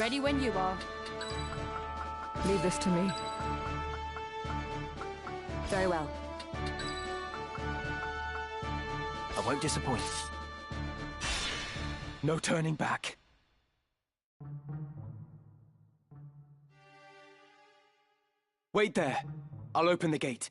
Ready when you are. Leave this to me. Very well. I won't disappoint. No turning back. Wait there. I'll open the gate.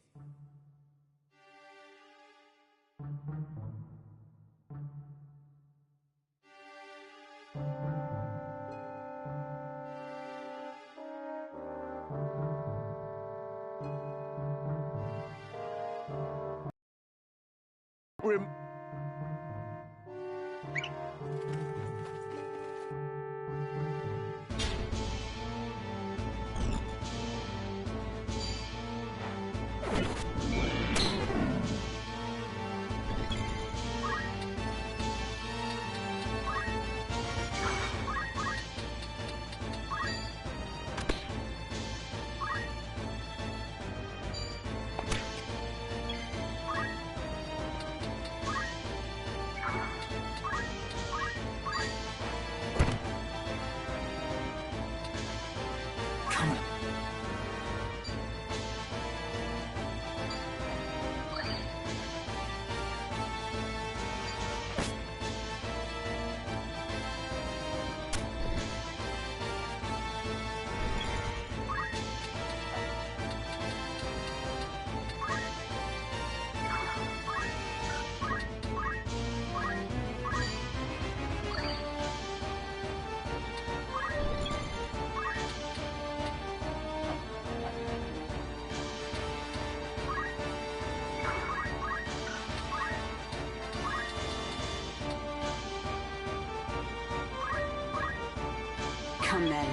Come then.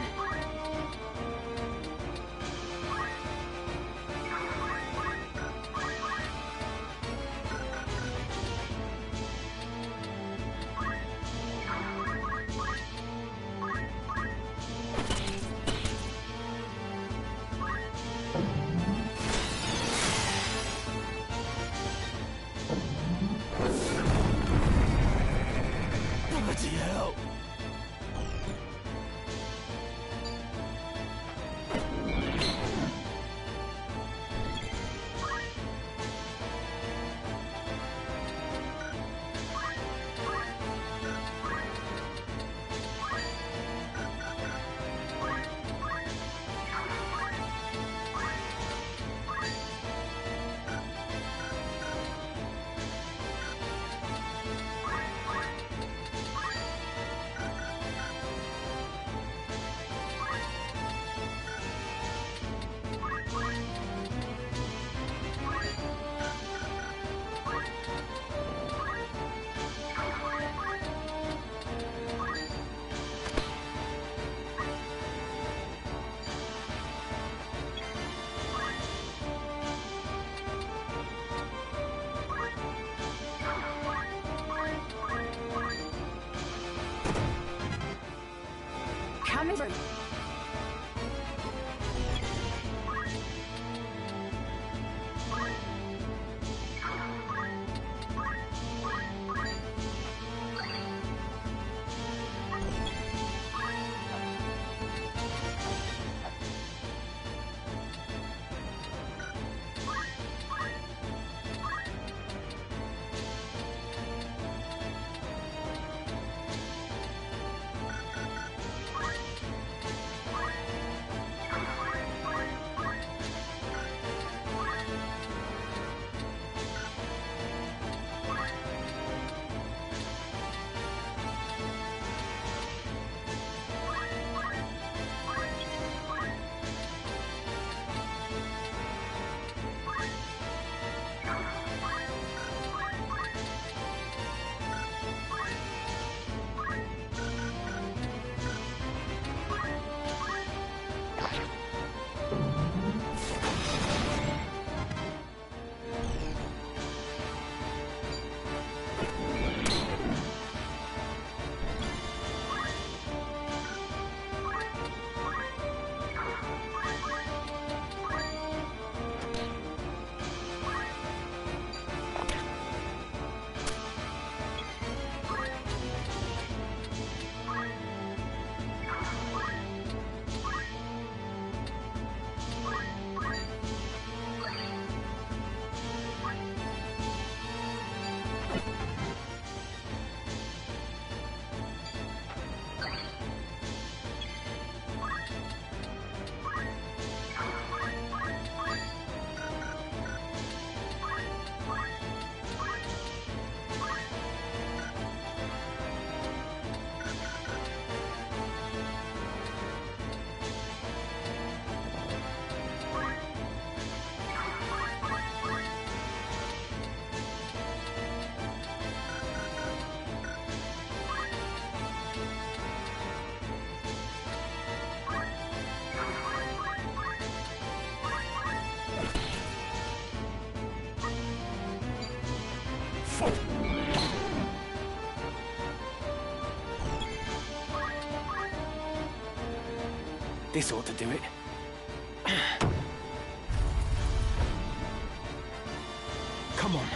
Bloody hell! Come over. This ought to do it. Come on.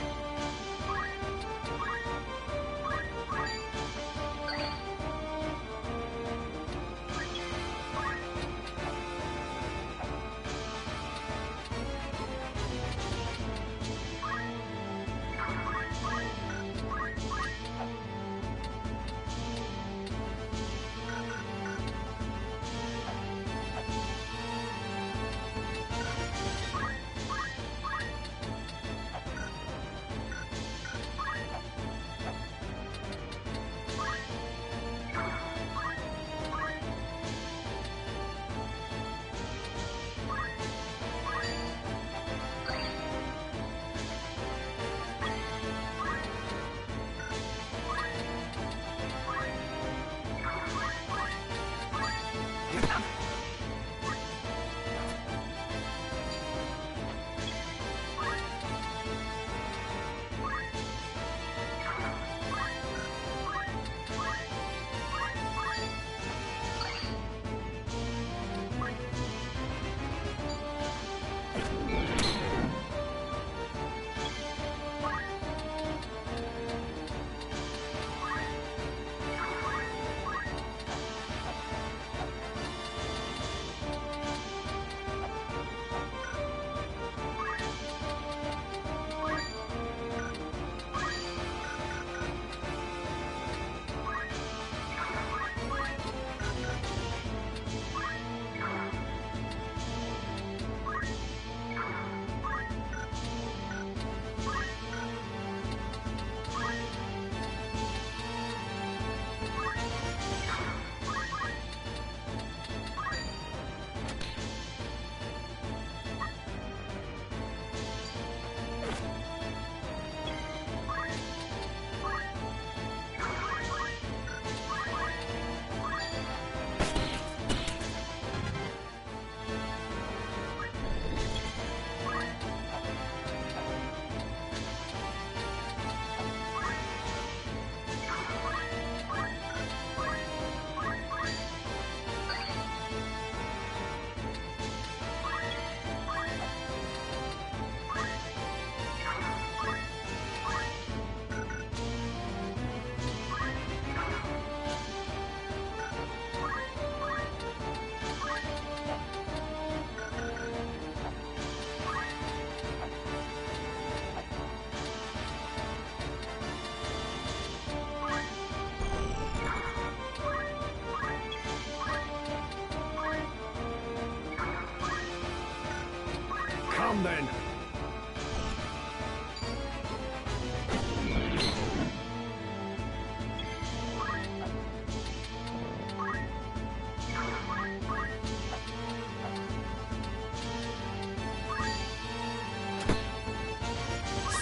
Come then.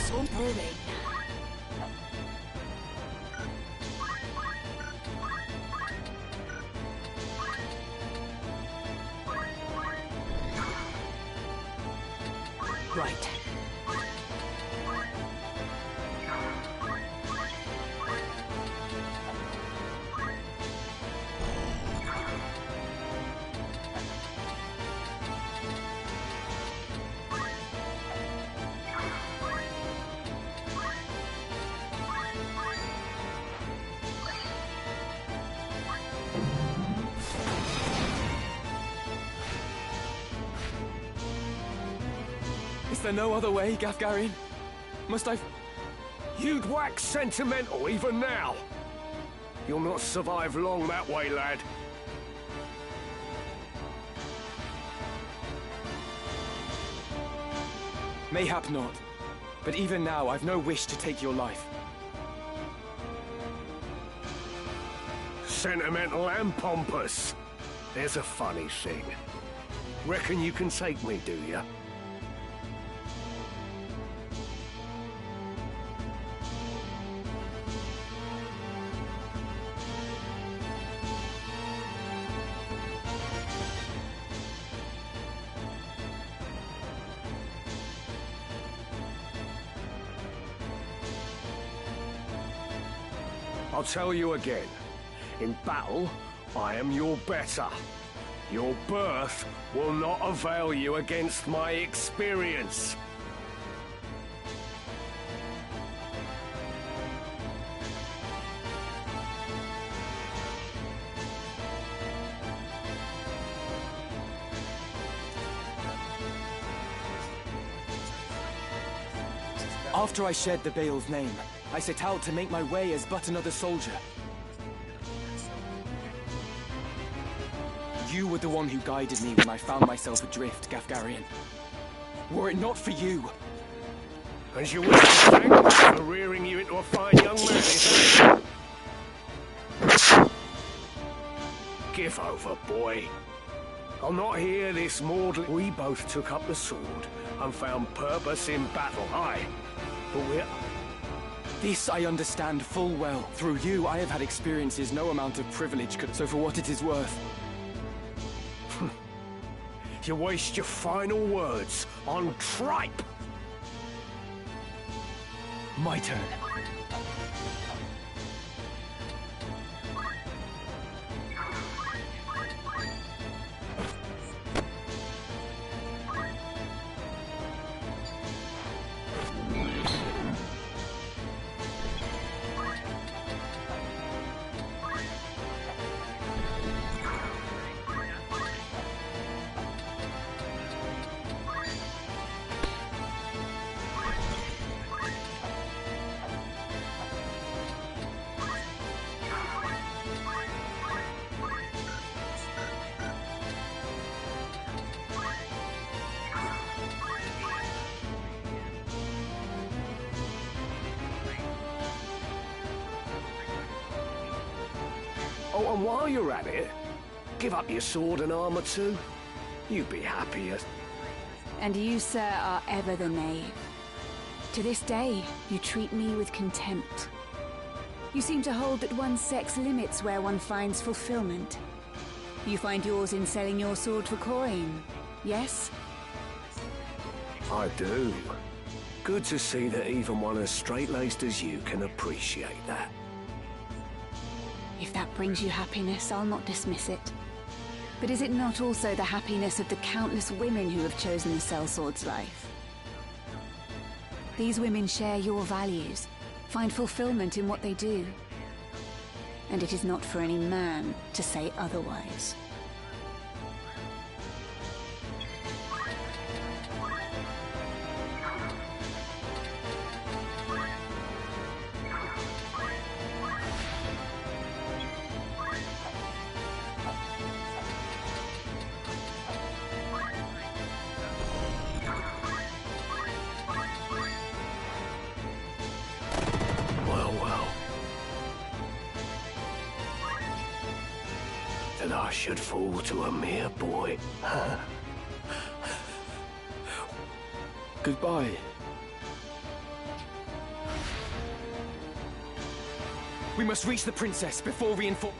So boring. Right. Is there no other way, Gafgarian? Must I... You'd wax sentimental even now. You'll not survive long that way, lad. Mayhap not. But even now, I've no wish to take your life. Sentimental and pompous. There's a funny thing. Reckon you can take me, do ya? I'll tell you again. In battle, I am your better. Your birth will not avail you against my experience. After I shed the Baal's name, I set out to make my way as but another soldier. You were the one who guided me when I found myself adrift, Gafgarian. Were it not for you... And you wish to thank me for rearing you into a fine young man, is it? Give over, boy. I'll not hear this maudlin... We both took up the sword and found purpose in battle, aye. But we're... This I understand full well. Through you, I have had experiences no amount of privilege could... So for what it is worth... You waste your final words on tripe! My turn. Oh, and while you're at it, give up your sword and armor too. You'd be happier. And you, sir, are ever the knave. To this day, you treat me with contempt. You seem to hold that one's sex limits where one finds fulfillment. You find yours in selling your sword for coin, yes? I do. Good to see that even one as straight-laced as you can appreciate that. If that brings you happiness, I'll not dismiss it. But is it not also the happiness of the countless women who have chosen the sellsword's life? These women share your values, find fulfillment in what they do. And it is not for any man to say otherwise. That I should fall to a mere boy. Goodbye. We must reach the princess before reinforce...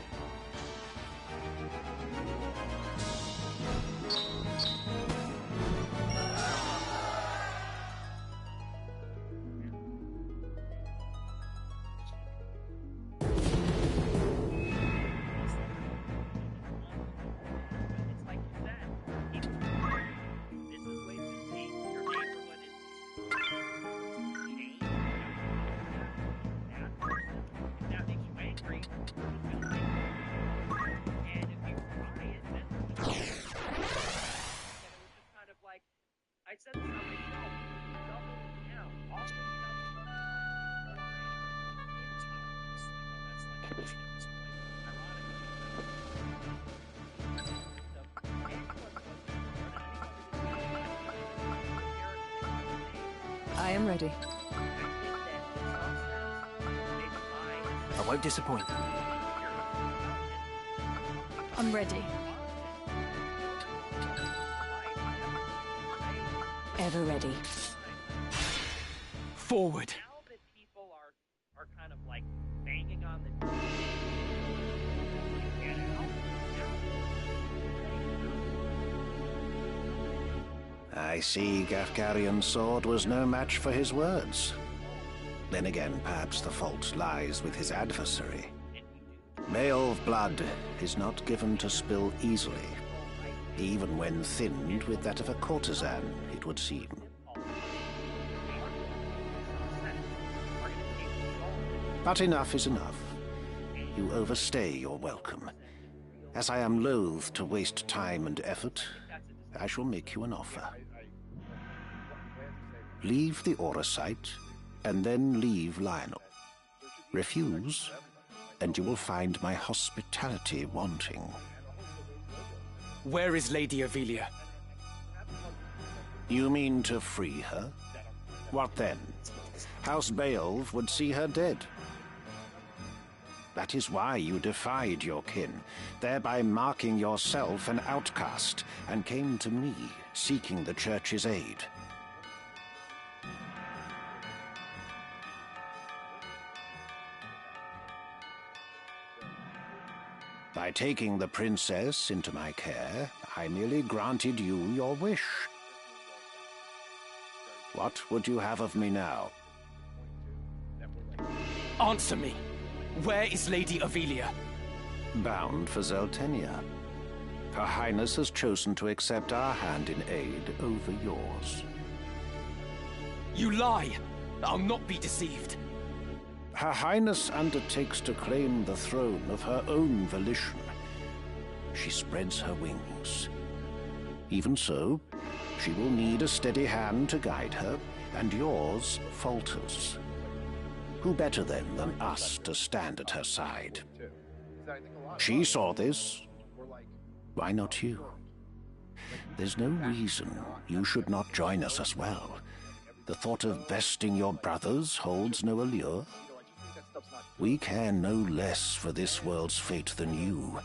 I am ready. I won't disappoint. I'm ready. Ever ready. Forward. Now that people are kind of like banging on the get out. I see Gafgarian's sword was no match for his words. Then again, perhaps the fault lies with his adversary. Male blood is not given to spill easily. even when thinned with that of a courtesan, it would seem. But enough is enough. You overstay your welcome. As I am loath to waste time and effort, I shall make you an offer. Leave the Aura site, and then leave Lionel. Refuse, and you will find my hospitality wanting. Where is Lady Avelia? You mean to free her? What then? House Beowulf would see her dead. That is why you defied your kin, thereby marking yourself an outcast, and came to me, seeking the Church's aid. By taking the princess into my care, I merely granted you your wish. What would you have of me now? Answer me! Where is Lady Avelia? Bound for Zeltenia. Her Highness has chosen to accept our hand in aid over yours. You lie! I'll not be deceived. Her Highness undertakes to claim the throne of her own volition. She spreads her wings. Even so, she will need a steady hand to guide her, and yours falters. Who better then than us to stand at her side? She saw this. Why not you? There's no reason you should not join us as well. The thought of besting your brothers holds no allure. We care no less for this world's fate than you.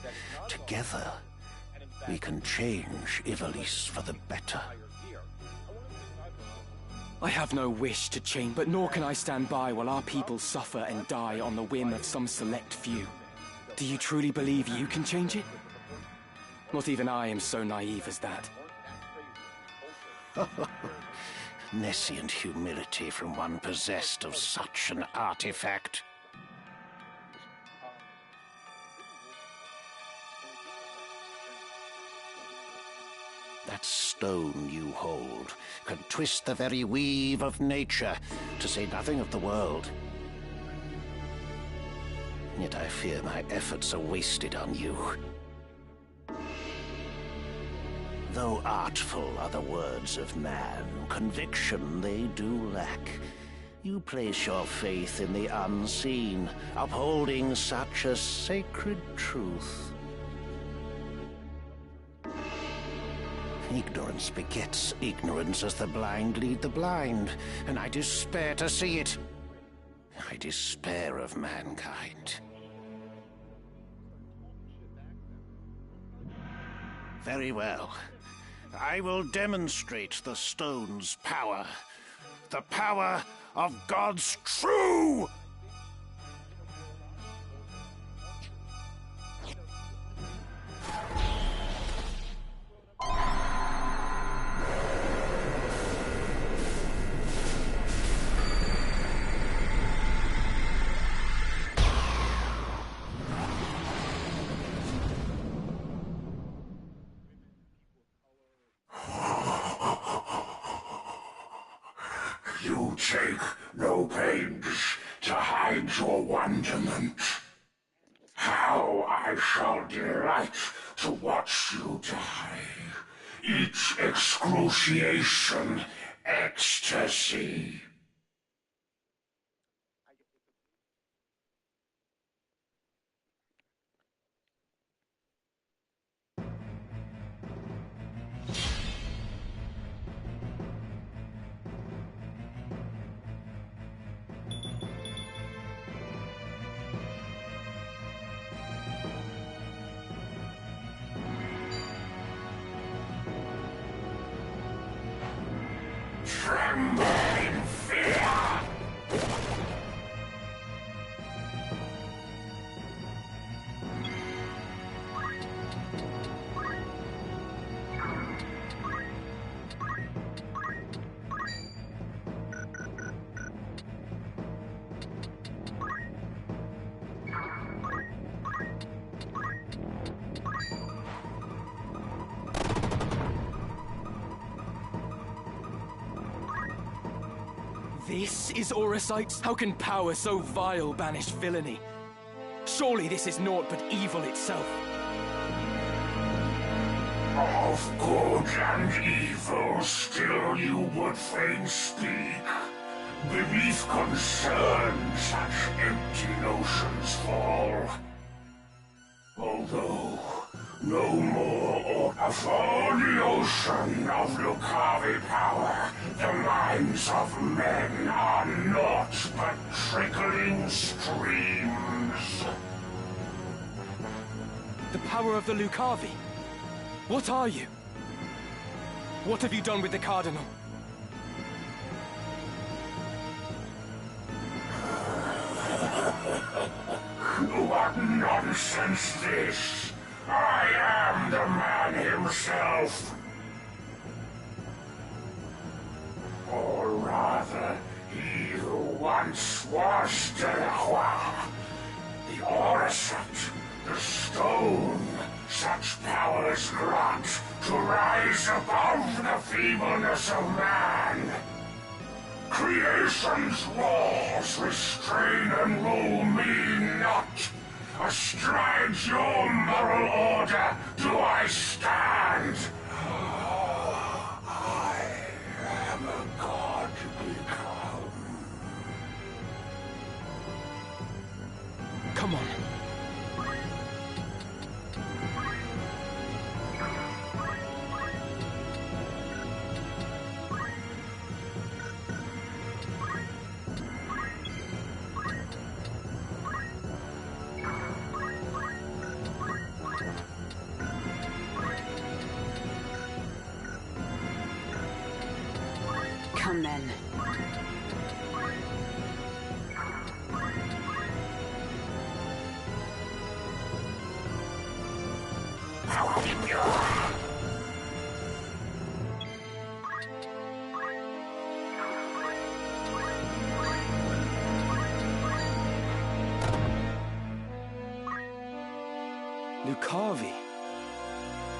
Together, we can change Ivalice for the better. I have no wish to change, but nor can I stand by while our people suffer and die on the whim of some select few. Do you truly believe you can change it? Not even I am so naive as that. Nescient humility from one possessed of such an artifact. That stone you hold can twist the very weave of nature, to say nothing of the world. Yet I fear my efforts are wasted on you. Though artful are the words of man, conviction they do lack. You place your faith in the unseen, upholding such a sacred truth. Ignorance begets ignorance as the blind lead the blind, and I despair to see it. I despair of mankind. Very well. I will demonstrate the stone's power. The power of God's true! You take no pains to hide your wonderment. How I shall delight to watch you die. Each excruciation, ecstasy. Tremble in This is Orosites? How can power so vile banish villainy? Surely this is naught but evil itself. Of good and evil still you would fain speak. Beneath concern such empty notions fall. Although no more or for the ocean of Lucavi power, the minds of men are naught but trickling streams. The power of the Lucavi? What are you? What have you done with the Cardinal? What nonsense this! I am the man himself. Or rather, he who once was Delacroix. The Orosite, the stone, such powers grant to rise above the feebleness of man. Creation's laws restrain and rule me not. Astride your moral order do I stand. I am a god become. Come on. Come then. Lucavi.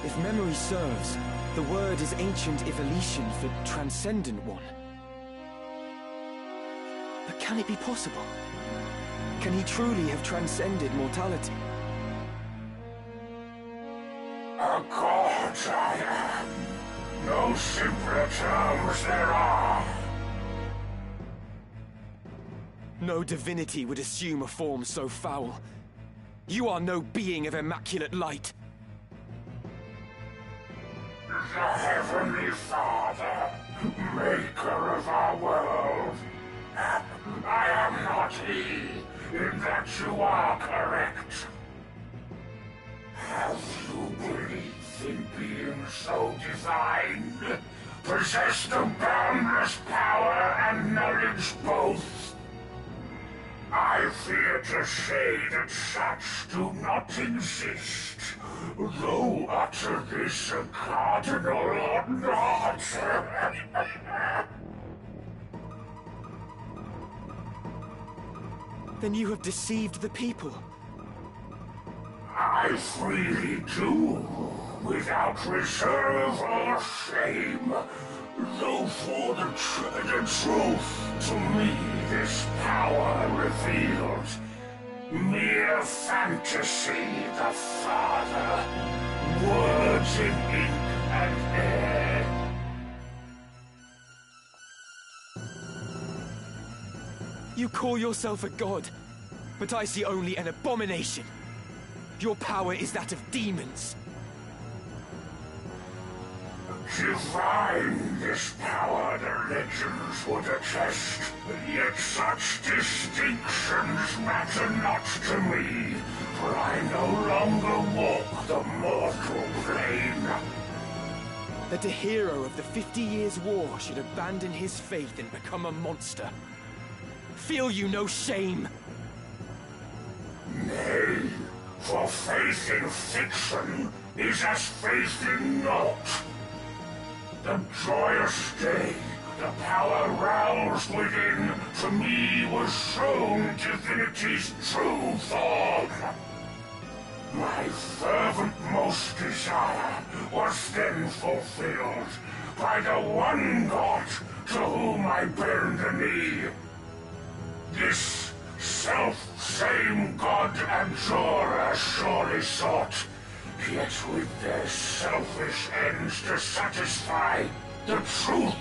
If memory serves, the word is ancient Ivalician for transcendent one. But can it be possible? Can he truly have transcended mortality? A god I am. No simpler terms there are. No divinity would assume a form so foul. You are no being of immaculate light. The Heavenly Father, maker of our world. I am not he, in that you are correct. Have you belief in being so divine? Possessed of boundless power and knowledge both? I fear to say that such do not exist, though utter this a cardinal or not. Then you have deceived the people. I freely do, without reserve or shame. Though for the truth, to me this power revealed. Mere fantasy, the Father. Words in ink and air. You call yourself a god, but I see only an abomination. Your power is that of demons. Divine this power, the legends would attest. Yet such distinctions matter not to me, for I no longer walk the mortal plane. That a hero of the 50 Years' War should abandon his faith and become a monster. Feel you no shame? Nay, for faith in fiction is as faith in naught. The joyous day, the power roused within, to me was shown divinity's true form. My fervent-most desire was then fulfilled by the one god to whom I bend the knee. This self-same god Abjurer surely sought, yet with their selfish ends to satisfy, the truth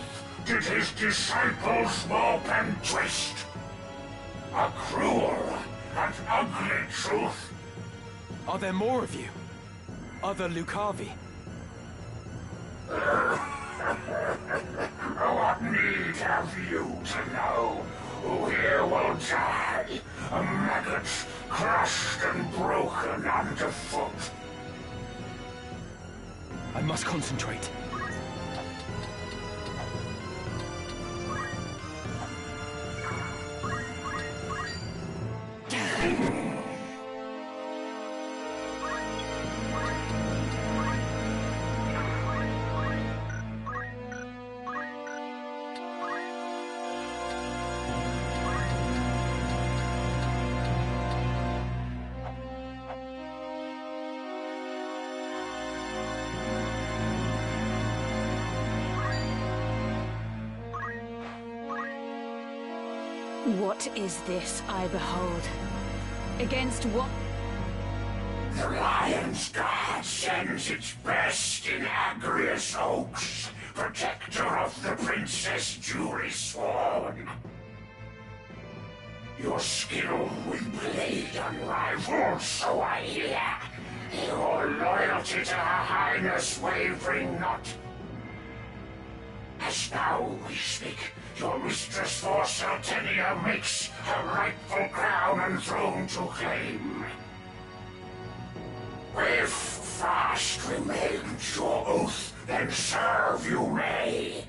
did his disciples warp and twist. A cruel and ugly truth. Are there more of you? Other Lucavi? What need have you to know? Who here will die? A maggot, crushed and broken underfoot. I must concentrate. What is this I behold? Against what? The Lion's Guard sends its best in Agrius Oaks, protector of the princess duly sworn. Your skill with blade unrivaled, so I hear. Your loyalty to her highness wavering not. As now we speak, your mistress for Saltenia makes her rightful crown and throne to claim. If fast remains your oath, then serve you may.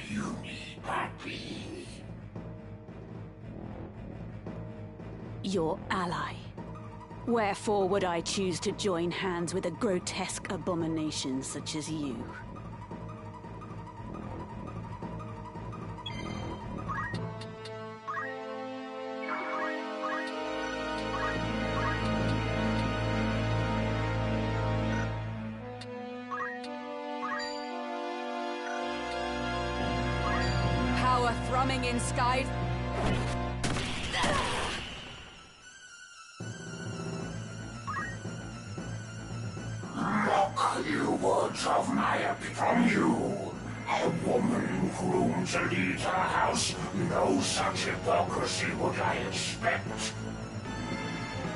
You need but be. Your ally. Wherefore would I choose to join hands with a grotesque abomination such as you? Thrumming in skies. Mock you words of my from you. A woman groomed to lead her house. No such hypocrisy would I expect.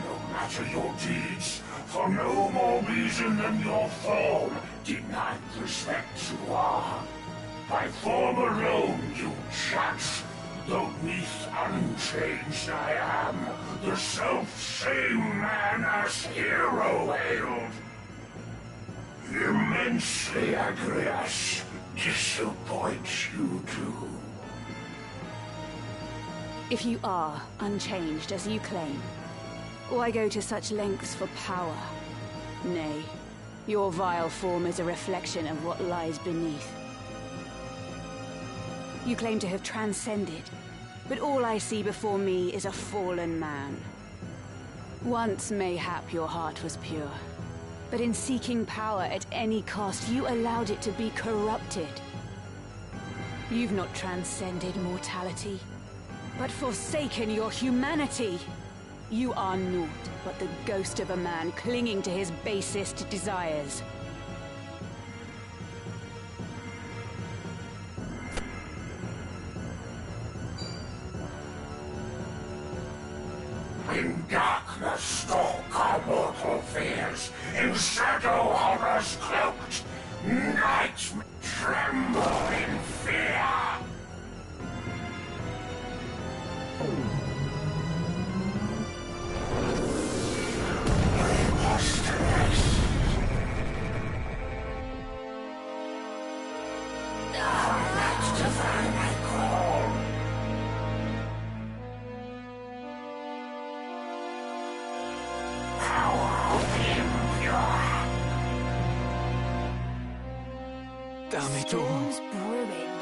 No matter your deeds, for no more reason than your form, denied respect you are. By form alone you judge, though neath unchanged I am, the self-same man as hero hailed. Immensely Agrius disappoints you too. If you are unchanged as you claim, why go to such lengths for power? Nay, your vile form is a reflection of what lies beneath. You claim to have transcended, but all I see before me is a fallen man. Once, mayhap, your heart was pure, but in seeking power at any cost, you allowed it to be corrupted. You've not transcended mortality, but forsaken your humanity. You are naught but the ghost of a man clinging to his basest desires. In darkness stalk our mortal fears, in shadow horrors cloaked, night tremble in fear. Imposteress. That's divine I call. Damn it all. Storms brewing.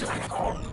Oh!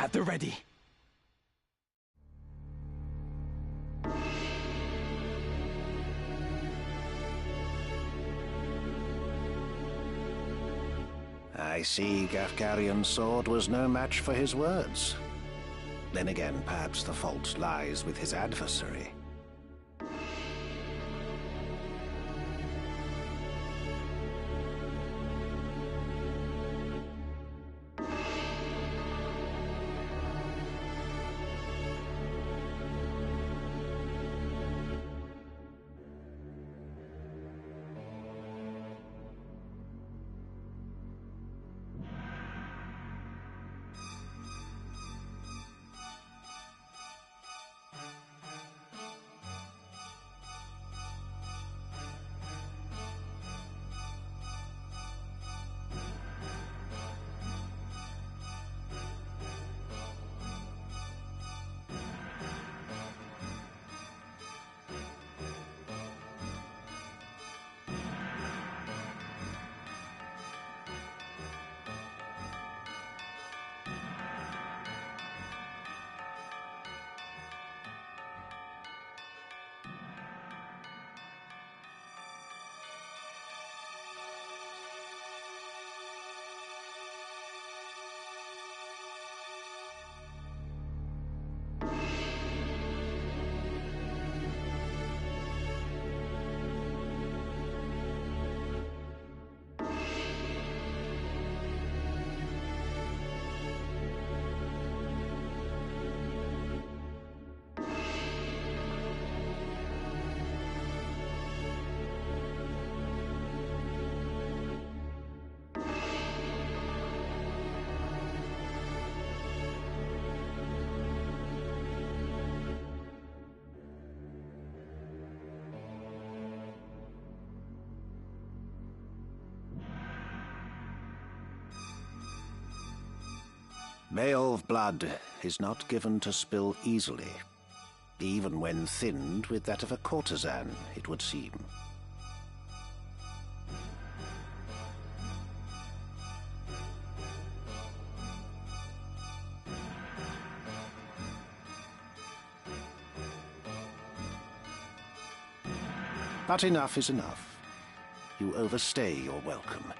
at the ready. I see Gafgarion's sword was no match for his words. Then again, perhaps the fault lies with his adversary. Male blood is not given to spill easily, even when thinned with that of a courtesan, it would seem. But enough is enough. You overstay your welcome.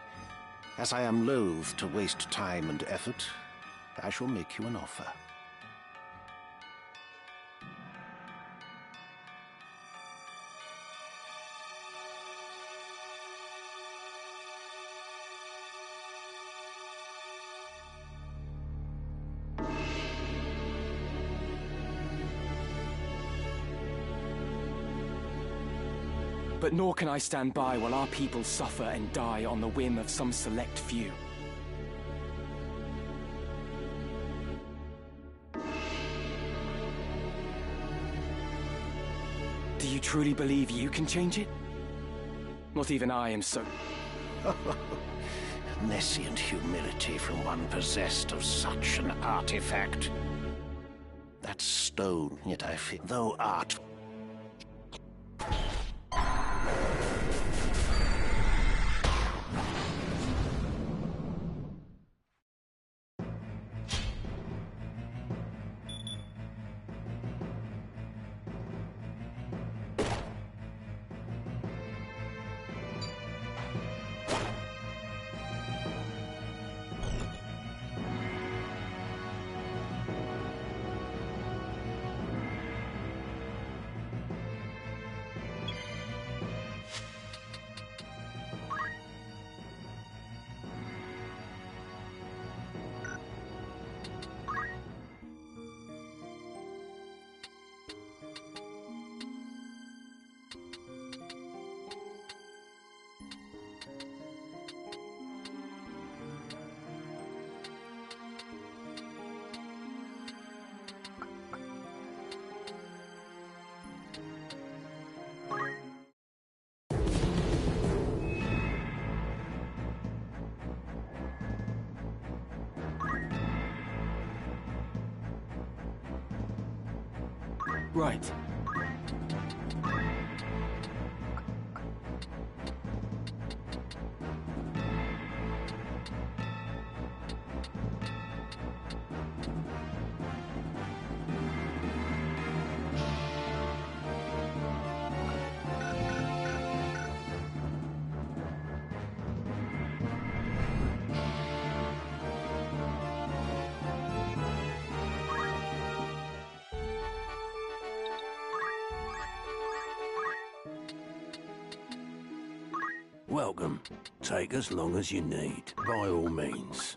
As I am loath to waste time and effort, I shall make you an offer. But nor can I stand by while our people suffer and die on the whim of some select few. Do you truly believe you can change it? Not even I am so... Nescient humility from one possessed of such an artifact. That stone, yet I feel, though art... Right. Welcome. Take as long as you need, by all means.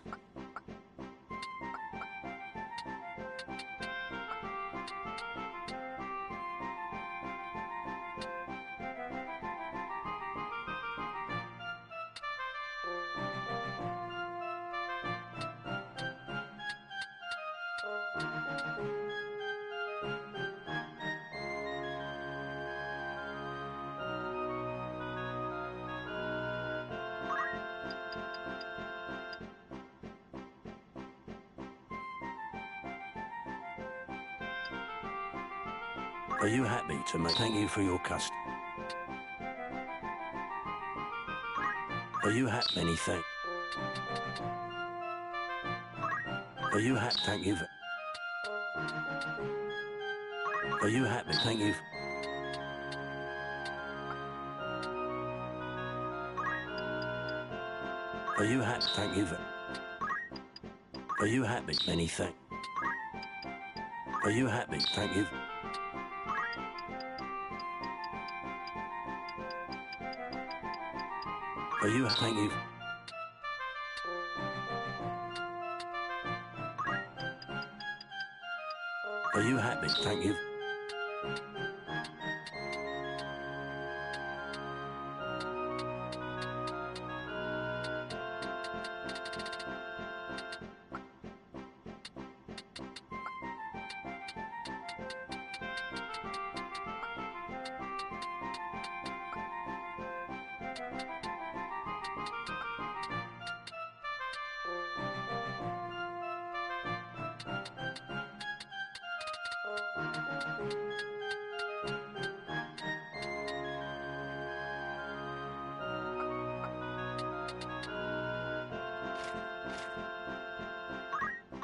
Are you happy to make... Thank you for your custom. Are you happy? Many thank... Are you happy? Thank you for... Are you happy? Thank you. Are you happy? Thank you for... Are you happy? Many thank... Are you happy? Thank you. Are you... Thank you. Are you happy? Thank you.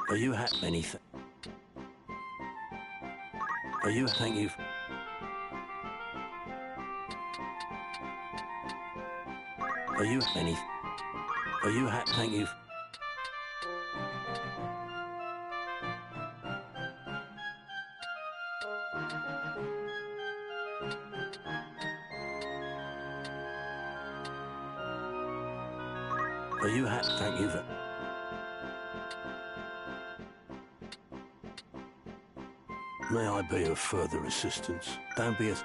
Are you happy? Anything? Are you? Thank you. Are you any? Are you happy? Thank you. Are you happy? Thank you. May I be of further assistance? Don't be a...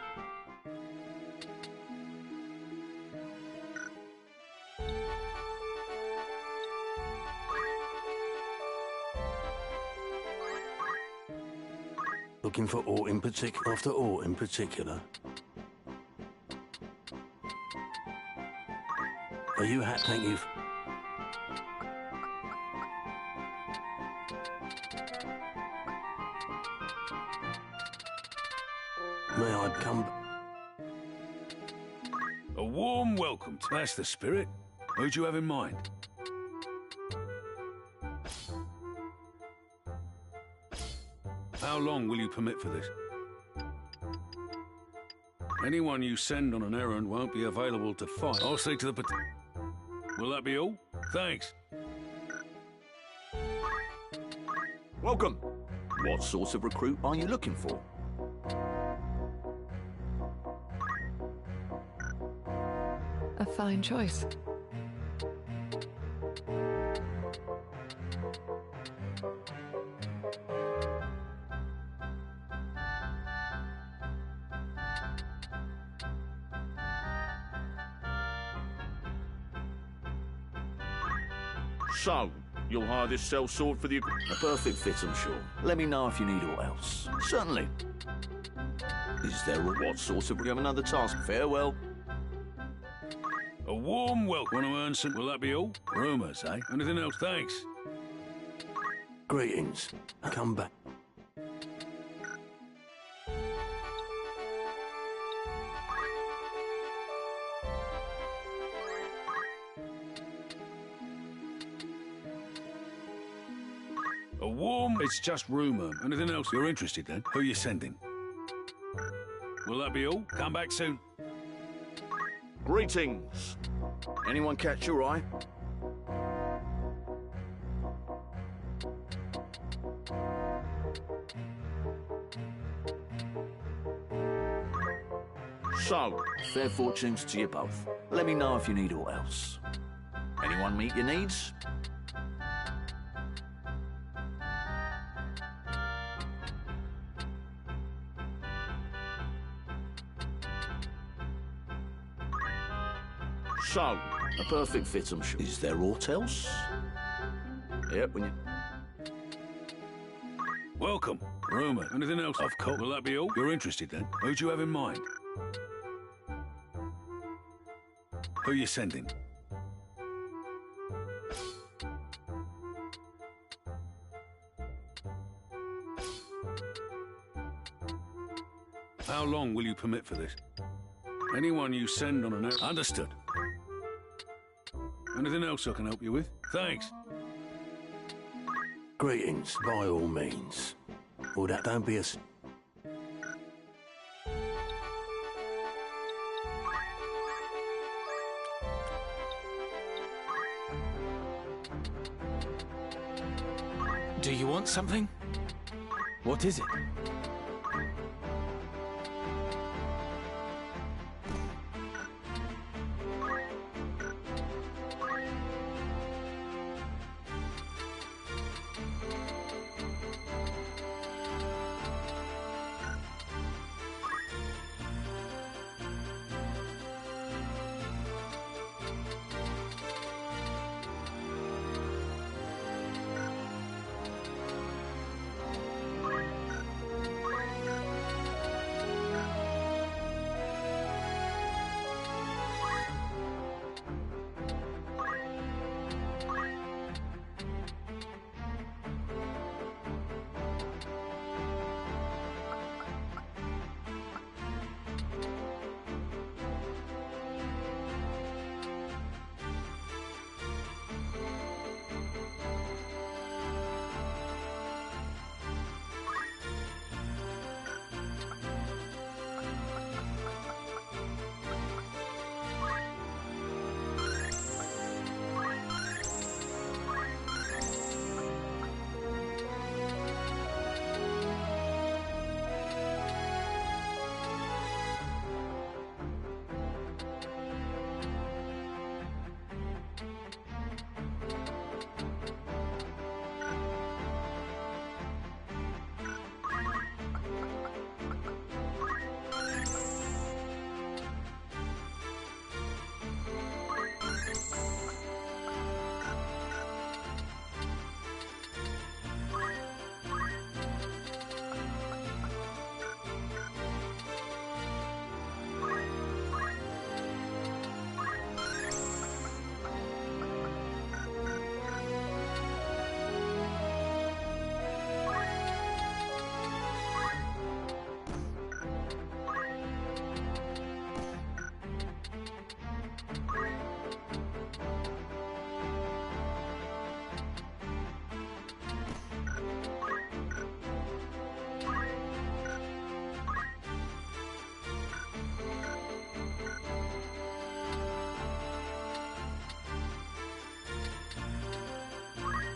Looking for aught in particular? After aught in particular? Are you happy? Thank you. May I come... A warm welcome. That's the spirit. Who'd you have in mind? How long will you permit for this? Anyone you send on an errand won't be available to fight. I'll see to the... Will that be all? Thanks. Welcome. What sort of recruit are you looking for? A fine choice. So, you'll hire this sellsword for the... A perfect fit, I'm sure. Let me know if you need aught else. Certainly. Is there a... What sort of... We have another task. Farewell. A warm welcome. Want to earn some... Will that be all? Rumours, eh? Anything else? Thanks. Greetings. Come back. A warm... It's just rumour. Anything else? You're interested, then? Who you sending? Will that be all? Come back soon. Greetings. Anyone catch your eye? So, fair fortunes to you both. Let me know if you need aught else. Anyone meet your needs? So, a perfect fit, I'm sure. Is there aught else? Yep, when you... Welcome. Rumour. Anything else? Of course. Will that be all? You're interested then? Who do you have in mind? Who you sending? How long will you permit for this? Anyone you send on an... Understood. Anything else I can help you with? Thanks. Greetings, by all means. Or that don't be a... Do you want something? What is it?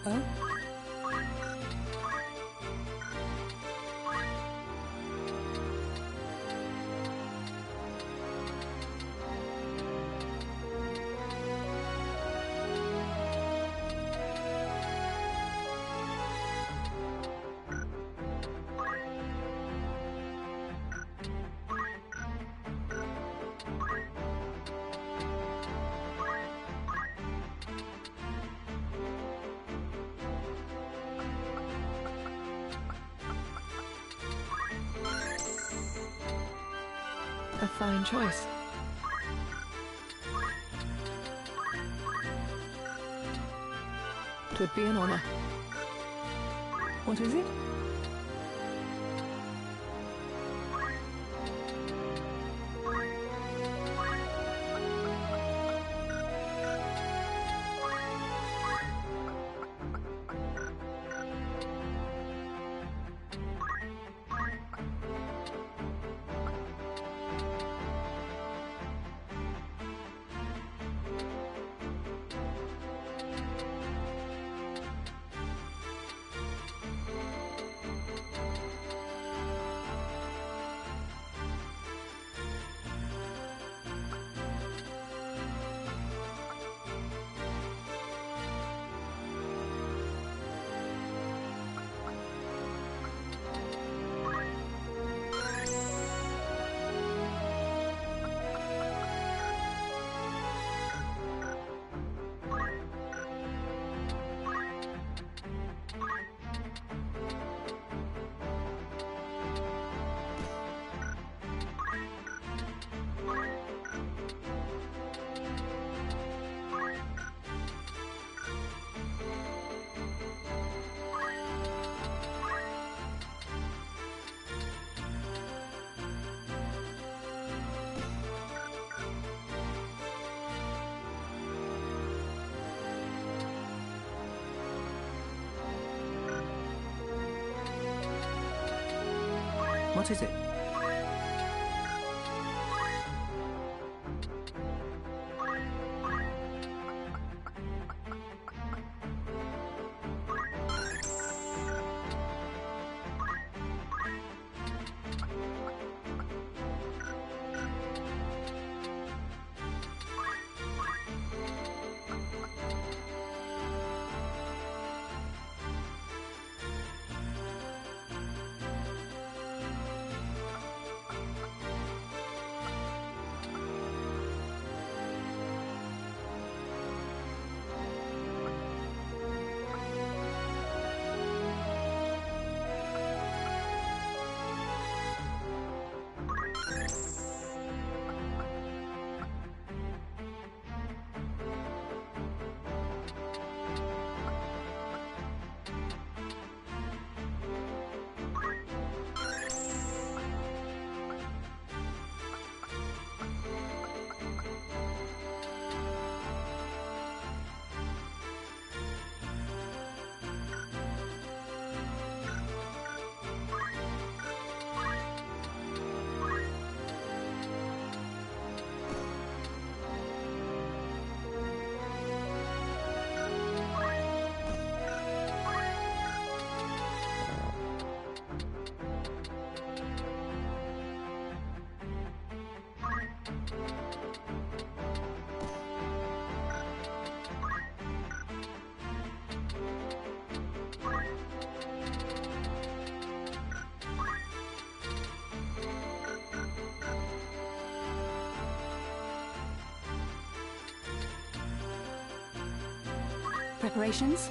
Oh? A fine choice. Twould be an honor. What is it? What is it? Preparations?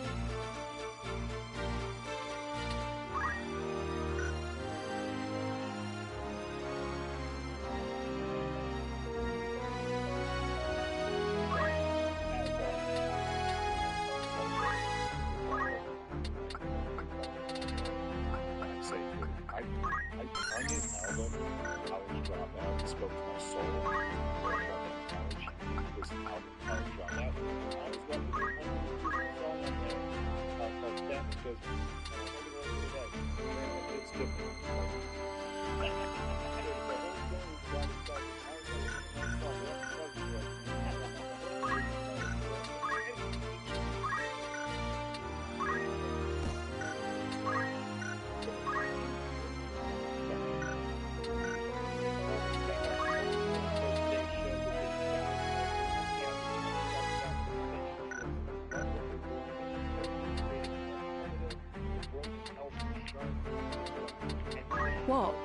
What?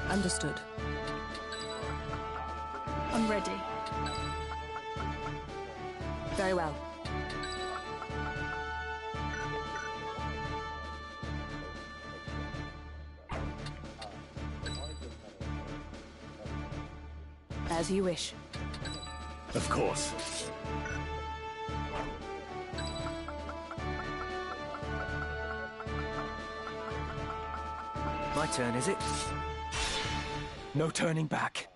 Understood. I'm ready. Very well. As you wish. Of course. My turn, is it? No turning back.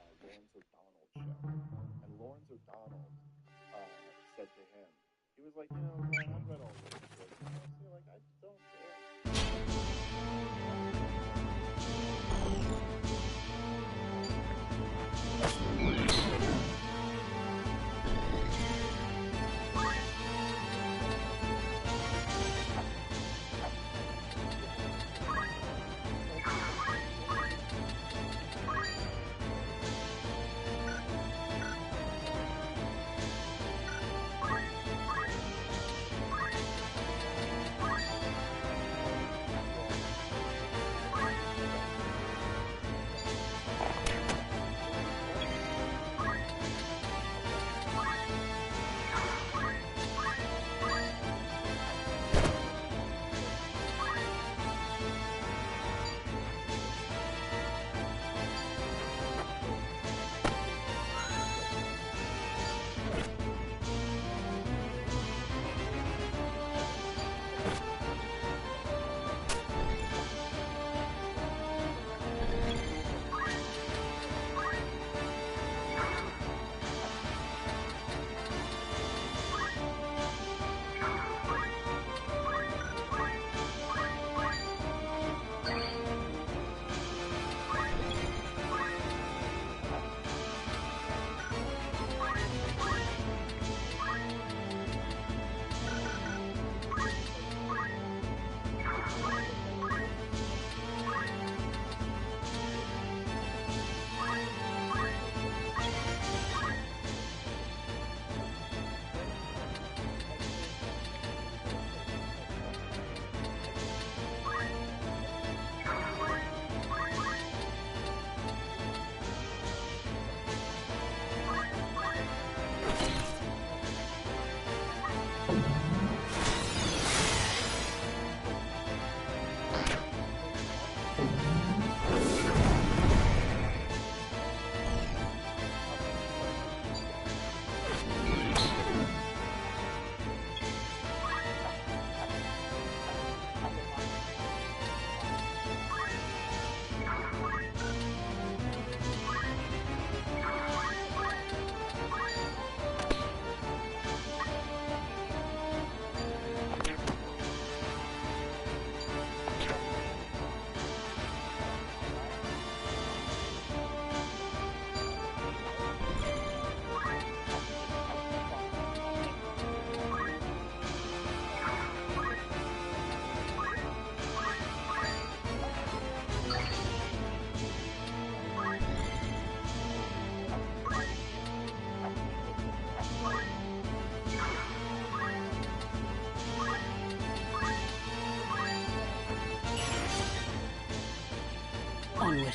Onward.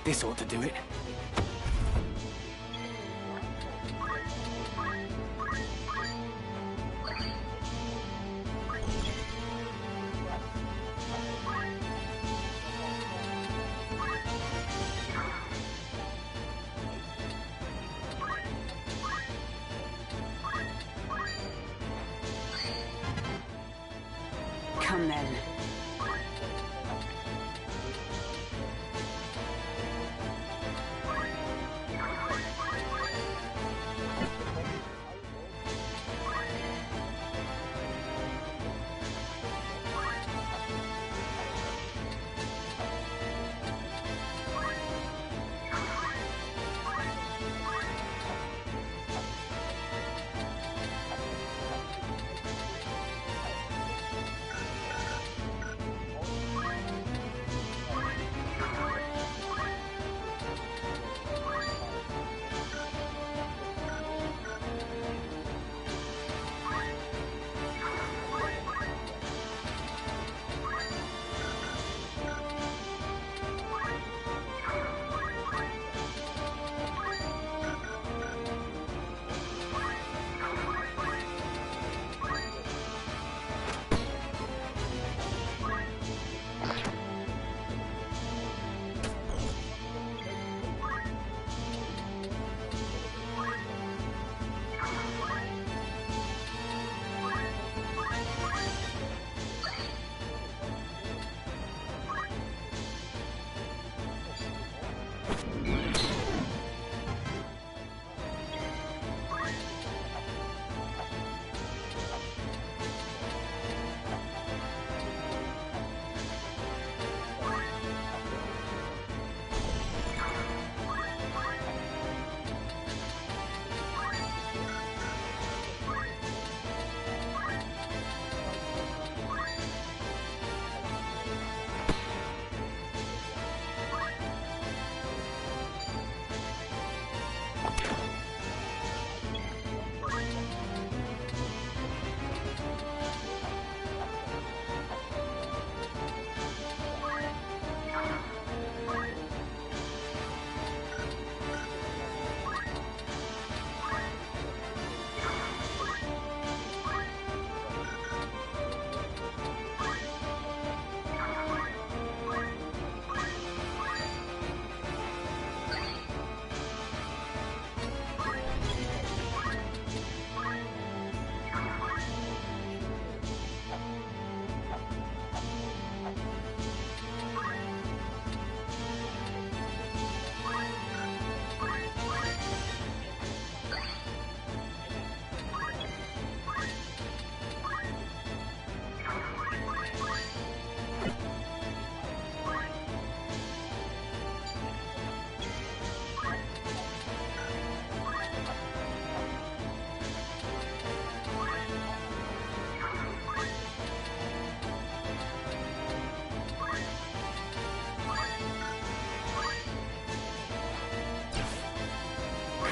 This ought to do it. Come then.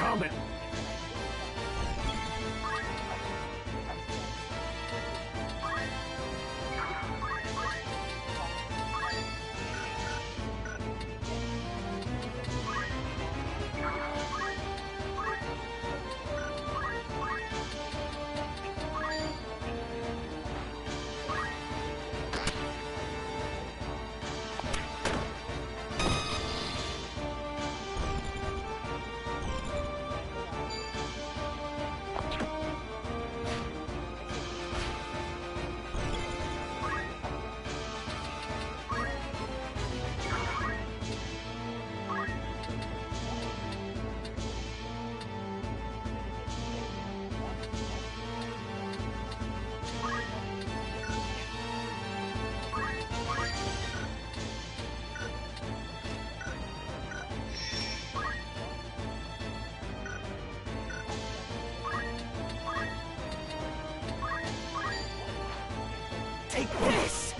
Coming. Take this!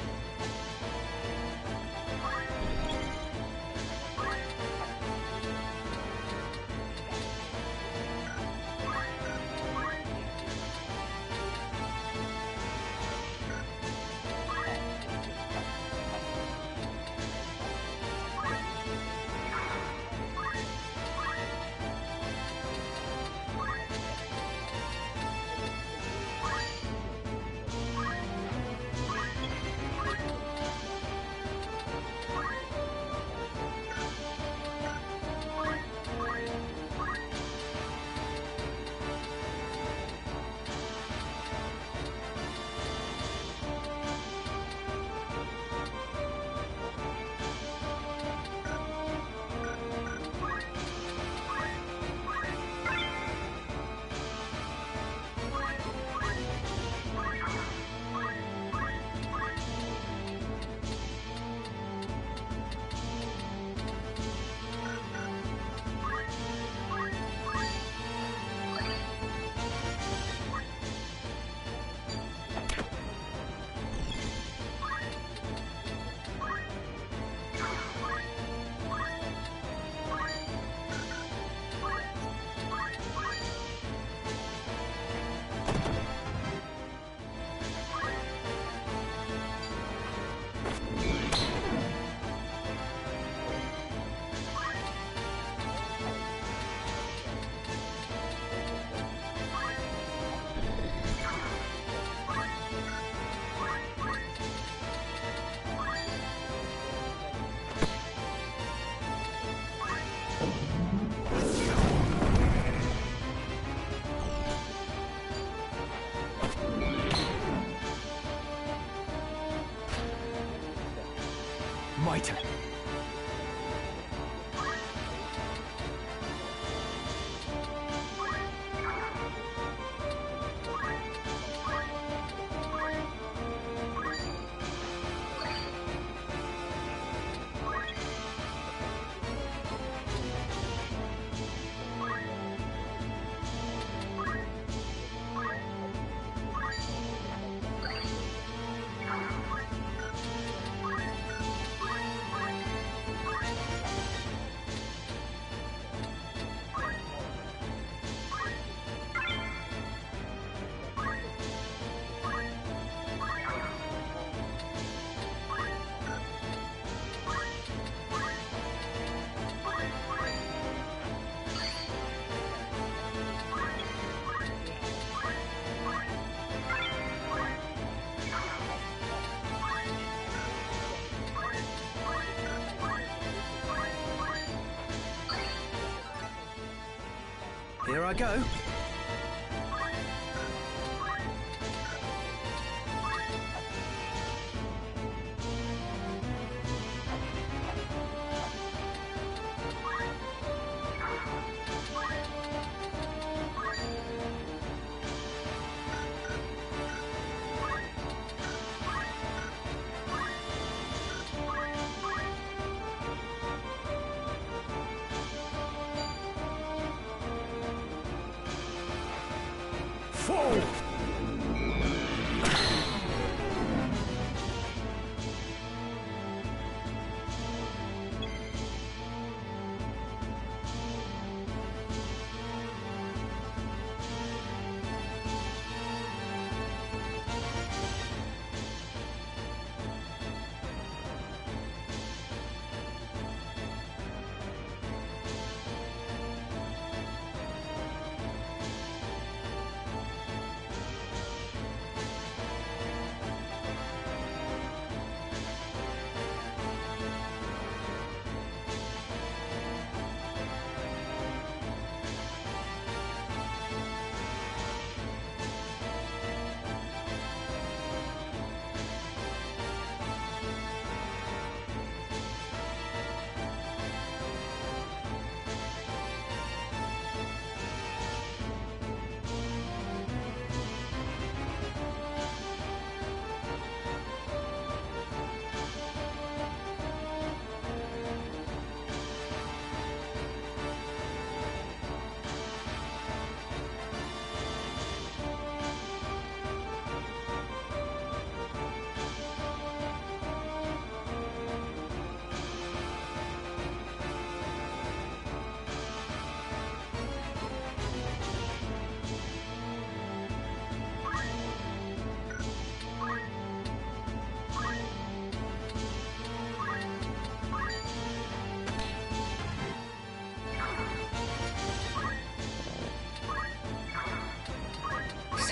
fight him. Here I go. Fall!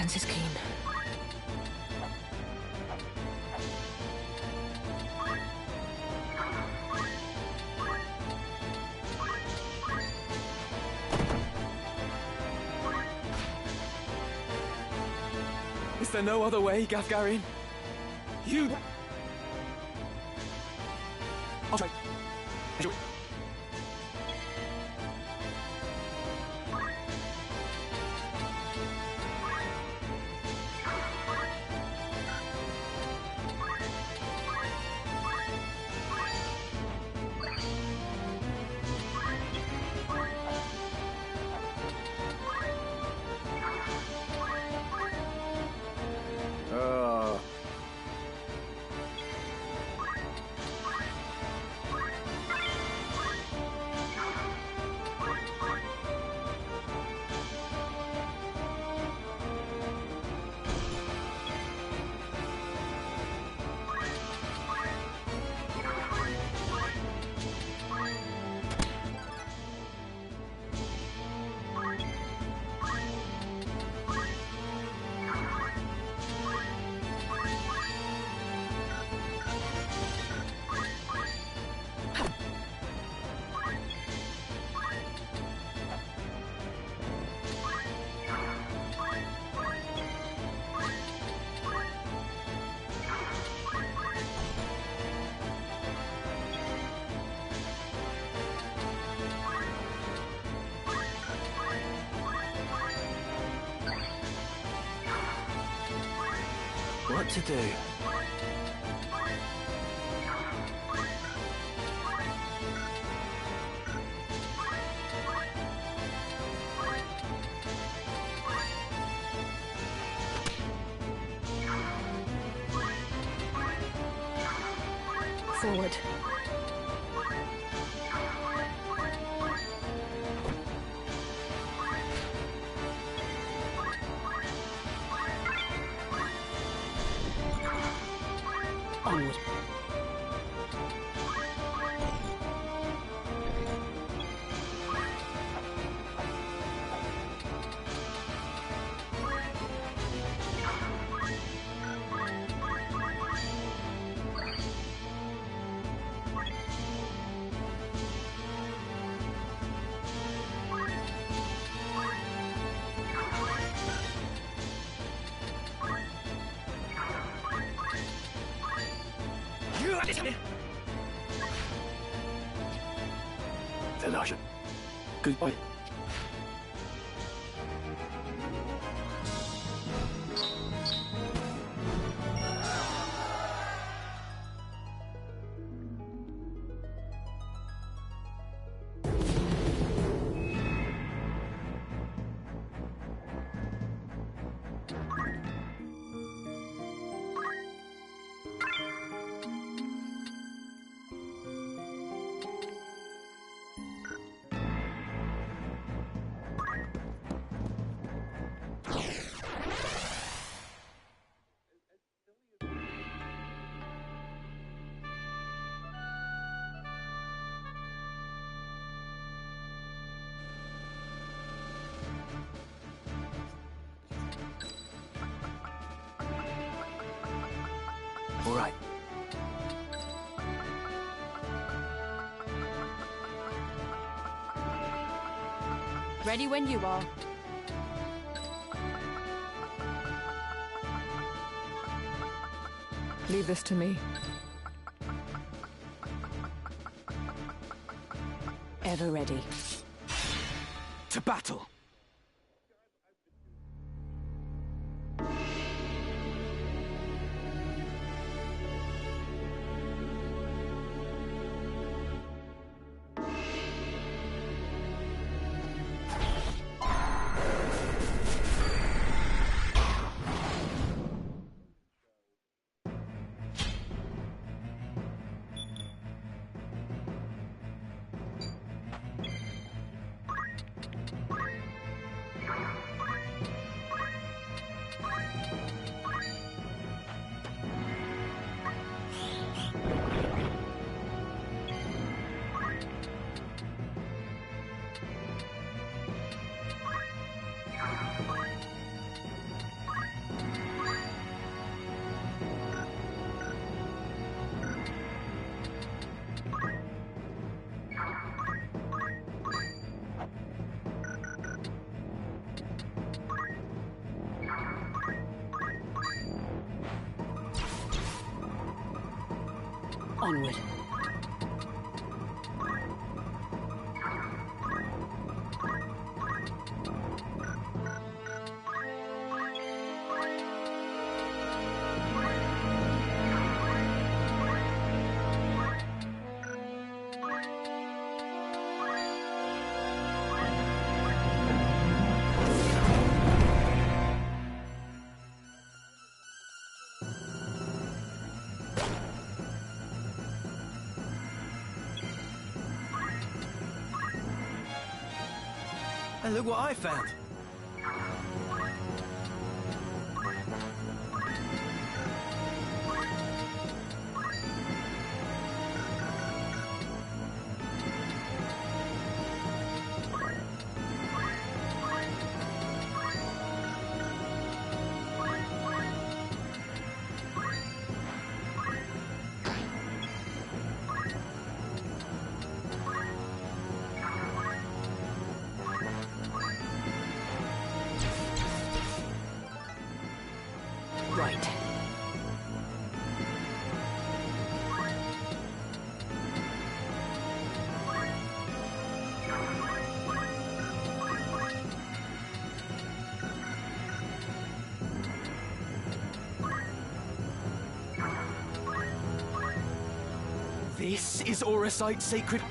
Sense is keen. Is there no other way, Gafgarian? You... I'll try. What to do? Forward. Onward. Vereisen. Goodbye. All right. Ready when you are. Leave this to me. Ever ready. To battle! Onward. And look what I found! Right. This is Auracite's sacred...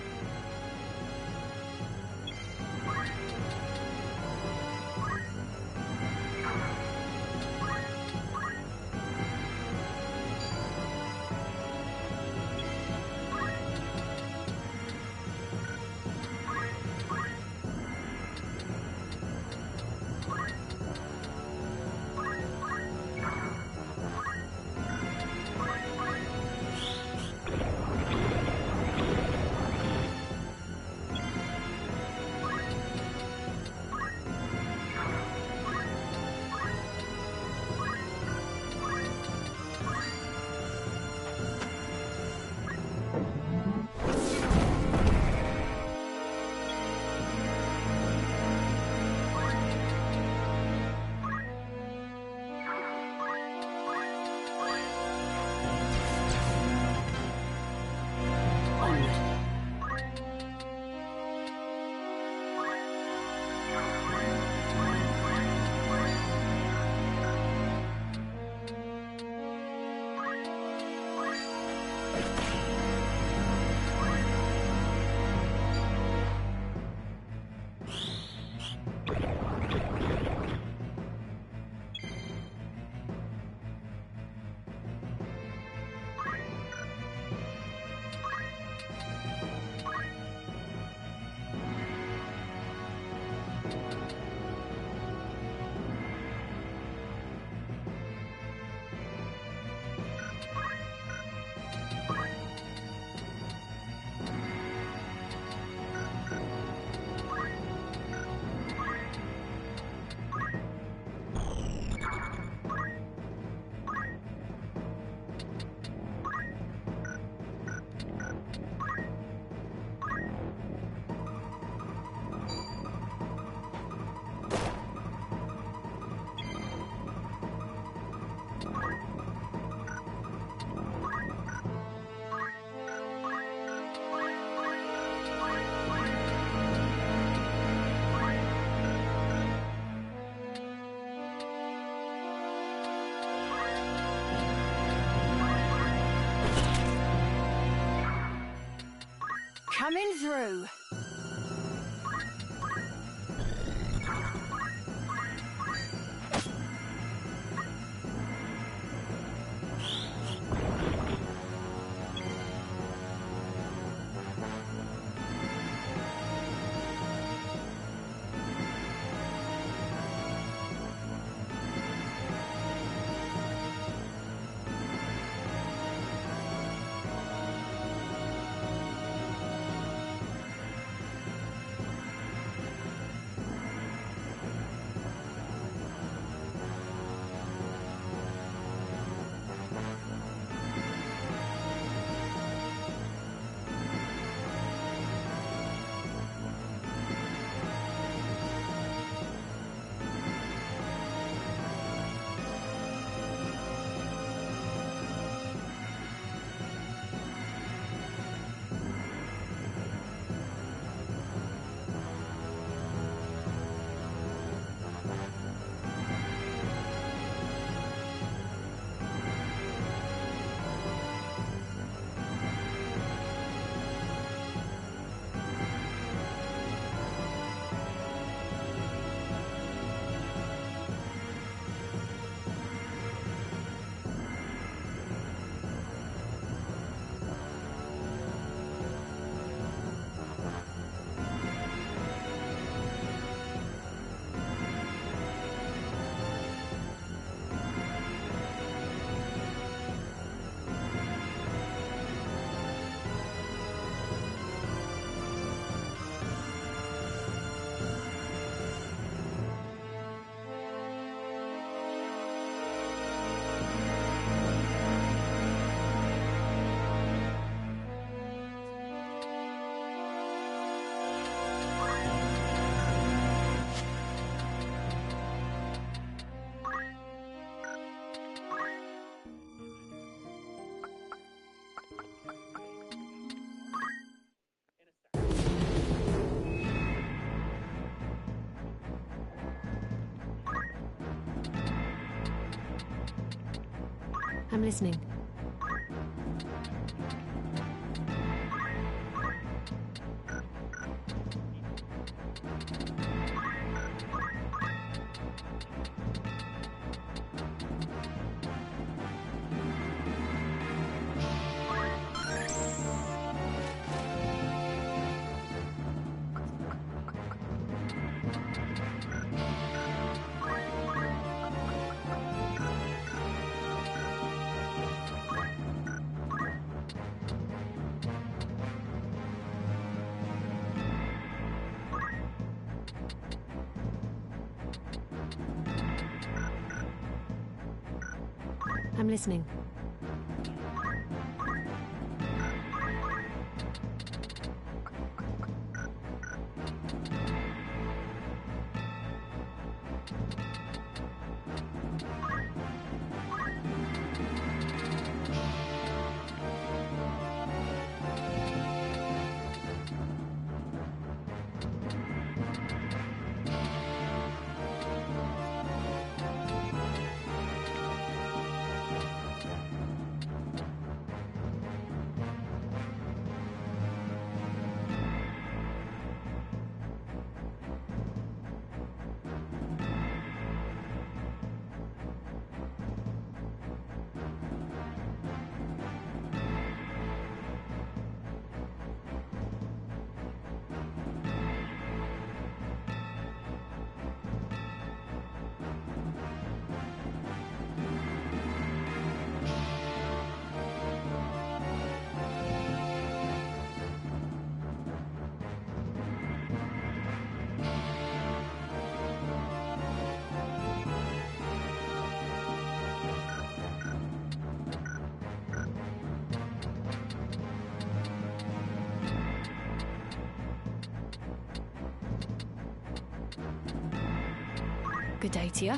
Coming through. I'm listening. I'm listening. Good day to you.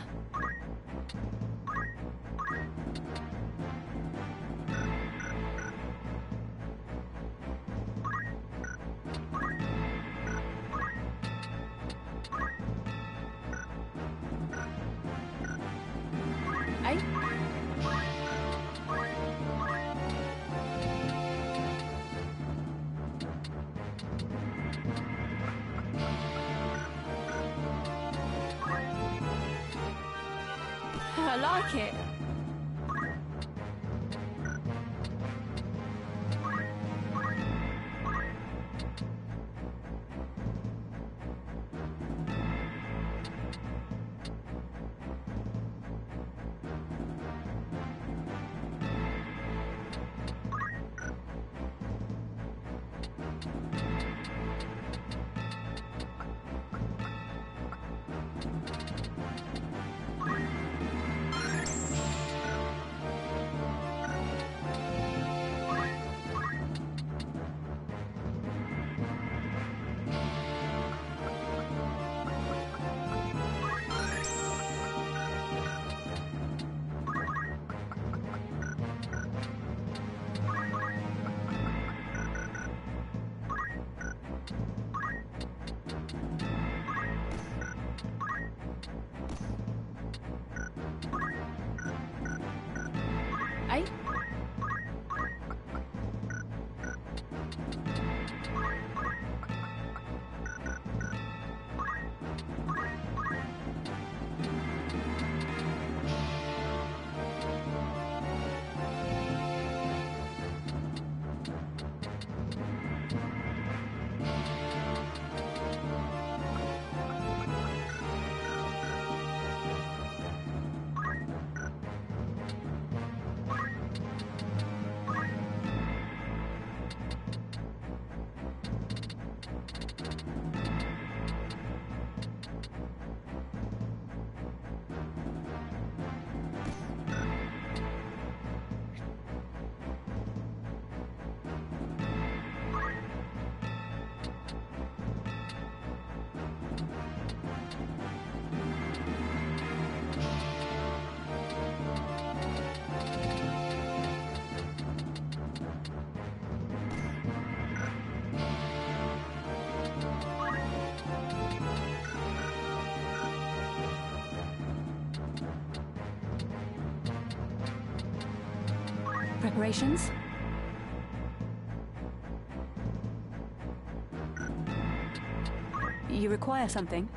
Hey? I like it. Hey? Preparations? You require something?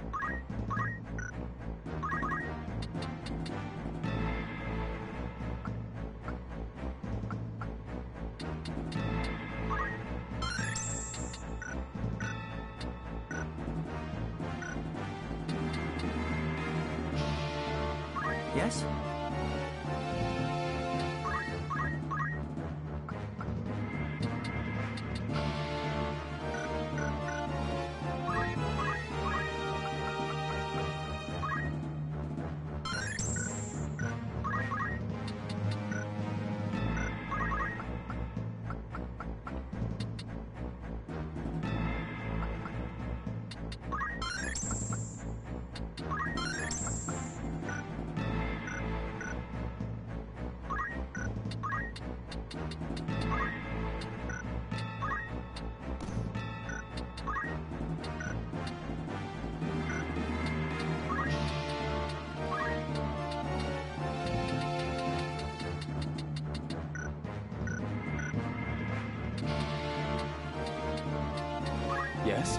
Yes? Yes?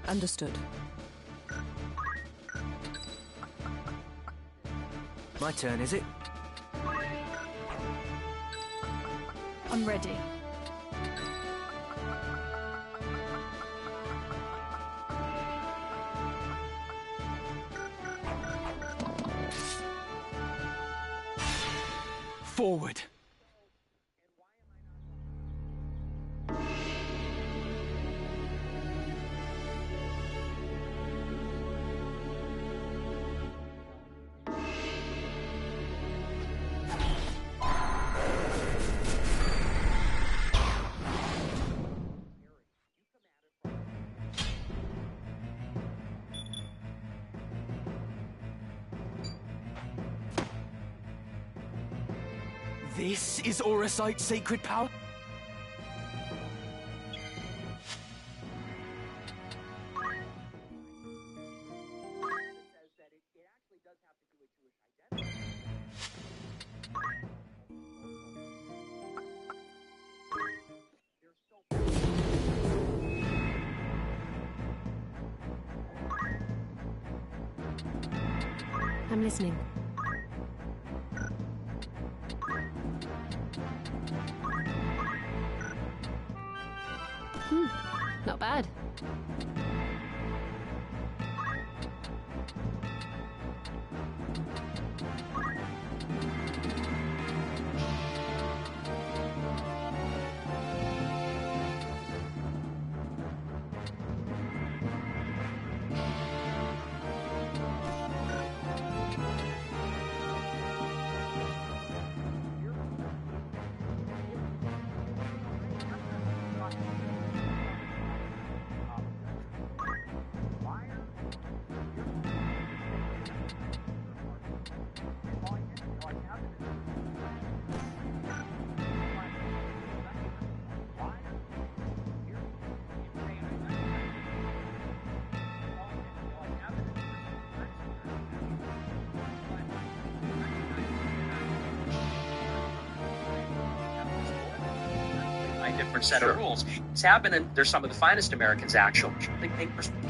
Understood. My turn, is it? I'm ready. Forward! This is Auracite's sacred power? I'm listening. Not bad. different set of rules. It's happening. They're some of the finest Americans, actually.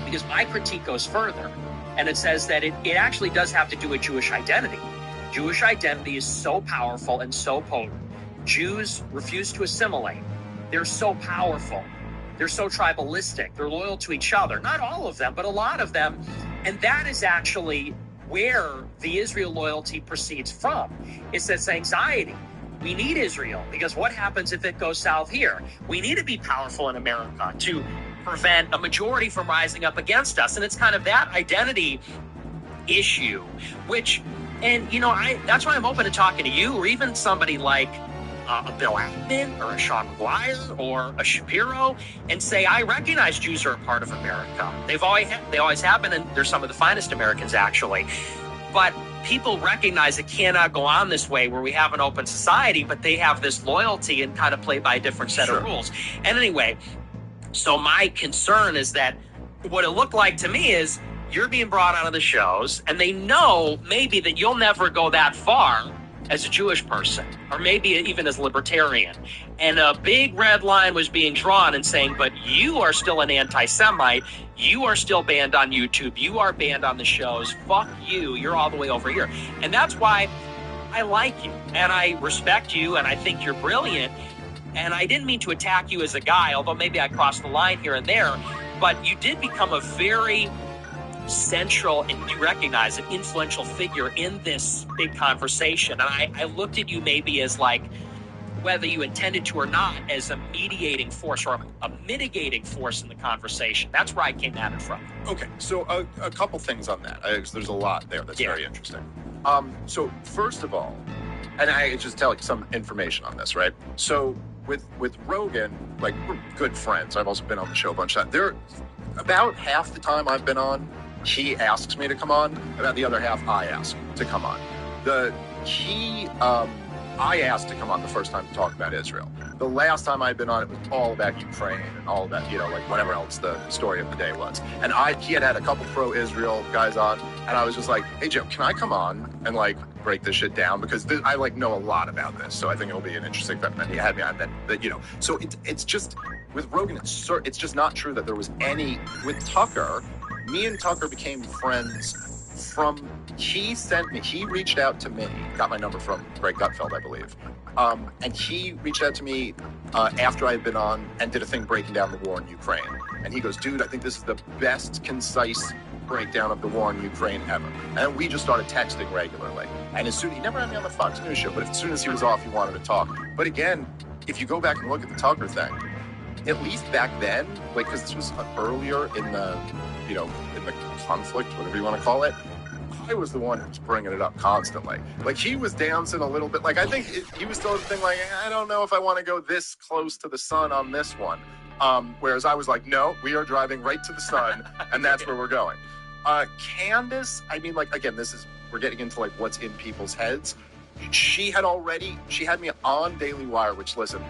Because my critique goes further, and it says that it actually does have to do with Jewish identity. Jewish identity is so powerful and so potent. Jews refuse to assimilate. They're so powerful. They're so tribalistic. They're loyal to each other. Not all of them, but a lot of them. And that is actually where the Israel loyalty proceeds from. It's this anxiety. We need Israel, because what happens if it goes south here? We need to be powerful in America to prevent a majority from rising up against us. And it's kind of that identity issue, which, and you know, that's why I'm open to talking to you, or even somebody like a Bill Ackman or a Sean McGuire or a Shapiro, and say, I recognize Jews are a part of America. They always have been, and they're some of the finest Americans, actually. But people recognize it cannot go on this way, where we have an open society, but they have this loyalty and kind of play by a different set of rules. And anyway, so my concern is that what it looked like to me is you're being brought onto the shows, and they know maybe that you'll never go that far as a Jewish person, or maybe even as libertarian. And a big red line was being drawn and saying, but you are still an anti-Semite. You are still banned on YouTube. You are banned on the shows. Fuck you. You're all the way over here. And that's why I like you, and I respect you, and I think you're brilliant. And I didn't mean to attack you as a guy, although maybe I crossed the line here and there, but you did become a very central, and you recognize, an influential figure in this big conversation. And I looked at you maybe as, like, whether you intended to or not, as a mediating force or a mitigating force in the conversation. That's where I came at it from. Okay, so a couple things on that. There's a lot there that's very interesting. So first of all, and I just tell you some information on this, right? So with Rogan, like, we're good friends. I've also been on the show a bunch of times. About half the time I've been on, he asks me to come on. About the other half, I ask to come on. I asked to come on the first time to talk about Israel. The last time I'd been on, it was all about Ukraine and all about, you know, like whatever else the story of the day was. And he had a couple pro-Israel guys on, and I was just like, hey, Joe, can I come on and, like, break this shit down? Because I, like, know a lot about this, so I think it'll be an interesting thing. And he had me on that, you know. So it's just, with Rogan, it's just not true that there was any, with Tucker, me and Tucker became friends from, he reached out to me, got my number from Greg Gutfeld, I believe. And he reached out to me after I had been on and did a thing breaking down the war in Ukraine. And he goes, dude, I think this is the best concise breakdown of the war in Ukraine ever. And we just started texting regularly. And he never had me on the Fox News show, but as soon as he was off, he wanted to talk. But again, if you go back and look at the Tucker thing, at least back then, like, because this was earlier in the, you know, in the conflict, whatever you want to call it, I was the one who was bringing it up constantly. Like, he was dancing a little bit. Like, I think he was still the thing, like, I don't know if I want to go this close to the sun on this one. Whereas I was like, no, we are driving right to the sun, and that's where we're going. Candace, I mean, like, again, we're getting into, like, what's in people's heads. She had me on Daily Wire, which, listen,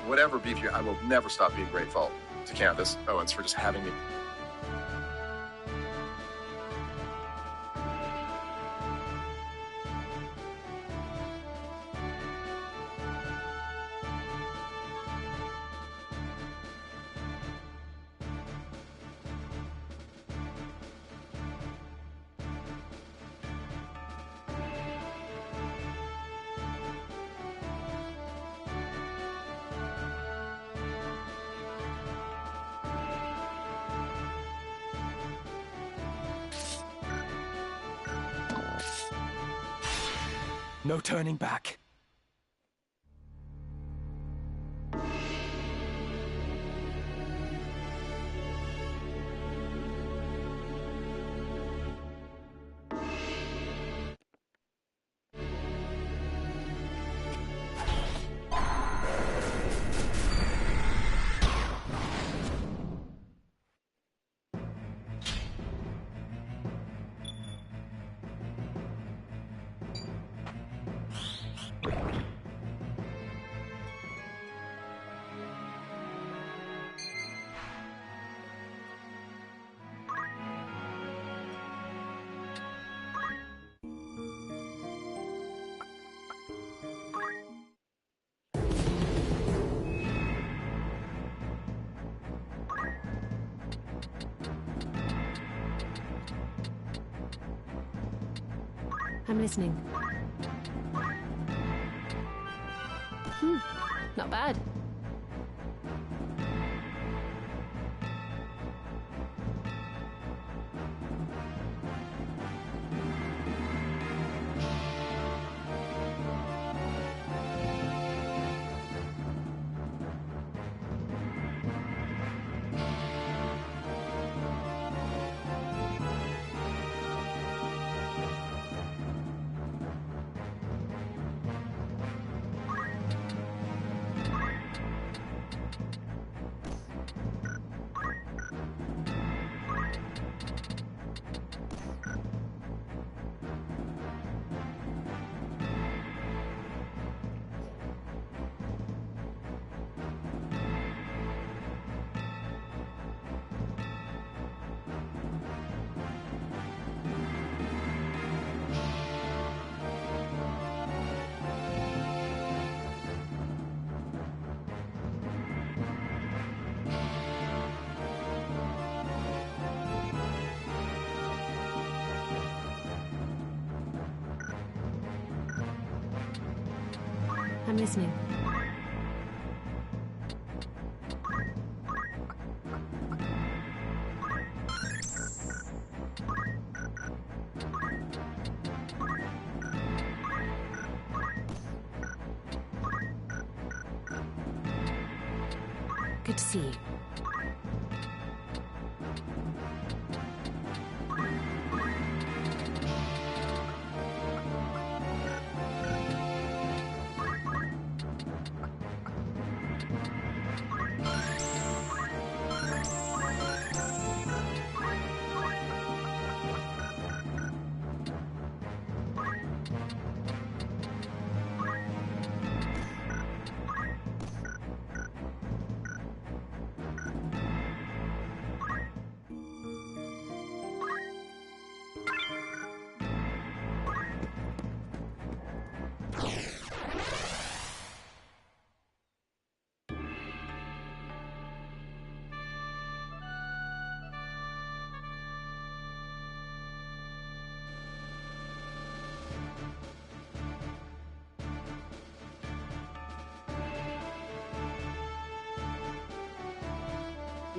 whatever beef I will never stop being grateful to Candace Owens for just having me. No turning back. I'm listening. Not bad. I'm listening. Good to see you.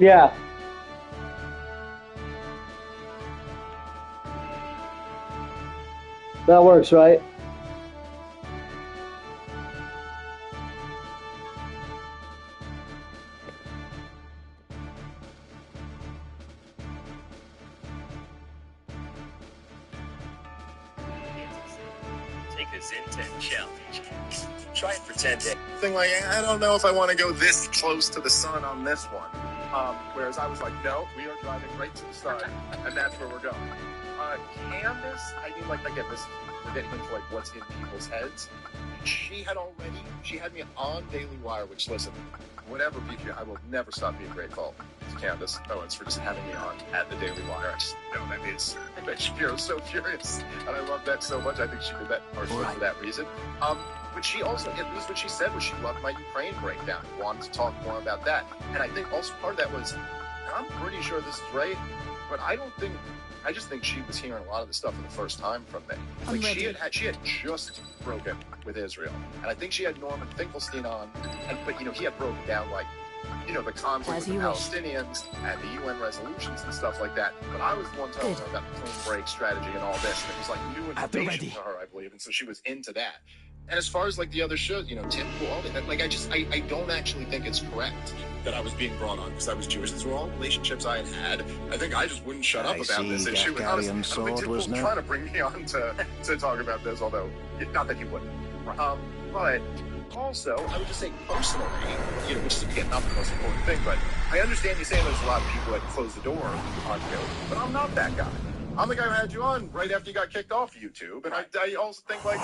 Yeah. That works, right? Take a Zen challenge. Try and pretend that. Thing like, I don't know if I want to go this close to the sun on this one. Whereas I was like, no, we are driving right to the sun, and that's where we're going. Candace, I mean, like, again, this, we're getting into like what's in people's heads. She had me on Daily Wire, which, listen, whatever beef you, I will never stop being grateful to Candace Owens for just having me on at the Daily Wire. I just know that is, I bet she feels so furious, and I love that so much. I think she did that partially for that reason. But she also, at least what she said was she loved my Ukraine breakdown, wanted to talk more about that. And I think also part of that was, I'm pretty sure this is right, but I just think she was hearing a lot of the stuff for the first time from me. Like she had just broken with Israel, and I think she had Norman Finkelstein on, but he had broken down like, the conflict with the Palestinians and the UN resolutions and stuff like that. But I was the one talking about the clean break strategy and all this, and it was like new information for her, I believe, and so she was into that. And as far as like the other shows, Tim, all that, like I don't actually think it's correct that I was being brought on because I was Jewish. These were all relationships I had. I think I just wouldn't shut up about this issue. And honestly, I don't think Tim was trying to bring me on to talk about this, although not that he wouldn't. But also, I would just say personally, which is again not the most important thing, but I understand you saying there's a lot of people that close the door on you, but I'm not that guy. I'm the guy who had you on right after you got kicked off YouTube, and I also think like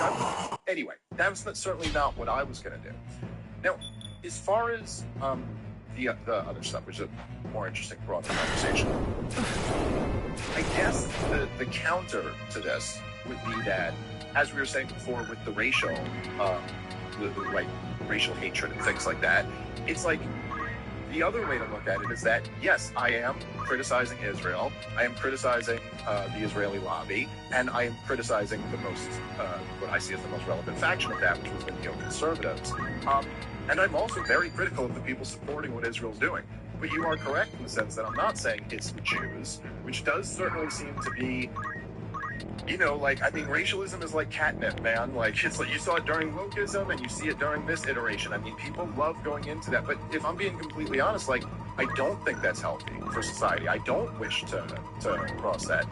anyway, that was certainly not what I was going to do. Now, as far as the other stuff, which is a more interesting, broader conversation, I guess the counter to this would be that, as we were saying before, with the racial, racial hatred and things like that, it's like the other way to look at it is that, yes, I am criticizing Israel, I am criticizing the Israeli lobby, and I am criticizing the most, what I see as the most relevant faction of that, which was the neoconservatives. And I'm also very critical of the people supporting what Israel's doing. But you are correct in the sense that I'm not saying it's the Jews, which does certainly seem to be, you know, like, I mean, racialism is like catnip, man. Like, it's like you saw it during wokeism and you see it during this iteration. I mean, people love going into that. But if I'm being completely honest, like, I don't think that's healthy for society. I don't wish to cross that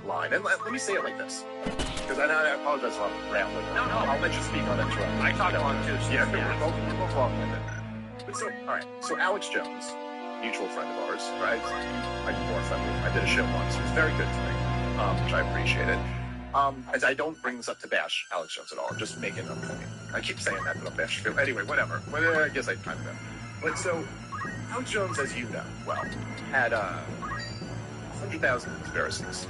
line. And let me say it like this, because I apologize if I'm rambling. No, I'll let you speak on it. I talk long too. So Yeah, we're both long-winded. But so, all right. So Alex Jones, mutual friend of ours, right? I did a show once. He was very good to me, which I appreciated. As I don't bring this up to bash Alex Jones at all. I'm just making a point. I keep saying that, but I'm bashing him. Anyway, whatever. Well, I guess I kind of am. But so, Alex Jones, as you know, well, had 100,000 conspiracies.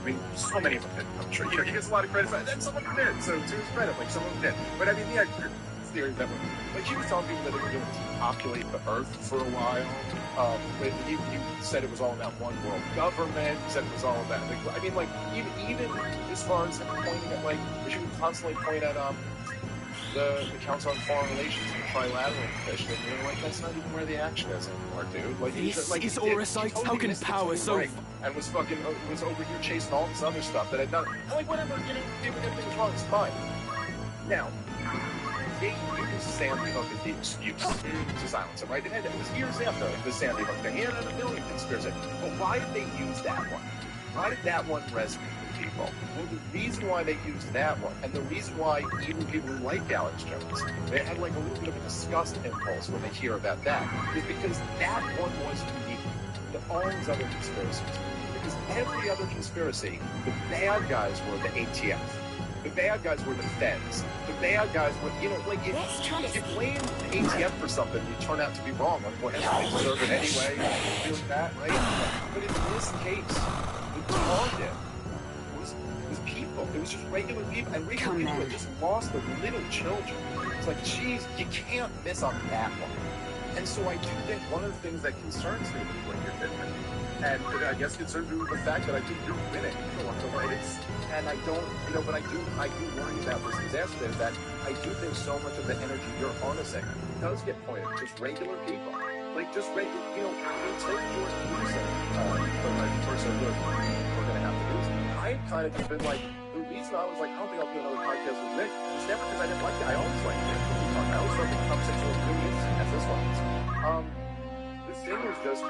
I mean, so many of them did. I'm sure. You know, he gets a lot of credit, and some of them did. So to his credit, like some of them did. But I mean, he had theories that were, like, he was telling people that they were going to depopulate the Earth for a while. But he said it was all about one world government. He said it was all about, like, I mean, like, even as far as him pointing at, like, we should constantly point at the Council on Foreign Relations and the Trilateral Commission, and you're like, that's not even where the action is anymore, dude. Like, this like, is all recite. How can power so... And was fucking, was over here chasing all this other stuff that had done. And like, whatever, you know, everything's wrong, it's fine. Now, they used Sandy Hook as the excuse to silence him, right? It was years after the Sandy Hook thing. He had a million conspiracies. But why did they use that one? Why did that one resonate with people? Well, the reason why they used that one, and the reason why even people who like Alex Jones, they had like a little bit of a disgust impulse when they hear about that, is because that one was unique to all these other conspiracies. Because every other conspiracy, the bad guys were the ATF. The bad guys were the feds. The bad guys were, you know, like, if you blame the ATF for something, you turn out to be wrong. Like, well, they deserve it anyway, doing that, right? But in this case, the target was people. It was just regular people. And regular people had just lost their little children. It's like, geez, you can't miss on that one. And so I do think one of the things that concerns me with what you're doing, and I guess concerns me with the fact that I think you're winning. And I don't, you know, but I do worry about this disaster, is that I do think so much of the energy you're harnessing does get pointed at just regular people. Like, just regular, you know, until you're using the person we're going to have to use. I kind of just been like, the reason I was like, I don't think I'll do another podcast with Nick, it's never because I didn't like it. I always liked it. I always thought the conversation was really interesting as this one is. This thing was just,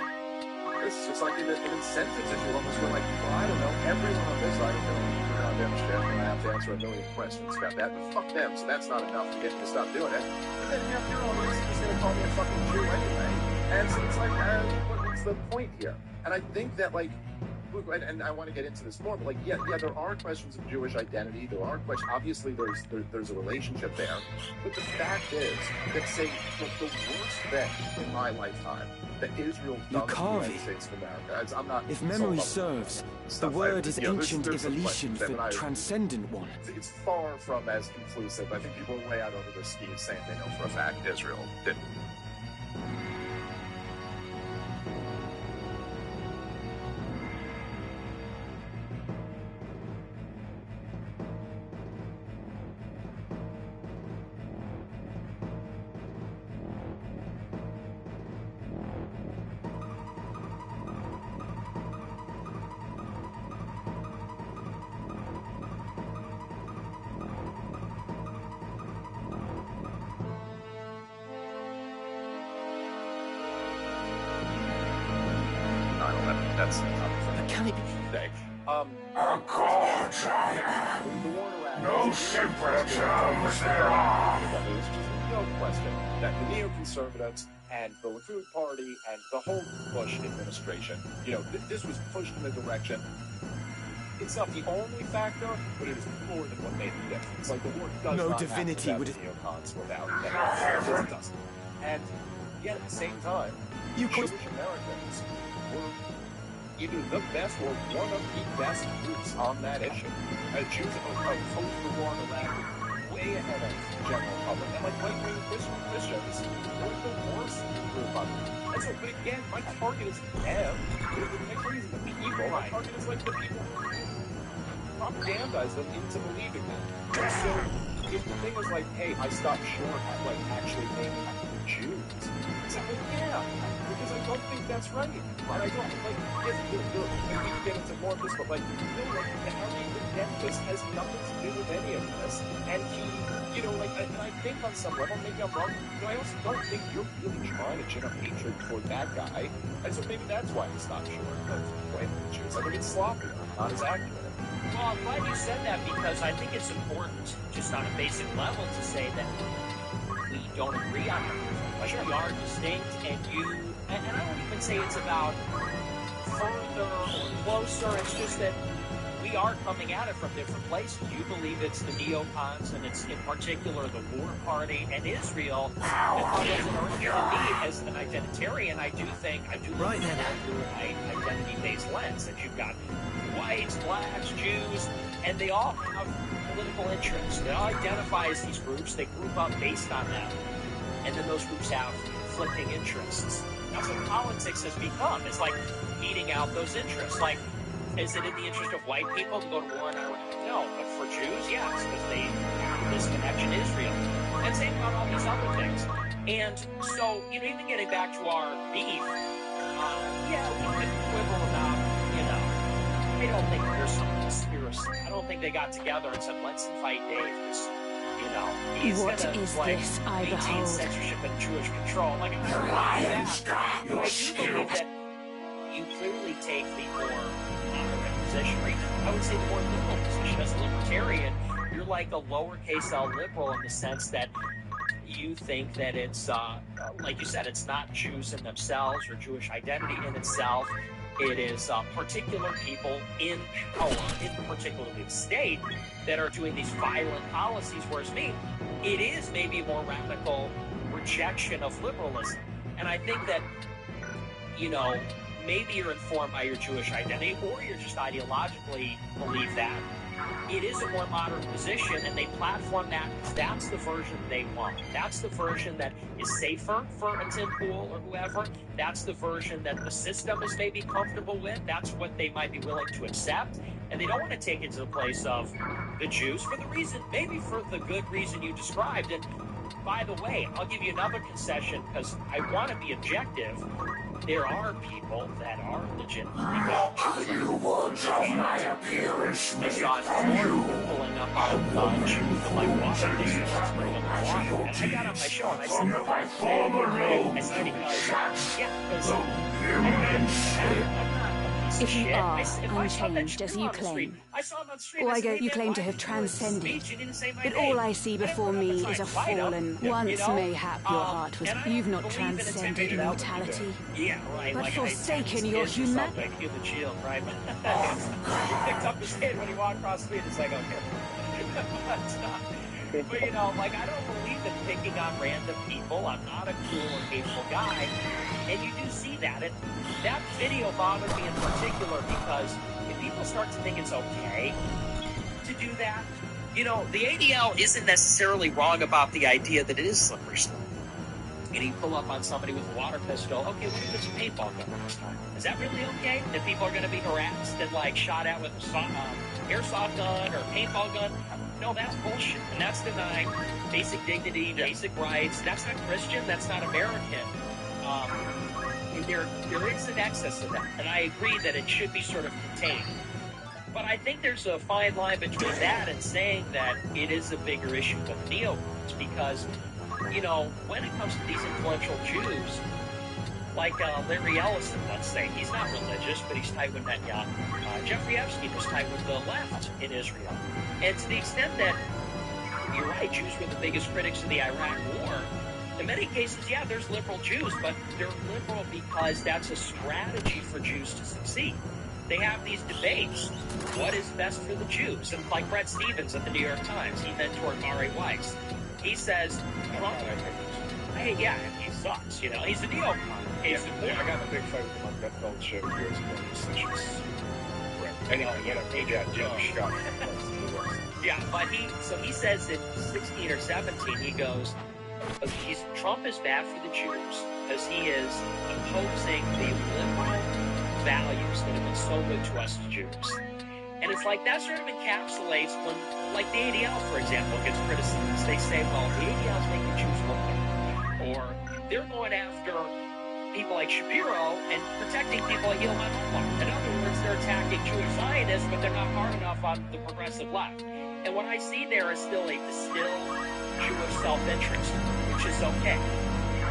it's just like an incentive issue. Almost where, like, well, I don't know, everyone on this side is going to goddamn shit, and I have to answer a million questions about that, but fuck them, so that's not enough to get me to stop doing it. And then you have to all this, he's going to call me a fucking Jew anyway. And so it's like, what's the point here? And I think that, like, and I want to get into this more, but like, yeah, there are questions of Jewish identity. There are questions. Obviously, there's a relationship there. But the fact is that, say, the worst thing in my lifetime that Israel done to the United States of America, I'm not. If memory serves, the word is ancient evolution for transcendent one. It's far from as conclusive. I think people are way out over their skis saying they know for a fact Israel didn't. That's can it be? A god I am. No simpletons there are. There's just no question that the neoconservatives and the Likud Party and the whole Bush administration, you know, this was pushed in the direction. It's not the only factor, but it is more than what made the difference. Like, the war does no not divinity have would the neocons without that. It doesn't. And yet at the same time, Jewish Americans were either the best or one of the best groups on that issue. Jews opposed the war in Iraq way ahead of the general public. And like right-wing Christians were the worst group on it. And so, but again, my target is them. My target is the people. My target is like the people propagandize them into believing that. And so, if the thing is like, hey, I stopped short at like actually naming the Jews, it's like, yeah, because I don't think that's right. And I don't like, yes, we can get into more of this, but like, no, like, the Harry the Dentist has nothing to do with any of this, and he, you know, like, and I think on some level, maybe I'm wrong, but I also don't think you're really trying to generate hatred toward that guy, and so maybe that's why he stopped short of blaming the Jews. I think it's sloppy, not as accurate. Well, I'm glad you said that because I think it's important, just on a basic level, to say that we don't agree on everything. Like, we are distinct, and and I don't even say it's about further or closer, it's just that we are coming at it from different places. You believe it's the neocons, and it's in particular the War Party and Israel. And me as an identitarian, I do right then through an identity-based lens that you've got whites, blacks, Jews, and they all have political interests. They all identify as these groups. They group up based on them, and then those groups have conflicting interests. That's what politics has become. It's like eating out those interests. Like, is it in the interest of white people to go to war in Iraq? No, but for Jews, yes, because they have this connection to Israel. And same about all these other things. And so, you know, even getting back to our beef, yeah, we could quibble about, you know, I don't think there's some conspiracy. I don't think they got together and said, let's invite Dave, because, you know, he's What gonna, is like, this I maintain behold? censorship and Jewish control. Like, I don't believe that. But I do believe that you clearly take the more moderate position, or even, I would say, the more liberal position. As a libertarian, you're like a lowercase L liberal in the sense that you think that it's, like you said, it's not Jews in themselves or Jewish identity in itself. It is particular people in power, in particularly the state, that are doing these violent policies, whereas me, it is maybe a more radical rejection of liberalism. And I think that, you know, maybe you're informed by your Jewish identity, or you're just ideologically believe that. It is a more moderate position, and they platform that because that's the version they want. That's the version that is safer for a Tim Pool or whoever. That's the version that the system is maybe comfortable with. That's what they might be willing to accept. And they don't want to take it to the place of the Jews for the reason, maybe for the good reason you described. And by the way, I'll give you another concession because I want to be objective. There are people that are legitimately You words of my appearance I saw more pulling up on Jews and like water districts bringing them water. And I got on my show and I said, my former road, because, yeah, because If you are unchanged as you claim, or you claim to have transcended, but all I see before me is a fallen, once mayhap your heart was, you've not transcended mortality, but forsaken your humanity. Human shield, right? He picked up his kid when he walked across the street. It's like, okay. But you know, like, I don't believe in picking on random people. I'm not a cruel or hateful guy. And you do see that. And that video bothered me in particular because if people start to think it's okay to do that, you know, the ADL isn't necessarily wrong about the idea that it is slippery slope. And you pull up on somebody with a water pistol, okay, what if it's a paintball gun next time? Is that really okay? That people are going to be harassed and, like, shot at with a airsoft gun or a paintball gun? No, that's bullshit. And that's denying basic dignity, basic rights. That's not Christian. That's not American. There is an excess of that. And I agree that it should be sort of contained. But I think there's a fine line between that and saying that it is a bigger issue with neocons because, you know, when it comes to these influential Jews, like Larry Ellison, let's say, he's not religious, but he's tight with Netanyahu. Jeffrey Epstein was tight with the left in Israel. And to the extent that, you're right, Jews were the biggest critics of the Iraq War, in many cases, yeah, there's liberal Jews, but they're liberal because that's a strategy for Jews to succeed. They have these debates. What is best for the Jews? And like Brett Stevens at the New York Times, he mentored Ari Weiss. He says, Trump, hey, yeah, he sucks, you know, he's a neocon. Yeah, I got in a big fight with him on Beth Bell's show years ago. Yeah, but he says in 16 or 17, he goes, Trump is bad for the Jews because he is opposing the liberal values that have been so good to us Jews. And it's like that sort of encapsulates when, like the ADL, for example, gets criticized. They say, well, the ADL's making Jews look bad. Or they're going after people like Shapiro and protecting people like Ilhan Omar. In other words, they're attacking Jewish Zionists, but they're not hard enough on the progressive left. And what I see there is still a distilled Jewish self-interest, which is okay,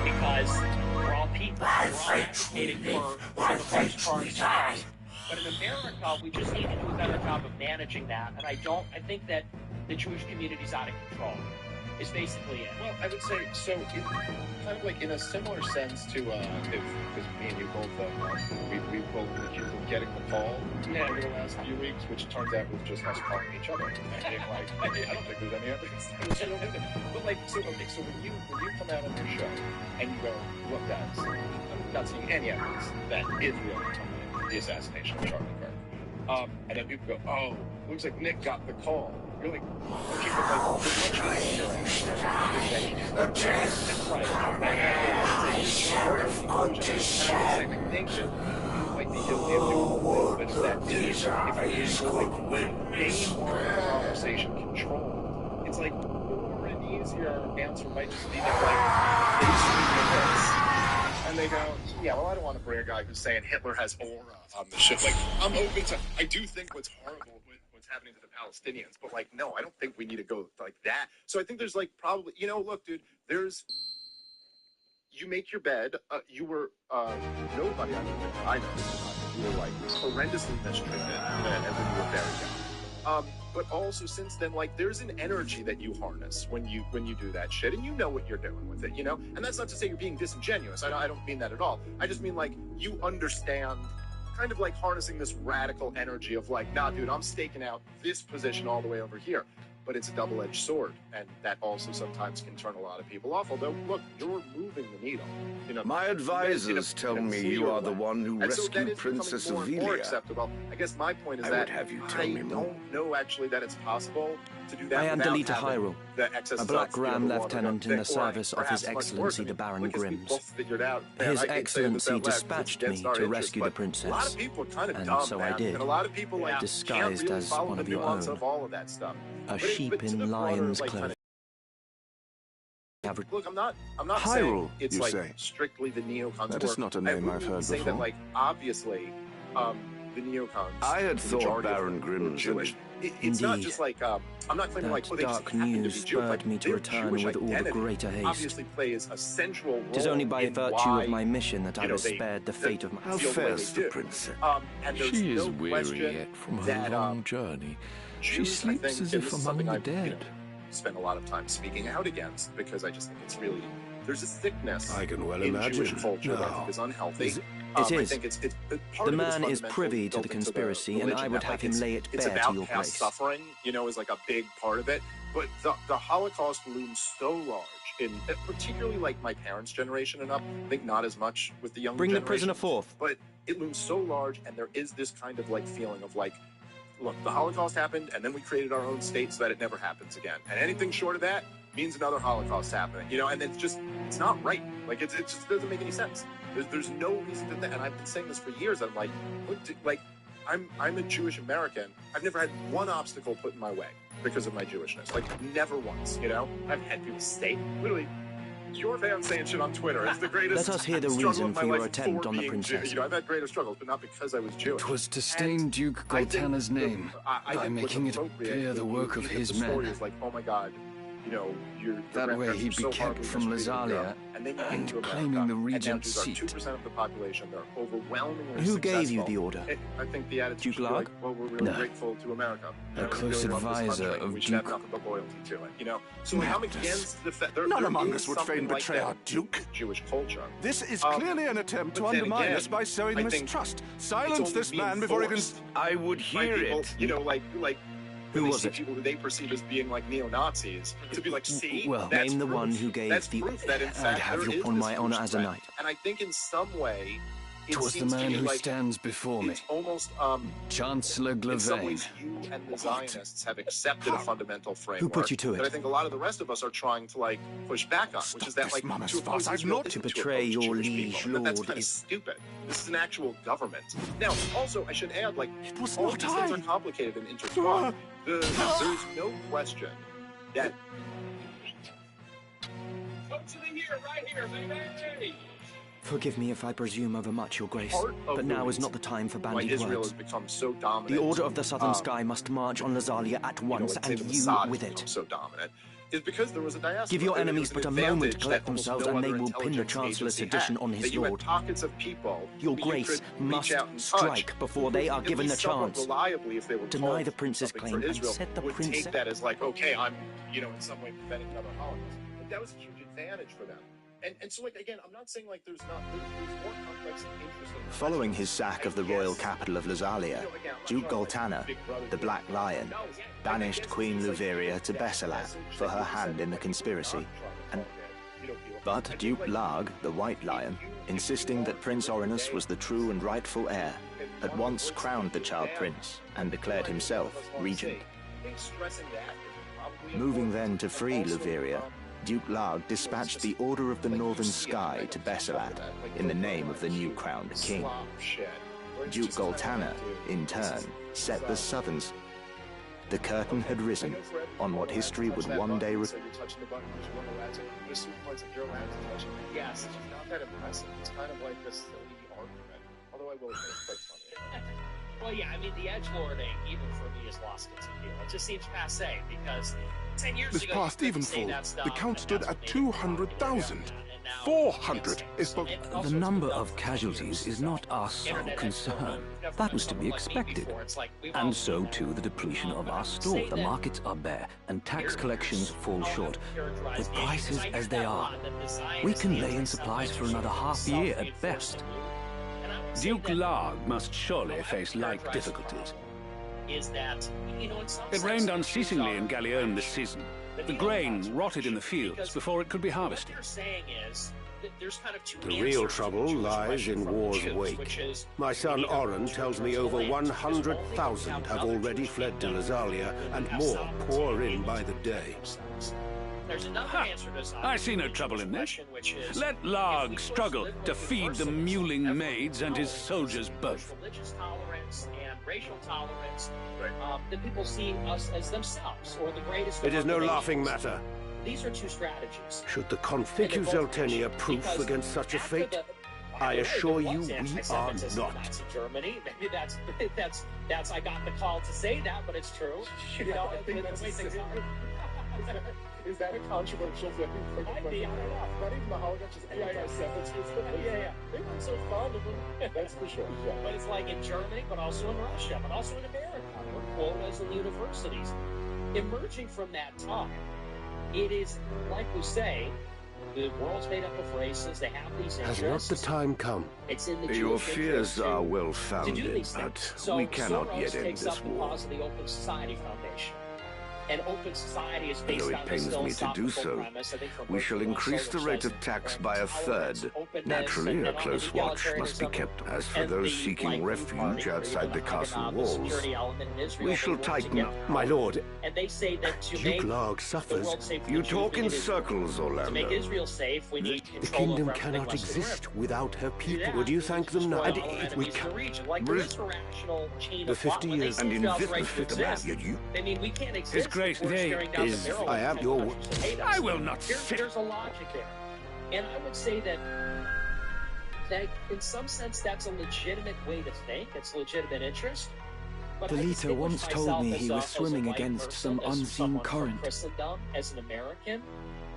because we're all people. We're all advocating for the first cause. But in America, we just need to do a better job of managing that. And I think that the Jewish community is out of control. Is basically it. Well, I would say, so kind of like in a similar sense to, because me and you both, we both accused of getting the call over the last few weeks, which turns out was just us calling each other. And being like, I don't think there's any evidence. But like, so when you come out on your show and you go, look guys, I'm not seeing any evidence that Israel committed the assassination of Charlie Kirk. And then people go, oh, looks like Nick got the call. You're like, okay, but conversation control. It's like more an easier answer might just be that and they go, yeah, well, I don't want to bring a guy who's saying Hitler has aura on the ship. Like, I'm open to, I do think what's horrible what's happening to the Palestinians, but like, no, I don't think we need to go like that. So I think there's like probably, look, dude, you make your bed, you were, nobody I know, you were like horrendously mistreated and when you were very young. But also since then, like, there's an energy that you harness when you do that shit, and you know what you're doing with it, And that's not to say you're being disingenuous. I don't mean that at all. I just mean, like, you understand kind of like harnessing this radical energy of like, nah, dude, I'm staking out this position all the way over here. But it's a double-edged sword, and that also sometimes can turn a lot of people off. Although, look, you're moving the needle. My advisors tell me you are the one who rescued Princess Ivalice. Acceptable. I guess my point is that I don't know actually that it's possible to do that. I am the Leute Hyrule, a Black Ram lieutenant in the service of His Excellency the Baron Grimms. His Excellency dispatched me to rescue the princess, and so I did, disguised as one of your own. A sheep in lion's clothing. Look, I'm not Hyrule, saying it's you like say? Strictly the neocons. That is not a name I've heard say before. That, like, obviously, the neocons. I had thought Baron Grimm was Jewish. It's not just like I'm not claiming like, they dark news spurred me to return with all the greater haste. Obviously, plays a central role. It is only by virtue of my mission that I was spared the fate of my. How fares the princess? She is weary yet from her long journey. She sleeps as if among the dead. Spend a lot of time speaking out against because I just think it's really there's a sickness I can well in imagine. Jewish culture that I think is unhealthy. It is. I think it's part the of man it is privy to the conspiracy, and I would have him lay it bare to your grace. Suffering, is like a big part of it. But the Holocaust looms so large in particularly like my parents' generation and up. I think not as much with the younger Bring generation. the prisoner forth. But it looms so large, and there is this kind of like feeling of like, look, the Holocaust happened, and then we created our own state so that it never happens again. And anything short of that means another Holocaust happening, and it's not right. Like, it just doesn't make any sense. There's no reason to think, and I've been saying this for years. I'm like, look, I'm a Jewish American. I've never had one obstacle put in my way because of my Jewishness. Like, never once, I've had people say, literally, your fan saying shit on Twitter. It's the greatest. Let us hear the reason for your attempt on the princess. I've had greater struggles, but not because I was Jewish. 'Twas to stain Duke Goltana's name by making it appear the work of his men. Story is like, oh my God, that way he'd be kept from Lazalia and claiming the regent's seat. 2% of the population. They're overwhelmingly Who gave you the order? I think the attitude should be like, well, we're really grateful to America. A close advisor of Duke. Have nothing but loyalty to it, So I'm against the fact none among us would fain betray our Duke. Jewish culture. This is clearly an attempt to undermine us by sowing mistrust. Silence this man before he can. I would hear it. Like. Who was it? People who they perceive as being like neo-Nazis to be like, see, well, that's name the proof. one who gave that's the. Proof that in fact I'd have you upon my honor as a knight. And I think in some way, 'Twas the man who stands before me. It's almost, Chancellor in some Glavain. ways, you and the Zionists have accepted a fundamental framework put you to it? that I think a lot of the rest of us are trying to, like, push back on, which is that, like, to oppose Israel isn't to betray oppose your Jewish liege people, and that's lord kind of is- stupid. This is an actual government. Now, also, I should add, like, all of these things are complicated and intertwined. There is no question that... Folks of the year, right here, baby! Forgive me if I presume overmuch, Your Grace, Part of but the now is reason not the time for why bandied Israel words. has become so dominant. The Order of the Southern Sky must march on Lazalia at once, I'd say and the you Mossad with has it. become so dominant is because there was a diaspora. Give your There enemies was but an a moment to advantage collect that almost themselves, no and they other will pin the intelligence Chancellor's agency sedition had. on That his you had lord. pockets of people Your who you Grace could must reach out and strike touch, before they are at given least a somewhat chance. reliably, if they were Deny told the prince's something claim for and Israel, set the would prince- take that as like, okay, I'm, in some way preventing another Holocaust. But that was a huge advantage for them. And so, like, again, I'm not saying, like, there's more complex and interesting... Following his sack of the royal capital of Lazalia, Duke Goltana, the Black Lion, banished Queen Luveria to Besselat for her hand in the conspiracy. But Duke Larg, the White Lion, insisting that Prince Orinus was the true and rightful heir, at once crowned the child prince and declared himself regent. Moving then to free Luveria, Duke Larg dispatched the Order of the Northern Sky to Besselat in the name of the new crowned king. Duke Goltana, in turn, set the Southerns. The curtain had risen on what history would one day So you're touching the button because you weren't allowed to. There's certain points that you're allowed to touch. Yes, it's not that impressive. It's kind of like this silly argument. Although I will admit it's quite funny. Well, yeah, I mean, the edgelording, even for me, has lost its appeal. It just seems passé, because 10 years This ago, past you couldn't say evenfall, that stuff, the count and stood that's at what made it 200,000. 400 is the... The number of casualties is not our sole concern. That was to be expected. And so too the depletion of our store. The markets are bare, and tax collections fall short. With prices as they are, we can lay in supplies for another half year at best. Duke Larg must surely face like difficulties. Is that, in some It rained sense, unceasingly in Gallione this season. The grain rotted in the fields before it could be harvested. What they're saying is that there's kind of two The real answers trouble to the lies question in from war's the Jews, wake. which is, My son Oren tells me over land, 100,000 have already fled to Lazalia, and more pour in by the day. There's another answer to this I see no trouble in this. question, which is, Let Larg struggle to feed the mewling maids and his soldiers both. religious tolerance and racial tolerance, that people see us as themselves, or the greatest. It is no of laughing nations. matter. These are two strategies. Should the conflict of Zeltenia proof against such a fate? I assure you we are not. Nazi Germany. Maybe that's I got the call to say that, but it's true. You know, I think that's the way things are. Is that a controversial thing? Might be, I don't know. Not even the Holocaust, just anti-Semitism. Yeah. They weren't so fond of them. That's for sure. Yeah. But it's like in Germany, but also in Russia, but also in America. There were quotas in the universities. Emerging from that time, it is, like we say, the world's made up of races. They have these Has interests. not the time come? It's in the Your Jewish fears interest are to well do founded, these but things. So we cannot Soros yet end takes this up the war. cause of the Open Society Foundation. And Open Society is based Though on it this pains me to do philosophical so, premise, I think, from we shall Bertrand increase the Russell, rate says of tax that by a tolerance, third. openness, Naturally, and a on the close watch must be egalitarianism, kept. As for and those the seeking right-wing refuge party, outside the or castle Haganah, the walls, security element in Israel, we they shall work tighten together. up. My lord, And they say that to Duke make Larg the suffers. world safe for You the Jews, talk we in need Israel. circles, To make Orlando. Israel safe, we need the control kingdom over everything cannot west of the exist river. without her Do people. that, Would you thank them destroy now? all our enemies in the region. Like there is a rational chain The of thought. 50 When they years say and in Israel's business right to fit the man, exist, you. they mean we can't exist. His Grace, if we're they staring down the is- barrel I of am 10 your- countries that hate us. I will not sit. There's a logic there, and I would say that in some sense that's a legitimate way to think. It's a legitimate interest. But I Delita distinguish once told myself me as he a- was as a swimming white against person, some as unseen someone from current. Christendom, as an American.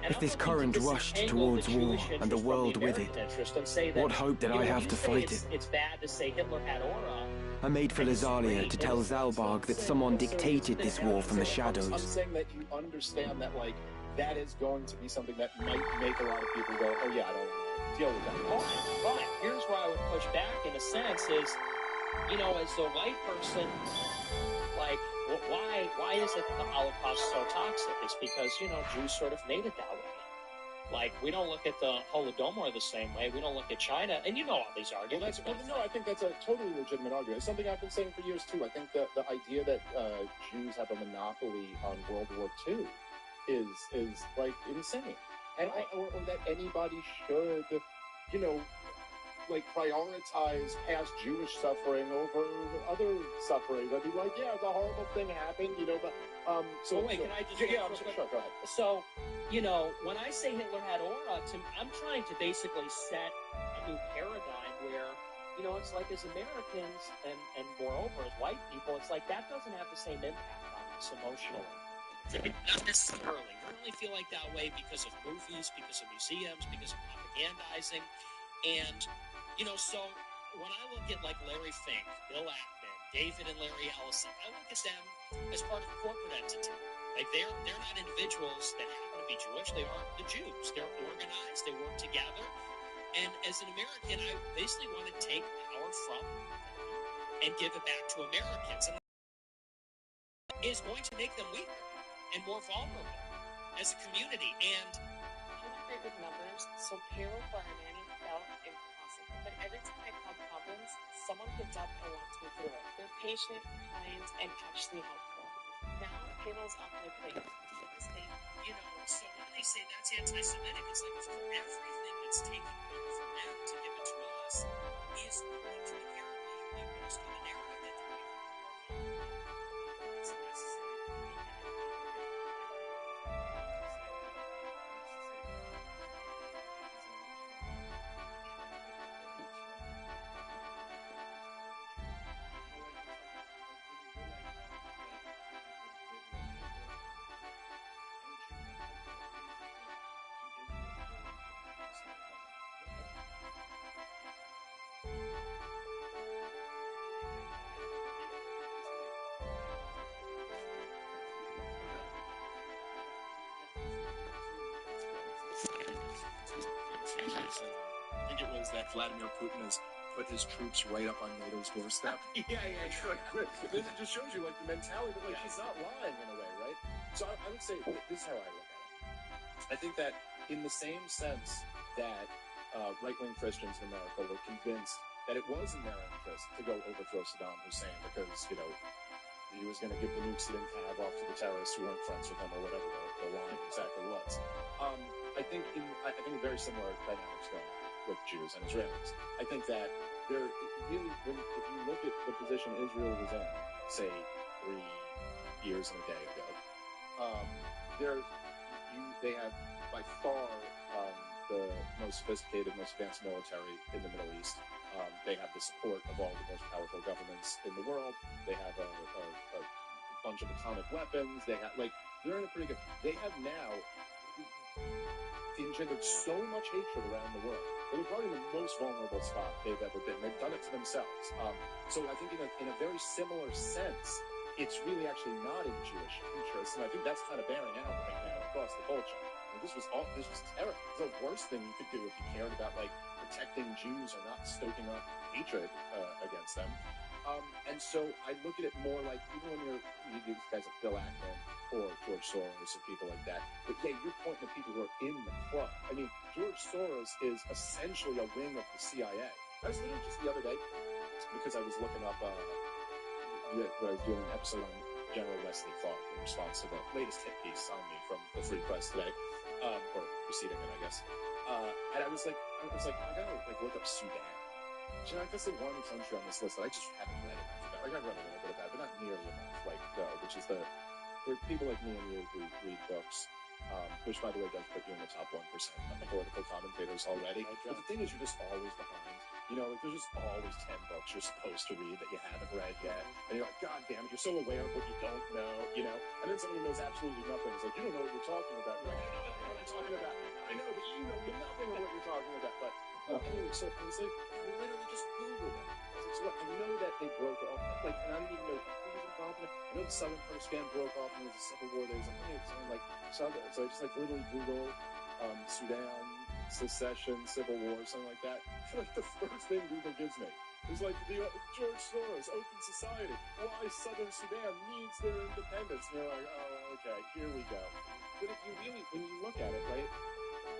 And If I'm this looking to current rushed disentangle towards the war Jewish and the interest from world with American it, interest and say that, what hope did you know, I when have you to say fight it's bad to say Hitler had aura. I made for I disagree. Lazalia to tell Zalbarg that someone dictated this war from the I'm shadows. saying that you understand that, like, that is going to be something that might make a lot of people go, oh yeah, I don't want to deal with that. Fine. Here's where I would push back in a sense is, you know, as a white person, like, why is it the Holocaust so toxic? It's because, you know, Jews sort of made it that way. Like, we don't look at the Holodomor the same way. We don't look at China. And you know all these arguments. No, I think that's a totally legitimate argument. It's something I've been saying for years, too. I think that the idea that Jews have a monopoly on World War II is like, insane. And or that anybody should, you know, like, prioritize past Jewish suffering over other suffering. I'd be like, yeah, the horrible thing happened, you know, but, so... Well, wait, can I just... Yeah, sure, go ahead. So, you know, when I say Hitler had aura, I'm trying to basically set a new paradigm where, you know, it's like as Americans, and moreover as white people, it's like that doesn't have the same impact on us emotionally. Not necessarily. We only feel like that way because of movies, because of museums, because of propagandizing, and... You know, so when I look at, like, Larry Fink, Bill Ackman, David and Larry Ellison, I look at them as part of a corporate entity. Like, they're not individuals that happen to be Jewish. They are the Jews. They're organized. They work together. And as an American, I basically want to take power from them and give it back to Americans. And is going to make them weaker and more vulnerable as a community. And I'm not great with numbers, so payroll for our nanny felt impossible. But every time I call problems, someone picked up and walked me through it. They're patient, kind, and actually helpful. Now, payroll's off my plate. You know, so when they say that's anti-Semitic, it's like for everything that's taken power from them to give it to us is going to inherently like most of the narrative that they're making more vulnerable. It's necessary. I think it was that Vladimir Putin has put his troops right up on NATO's doorstep. Yeah, sure. It just shows you, like, the mentality, but, like, he's not lying in a way, right? So I would say, this is how I look at it. I think that in the same sense that right-wing Christians in America were convinced that it was in their interest to go overthrow Saddam Hussein because, you know, he was going to give the nukes he didn't have off to the terrorists who weren't friends with him or whatever the line exactly was. I think a very similar dynamics going on with Jews and Israelis. I think that there really, if you look at the position Israel was in, say 3 years and a day ago, they have by far the most sophisticated, most advanced military in the Middle East. They have the support of all the most powerful governments in the world. They have a bunch of atomic weapons. They have, like, they're in a pretty good. They have now engendered so much hatred around the world. They're probably the most vulnerable spot they've ever been. They've done it to themselves. So I think in a very similar sense, it's really actually not in Jewish interest, and I think that's kind of bearing out right now across the culture. And this was terrible. The worst thing you could do if you cared about, like, protecting Jews or not stoking up hatred against them. And so I look at it more like, even when these guys like Bill Ackman or George Soros or people like that, but yeah, you're pointing to people who are in the club. I mean, George Soros is essentially a wing of the CIA. I was literally just the other day, because I was looking up, I was doing an episode on General Wesley Clark in response to the latest hit piece on me from the Free Press today, or preceding it, I guess. And I was like, I gotta look up Sudan. You know, I guess the one country on this list that I just haven't read enough about. Like, I've read a little bit about it, but not nearly enough. Like, which is for people like me and you who read books, which, by the way, does put you in the top 1% of the political commentators already. But the thing is, you're just always behind. You know, like, there's just always 10 books you're supposed to read that you haven't read yet. And you're like, God damn it, you're so aware of what you don't know, you know? And then someone who knows absolutely nothing is like, you don't know what you're talking about. You're like, I don't know what you're talking about. I know, but you know nothing of what you're talking about. But anyway, so it was like, I literally just Googled it. I was like, so what? I know that they broke off, like, and I don't even know who was involved in it. I know the Southern Kurdistan broke off and there was a civil war. There was something like, so I just, like, literally Googled Sudan, secession, civil war, something like that. I feel like the first thing Google gives me is like the George Soros, Open Society, why Southern Sudan needs their independence. And you're like, oh, Okay, here we go. But if you really, when you look at it, right,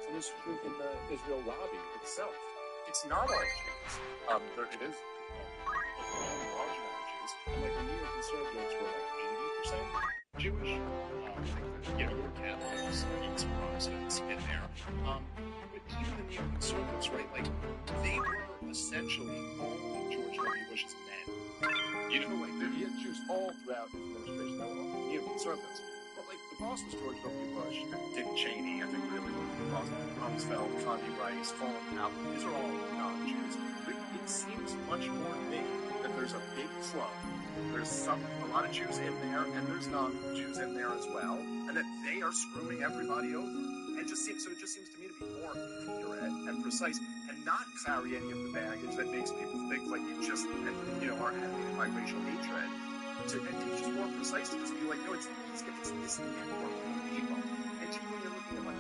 and this is true in the Israel lobby itself, it's not all Jews. It is a large amount of Jews. And like the New York conservatives were like 80% Jewish. You know, there were Catholics and some Protestants in there. But even the New York conservatives, right, like they were essentially all of George W. Bush's men. You know, like he had Jews all throughout his administration. They were all New York conservatives. But like the boss was George W. Bush, Dick Cheney, I think really was the boss. Rumsfeld, Connie Rice, Colin Powell. These are all non-Jews. But it seems much more to me that there's a big slug. There's a lot of Jews in there, and there's non-Jews in there as well, and that they are screwing everybody over. And it just seems to me to be more accurate and precise, and not carry any of the baggage that makes people think like you just, are animated by racial hatred. And it's just more precise to just be like, no, it's this network of people. And when you're looking at like.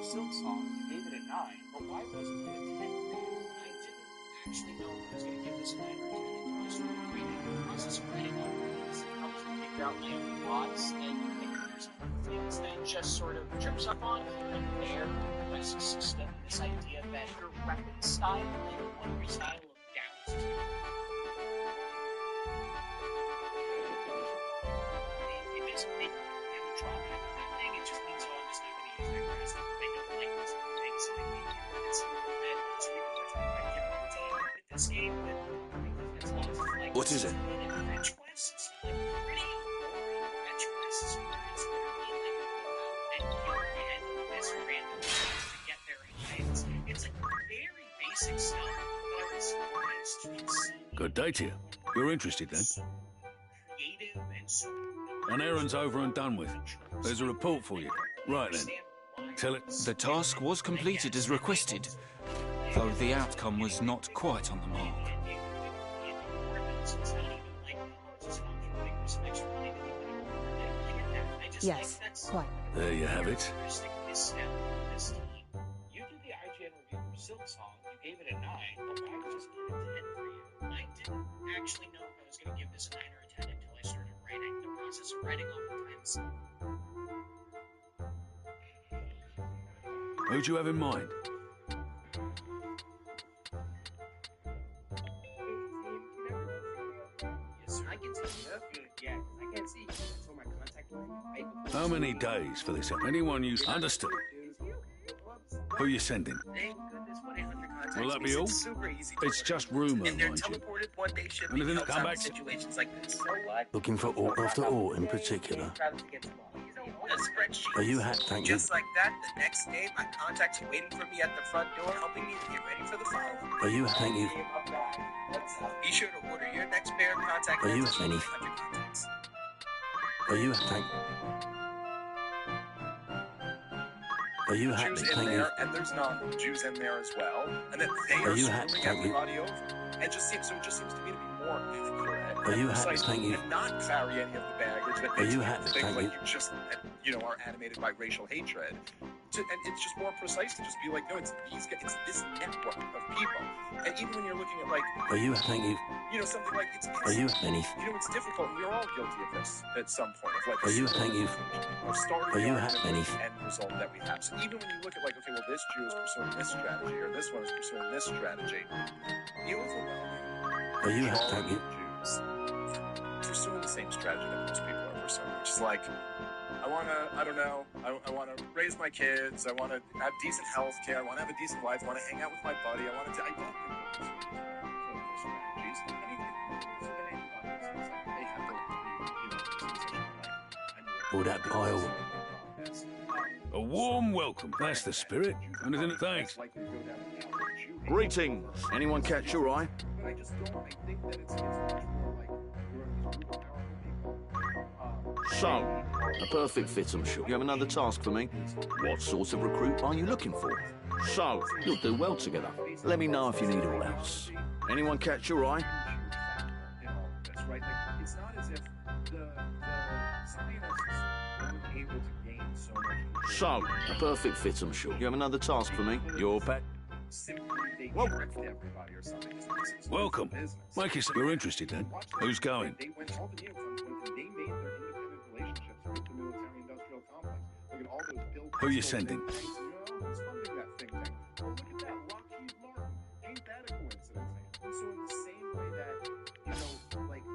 Silk song, you gave it a 9, but why wasn't it a 10 for you? I didn't actually know I was going to give this a 9 or a 10 until I started reading the process of writing all of these. I was going to figure out my own thoughts and there's things that just sort of trips up on here and there. There's this system, this idea that your weapon style and one your style of gowns is going to it doesn't make you have a drawback of that thing, it just means, oh, I'm just not going to use that grass. This game, what is it? Fetch quests, like pretty boring fetch quests where it's literally like and kill and this random stuff to get their hides. It's like very basic stuff, but it's insane. Good day to you. You're interested then? Creative and so An errand's over and done with. There's a report for you. Right then. Tell it. The task was completed as requested, though the outcome was not quite on the mark. Yes, quite. There you have it. You did the IGN review for Silk Song, you gave it a 9, but why just give it a 10 for you? I didn't actually know if I was going to give this a 9 or a 10 until I started writing. The process of writing oftentimes. Who'd you have in mind? Yes, sir. I can see you. Yeah, I can't see you. That's where my contact line. How many days for this? Anyone you understood? Who you sending? Thank goodness, 1-800 contacts. Will that be all? It's super easy. It's just rumour, And they're mind you. teleported one-day shipping. Anything that helps come out back? in situations like this. So what? Looking for Ort after Ort in particular. A spreadsheet. Are you hacked, thank you? Just like that, the next day, my contacts are waiting for me at the front door, helping me to get ready for the phone. Are you thank you? Be sure to order your next pair of contact Are you lenses from any? 100 contacts. Are you thank? Are you hacked, Jews in thank you? there, and there's non-Jews in there as well, and that they Are are you hacked, screwing thank you? everybody over. And it just seems to me to be more accurate Are you and hacked, precise, thank you? and not carry any of the baggage Are you happy? Things Thank like you. you just, are animated by racial hatred. And it's just more precise to just be like, no, it's these guys, it's this network of people. And even when you're looking at like, Are you? Thank you. Something like it's Are you any? it's difficult, and we're all guilty of this at some point. Of like, Are you? Thank you. We're starting Are you the any? end result that we have. So even when you look at like, okay, well, this Jew is pursuing this strategy, or this one is pursuing this strategy, the overwhelming Are you? Thank you. Jews pursuing the same strategy that most people are pursuing, which is like, I want to raise my kids, I want to have decent health care, I want to have a decent life, I want to hang out with my buddy, I don't think those strategies. They have to, Would that be aisle? A warm welcome. That's the spirit. Anything? Thanks. Greetings. Anyone catch your eye? I think that it's much more like So, a perfect fit, I'm sure. You have another task for me? What sort of recruit are you looking for? So, you'll do well together. Let me know if you need all else. Anyone catch your eye? That's right. Like, it's not as if the scientists weren't able to gain so much. So, a perfect fit, I'm sure. You have another task for me? Your pet? Simply they tricked everybody or something. Welcome. Make yourself. You're interested then? Who's going? They went all the neocons when they made their independent relationships with the military-industrial complex. Look at all those Bill Who are you sending? who's funding that think tank? Oh, look at that, Lockheed Martin. Ain't that a coincidence? And so in the same way that, like...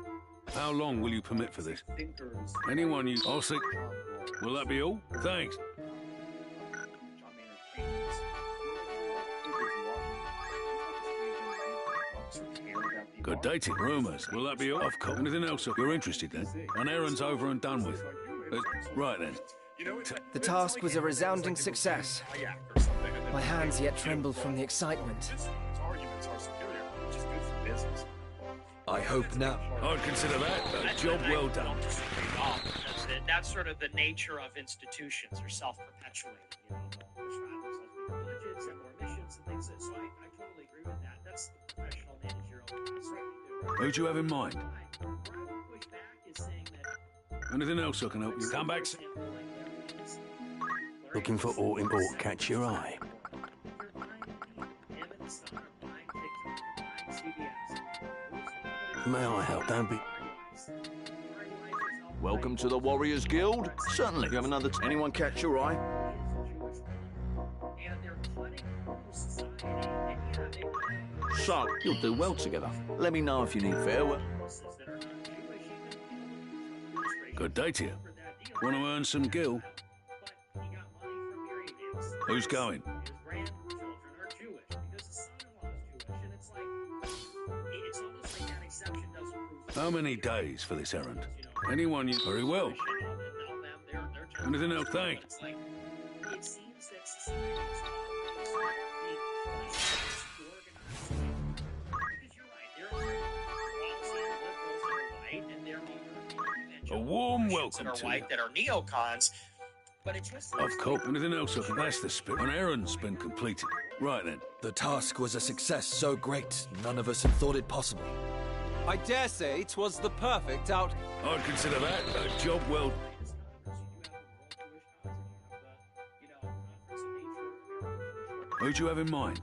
How long will you permit for this? Thinkers... Anyone you... I'll see. Will that be all? Thanks. Good dating. Rumours. Will that be all? Of course. Anything else? You're interested then? An errand's over and done with. Right then. The task was a resounding success. My hands yet tremble from the excitement. I hope now. I'd consider that a job well done. That's sort of the nature of institutions. They're self-perpetuating. More budgets and more missions and things. So I totally agree with that. That's the professional managerial class. Who'd you have in mind? Anything else I can help you? Come back. Looking for aught in aught catch your eye. May I help? Don't be... Welcome to the Warriors Guild. Certainly. You have another... Anyone catch your eye? So, you'll do well together. Let me know if you need farewell. Good day to you. Want to earn some gil? Who's going? How many days for this errand? Anyone you... Very well. Anything else? Thanks. A warm welcome that are to white, you. that are neocons, but it's just... Of course. Anything else? That's the spirit. An errand's been completed. Right then. The task was a success so great, none of us had thought it possible. I dare say 'twas the perfect out... I'd consider that a job well... Who'd you have in mind?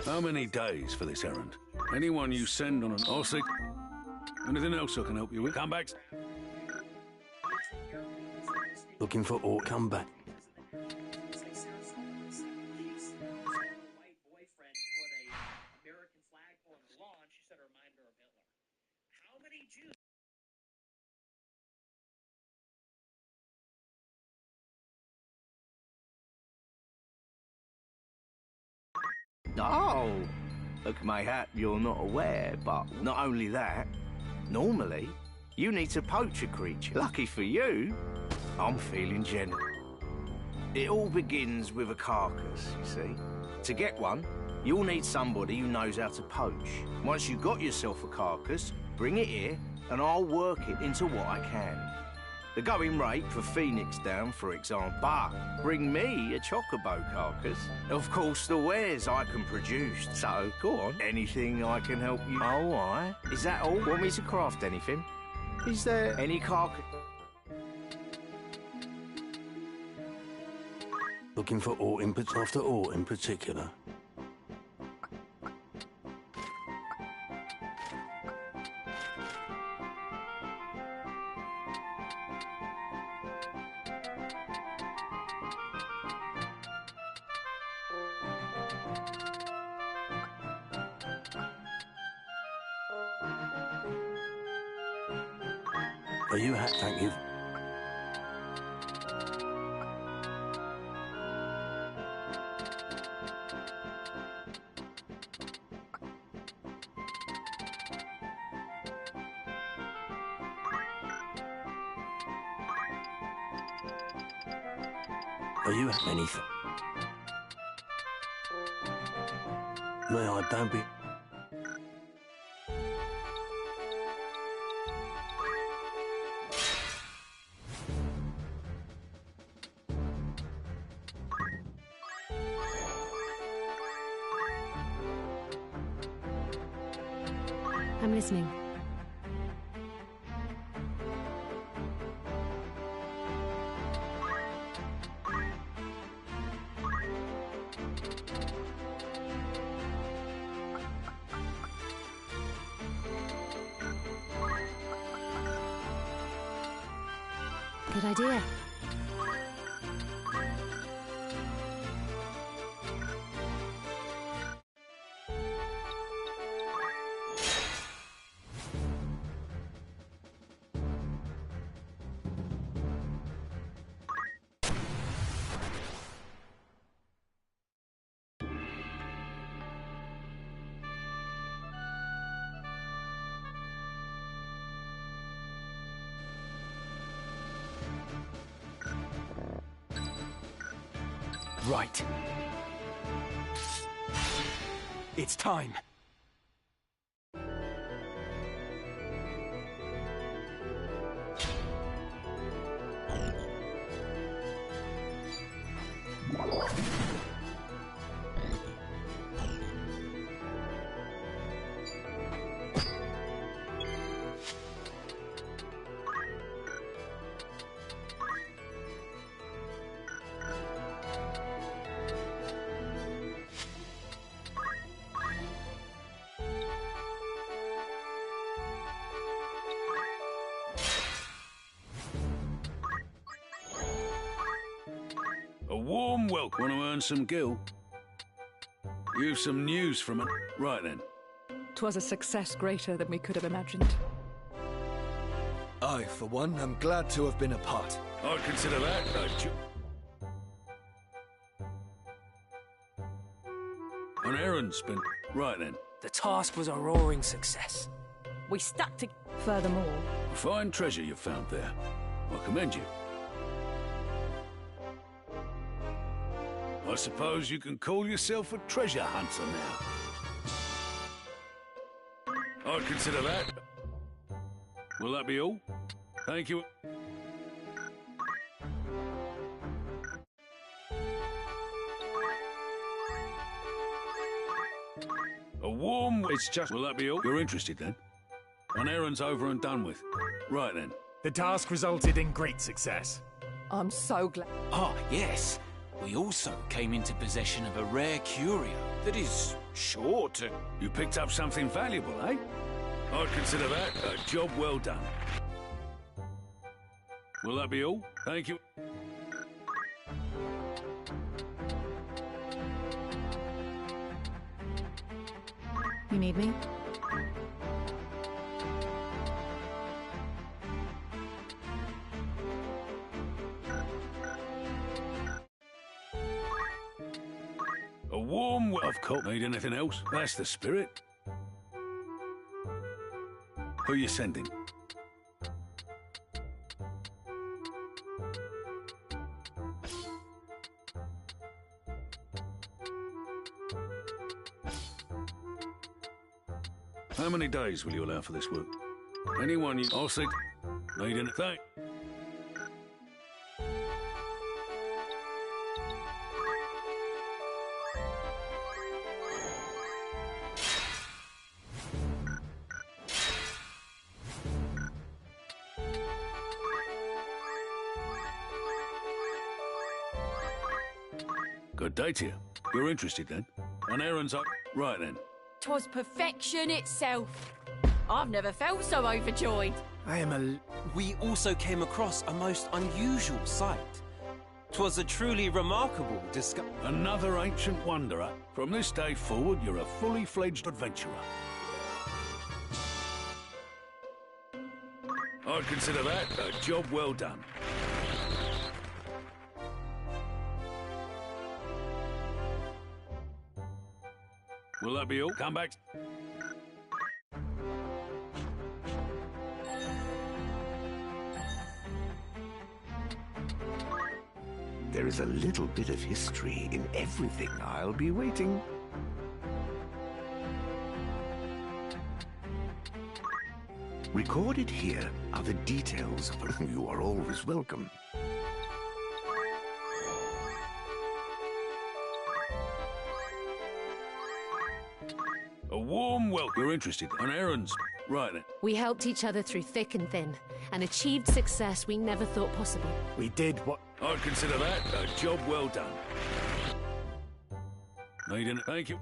How many days for this errand? Anyone you send on an... I'll see. Anything else I can help you with? Come back. Looking for aught come back. Oh, look, mayhap you're not aware, but not only that, normally you need to poach a creature. Lucky for you, I'm feeling generous. It all begins with a carcass, you see. To get one, you'll need somebody who knows how to poach. Once you've got yourself a carcass, bring it here and I'll work it into what I can. The going rate for Phoenix Down, for example. But bring me a chocobo carcass. Of course, the wares I can produce. So, go on. Anything I can help you? Oh, aye. Is that all? Want me to craft anything? Is there any carcass? Looking for ore inputs after ore in particular. Are you thank you. Are you anything? May I don't be... I'm listening. Good idea. Right. It's time. A warm welcome. Want to earn some gil? You've some news from it. Right then. 'Twas a success greater than we could have imagined. I, for one, am glad to have been a part. I'd consider that an errand's been... Right then. The task was a roaring success. We stuck to... Furthermore... A fine treasure you found there. I commend you. I suppose you can call yourself a treasure hunter now. I'd consider that. Will that be all? Thank you. A warm... It's just... Will that be all? You're interested then? An errand's over and done with. Right then. The task resulted in great success. I'm so glad... Ah, yes. We also came into possession of a rare curio that is sure to... You picked up something valuable, eh? I'd consider that a job well done. Will that be all? Thank you. You need me? A warm... Of course. Need anything else? That's the spirit. Who you sending? How many days will you allow for this work? Anyone you... I'll see... Need anything? Good day to you. You're interested then? An errand's up. Right then. 'Twas perfection itself. I've never felt so overjoyed. We also came across a most unusual sight. 'Twas a truly remarkable Another ancient wanderer. From this day forward, you're a fully fledged adventurer. I'd consider that a job well done. Will that be all? Come back. There is a little bit of history in everything. I'll be waiting. Recorded here are the details of you are always welcome. A warm welcome. You're interested? On errands. Right then. We helped each other through thick and thin, and achieved success we never thought possible. We did what... I'd consider that a job well done. Need any... Thank you.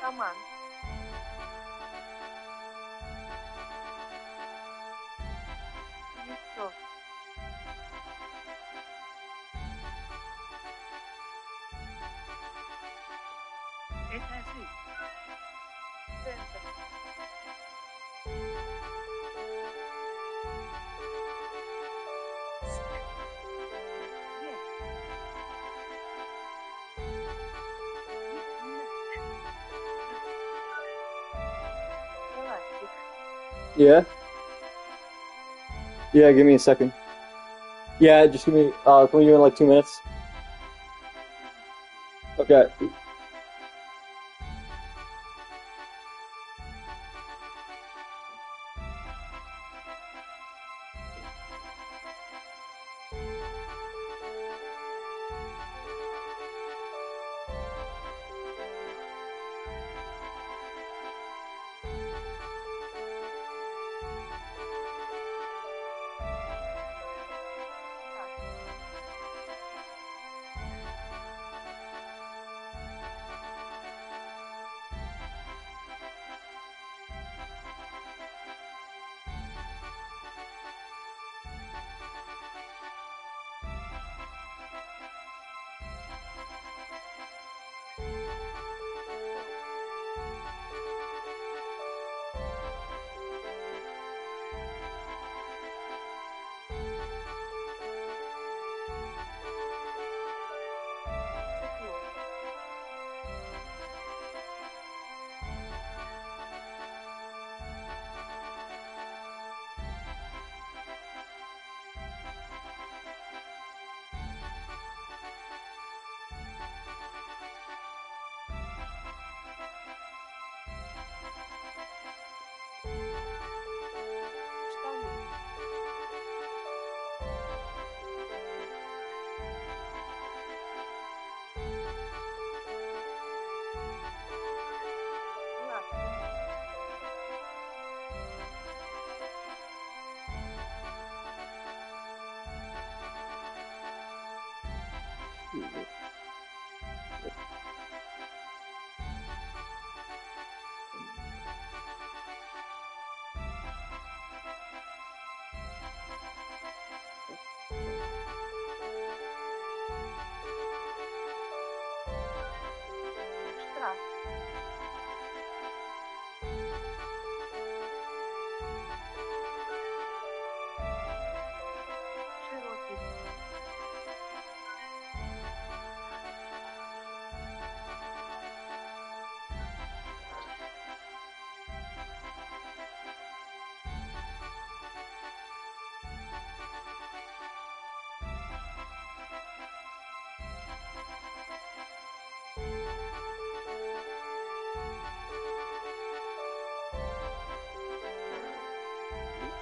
Tamam. Listo. Es así. Centro. Yeah. Yeah, give me a second. Yeah, just give me, can we do it in like 2 minutes? Okay.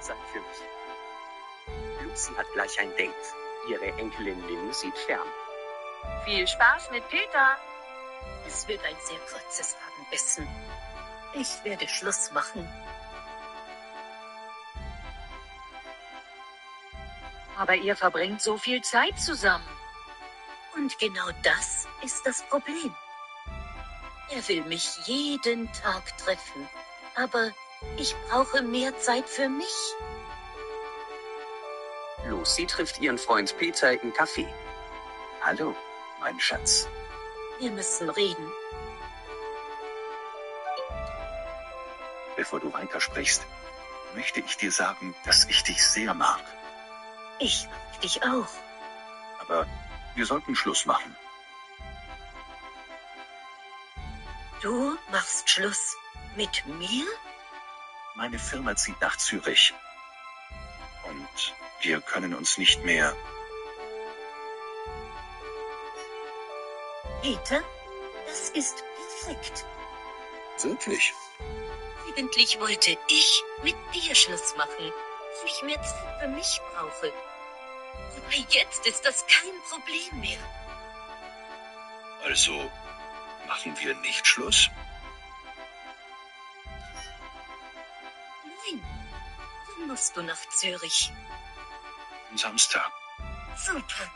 Zeit für mich. Lucy hat gleich ein Date. Ihre Enkelin Lynn sieht fern. Viel Spaß mit Peter. Es wird ein sehr kurzes Abendessen. Ich werde Schluss machen. Aber ihr verbringt so viel Zeit zusammen. Und genau das ist das Problem. Er will mich jeden Tag treffen. Aber ich brauche mehr Zeit für mich. Lucy trifft ihren Freund Peter im Café. Hallo, mein Schatz. Wir müssen reden. Bevor du weitersprichst, möchte ich dir sagen, dass ich dich sehr mag. Ich mag dich auch. Aber wir sollten Schluss machen. Du machst Schluss mit mir? Meine Firma zieht nach Zürich. Und wir können uns nicht mehr... Peter, das ist perfekt. Wirklich? Eigentlich wollte ich mit dir Schluss machen, weil ich mehr Zeit für mich brauche. Aber jetzt ist das kein Problem mehr. Also, machen wir nicht Schluss? Nein. Wann musst du nach Zürich? Am Samstag. Super.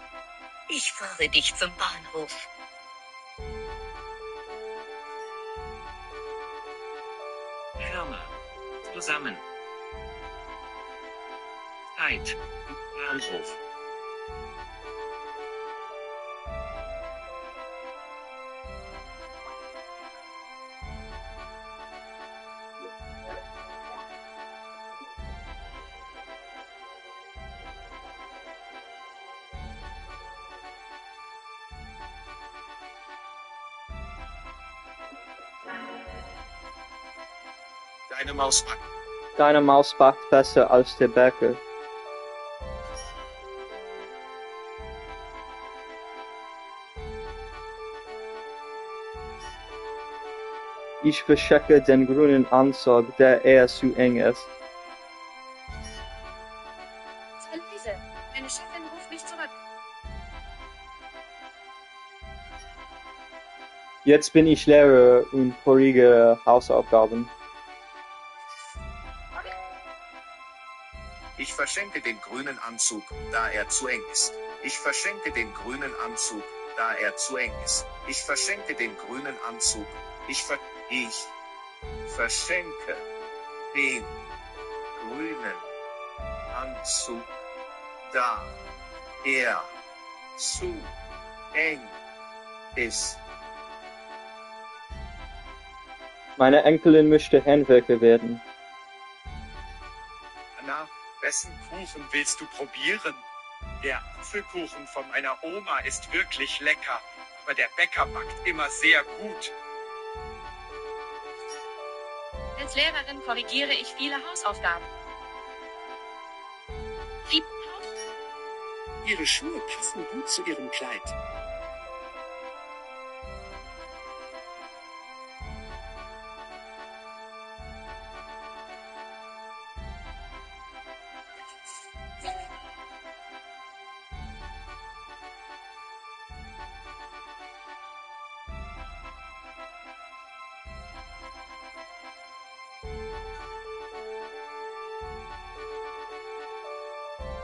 Ich fahre dich zum Bahnhof. Firma. Zusammen. Zeit. Bahnhof. Deine Maus backt. Deine Maus backt besser als der Bäcker. Ich verschicke den grünen Anzug, der eher zu eng ist. Sei leise. Meine Chefin ruft mich zurück. Jetzt bin ich Lehrer und korrigiere Hausaufgaben. Ich verschenke den grünen Anzug, da er zu eng ist. Ich verschenke den grünen Anzug, da er zu eng ist. Ich verschenke den grünen Anzug. Ich verschenke den grünen Anzug, da er zu eng ist. Meine Enkelin möchte Handwerker werden. Anna, wessen Kuchen willst du probieren? Der Apfelkuchen von meiner Oma ist wirklich lecker, aber der Bäcker backt immer sehr gut. Als Lehrerin korrigiere ich viele Hausaufgaben. Ihre Schuhe passen gut zu ihrem Kleid.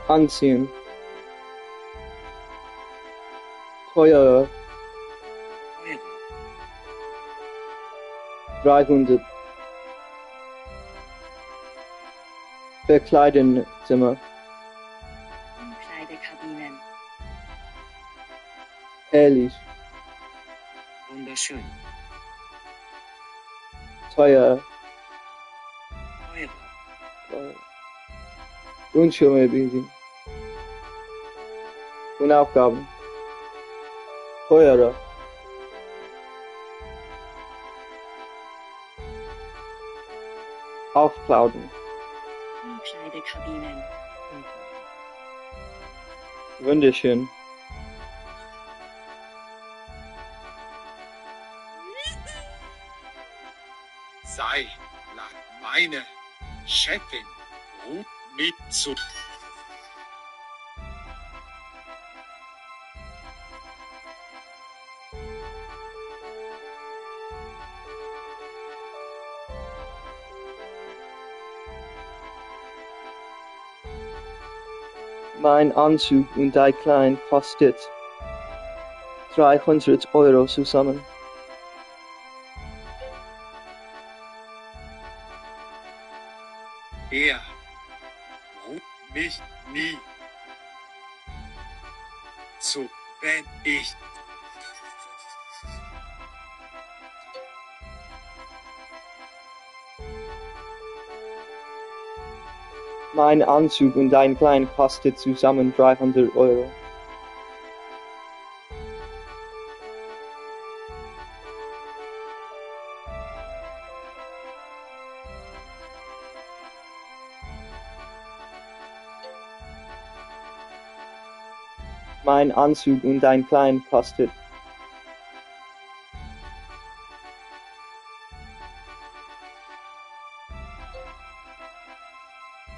Anziehen. Teuer. 300. Bekleidenzimmer. Umkleidekabinen. Herrlich. Wunderschön. Teuer. Teurer. Grundschule busy. Und Aufgaben. Teurer. Aufklauden. Umkleidekabinen. Wunderschön. Sei meine Chefin ruft mich zu. Mein Anzug und ein Kleid kostet 300 € zusammen. Er ruft mich nie zu, wenn ich Mein Anzug und ein Kleid kostet zusammen 300 €. Mein Anzug und ein Kleid kostet.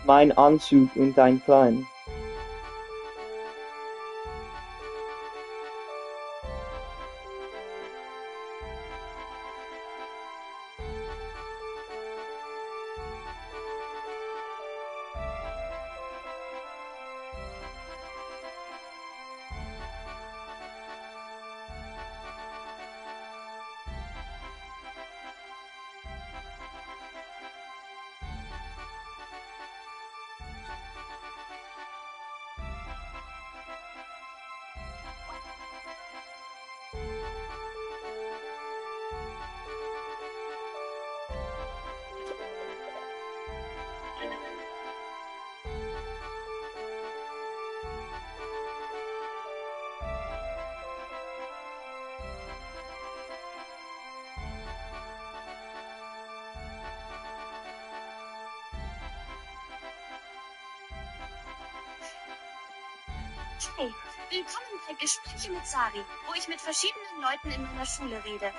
Mein Anzug und ein Kleid. Hi, willkommen bei Gespräche mit Sari, wo ich mit verschiedenen Leuten in meiner Schule rede.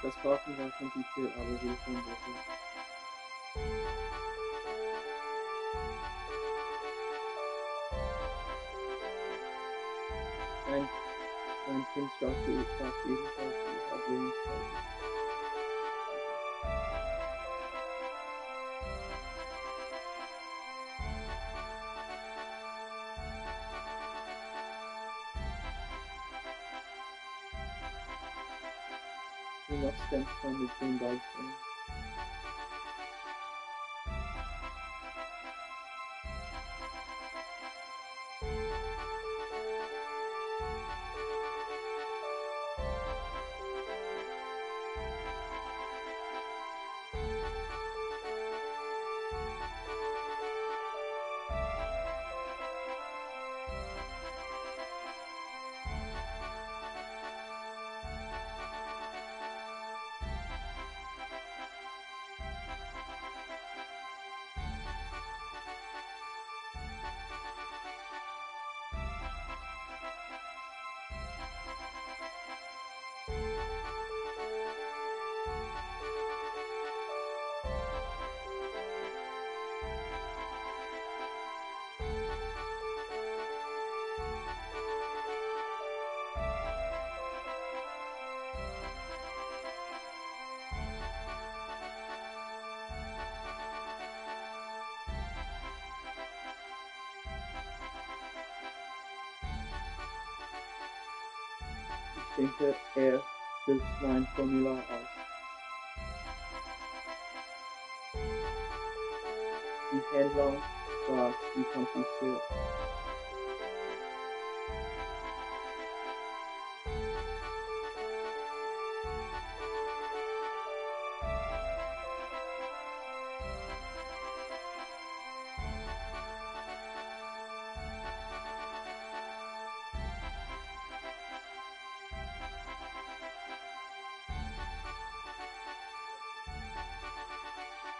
das Kaufen war kompliziert, aber sie ist schon besser. Mein Kind schafft ebenfalls die Ablehnungszeit. Du machst ganz toll mit dem Beispiel. Ich denke, er füllt mein Formular aus. Die Handlung war zu kompliziert.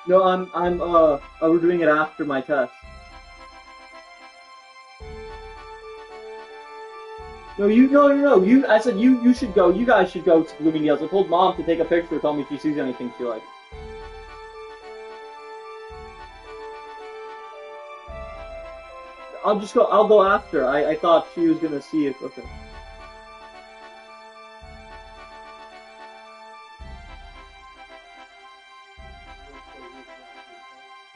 No, we're doing it after my test. No, I said you should go. You guys should go to Blooming Deals. I told Mom to take a picture, tell me if she sees anything she likes. I'll go after. I thought she was gonna see it. Okay.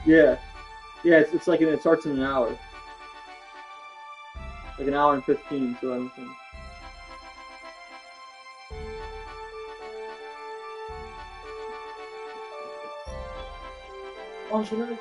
Yeah, it's like it starts in an hour, like an hour and 15. So I don't think. Oh, should I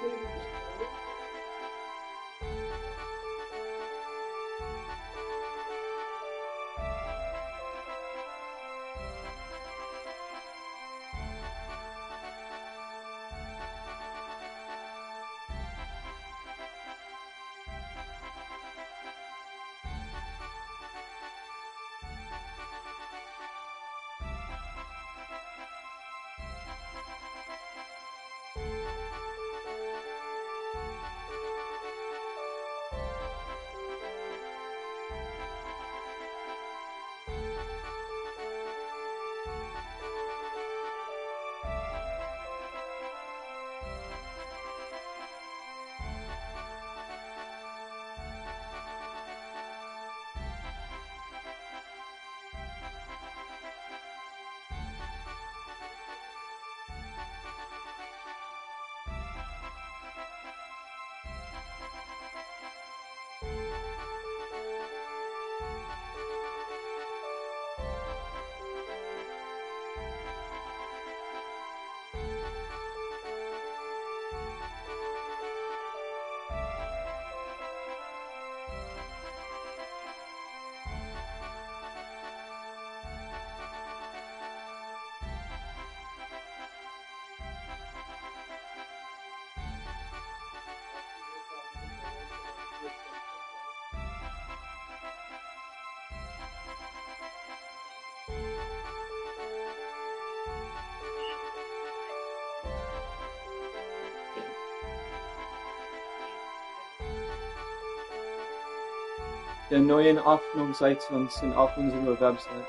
Der neuen Öffnungsseiten sind auf unserer Website.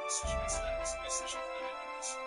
große Schwester ist Wissenschaftlerin gewesen.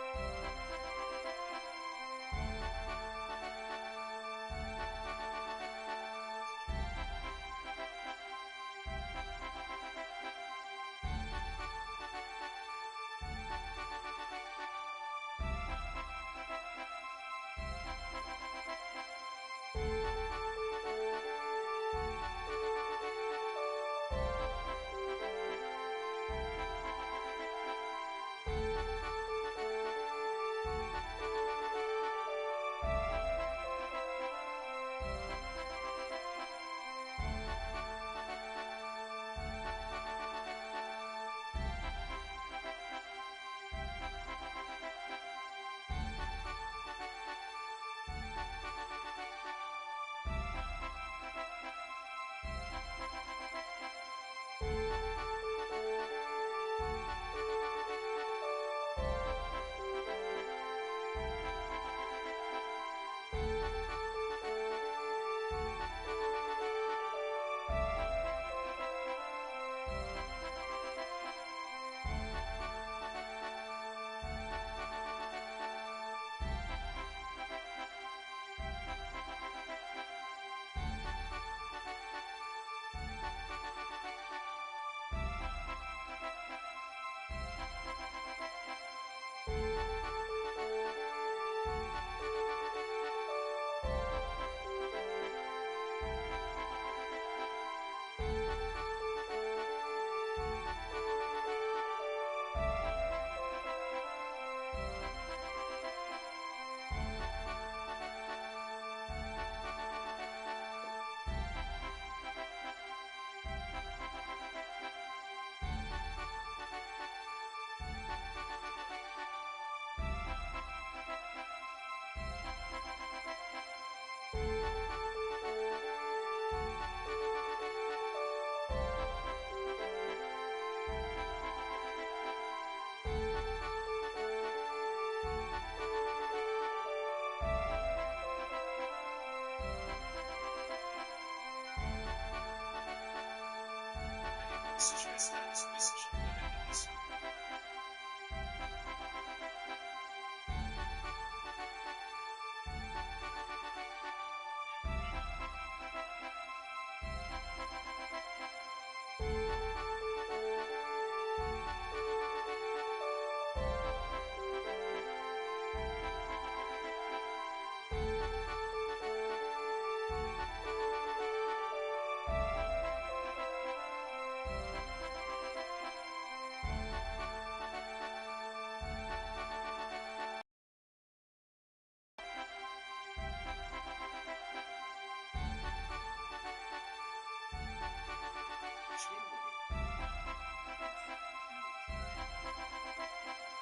Große Schwester ist Wissenschaftlerin gewesen.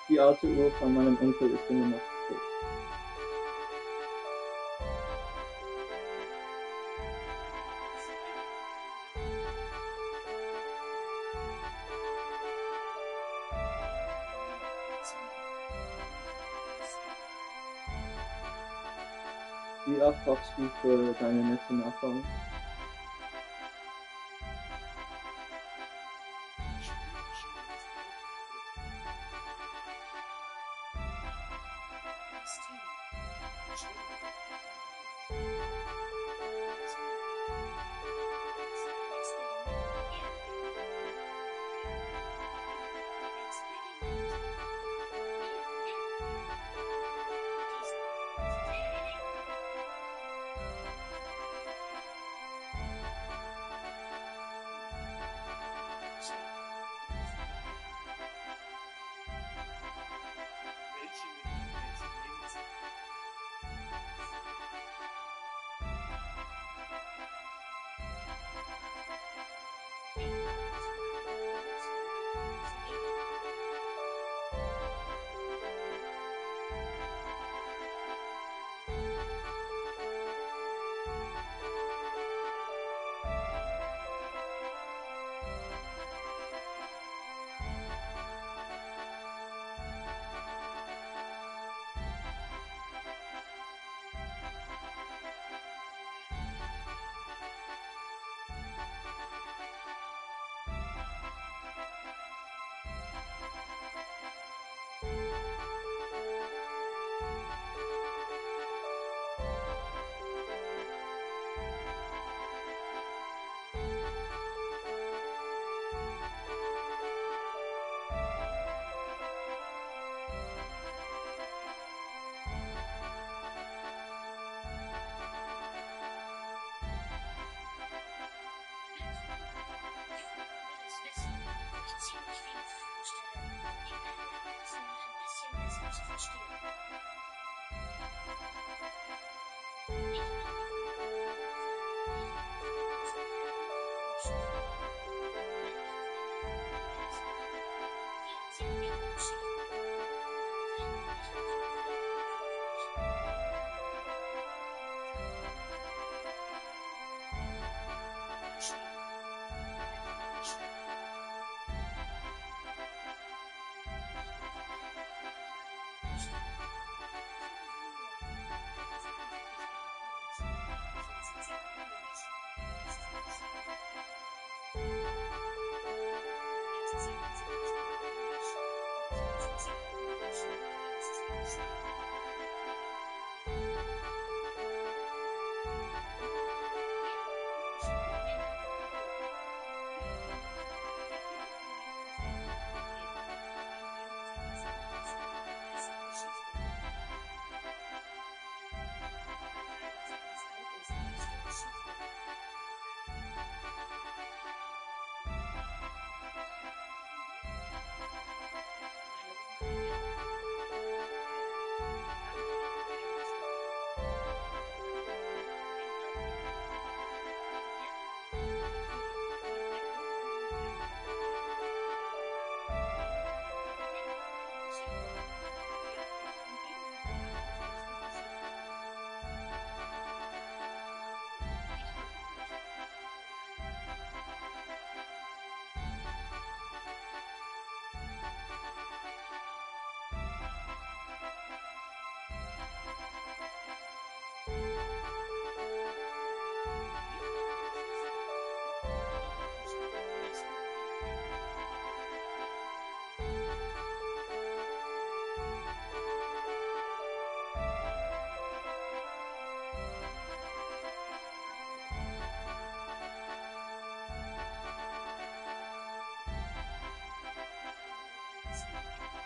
Die alte Uhr von meinem Onkel ist immer noch tot. Wie oft hoffst du für deine nette Nachbarn?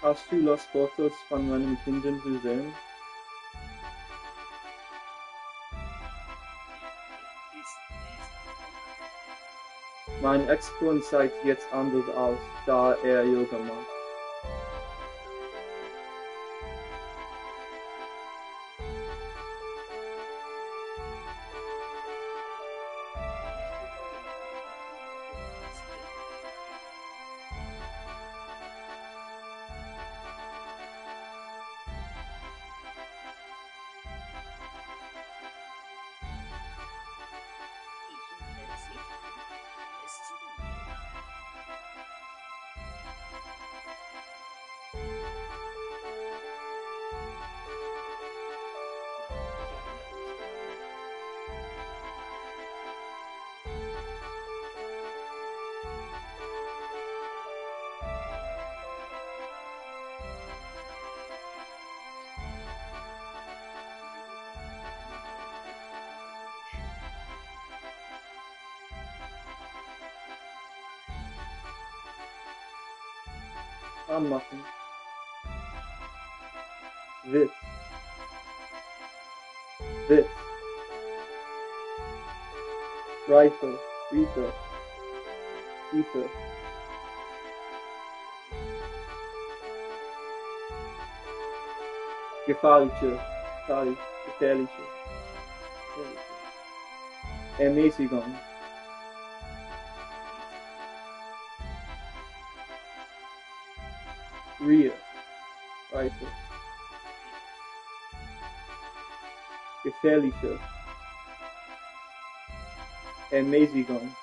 Hast du Los Fotos von meinen Kindern gesehen? Mein Ex-Freund sieht jetzt anders aus, da er Yoga macht. Anmachen. Witz. Witz. Rifle. Refill. Refill. Gefährliche. Gefährliche. Ermäßigung. Rear. Rifle. Gefährliche. Ermäßigung.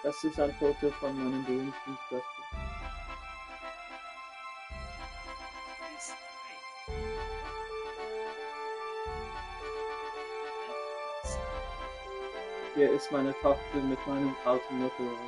Das ist ein Foto von meinem berühmten Schwester. Hier ist meine Tochter mit meinem alten Motorrad.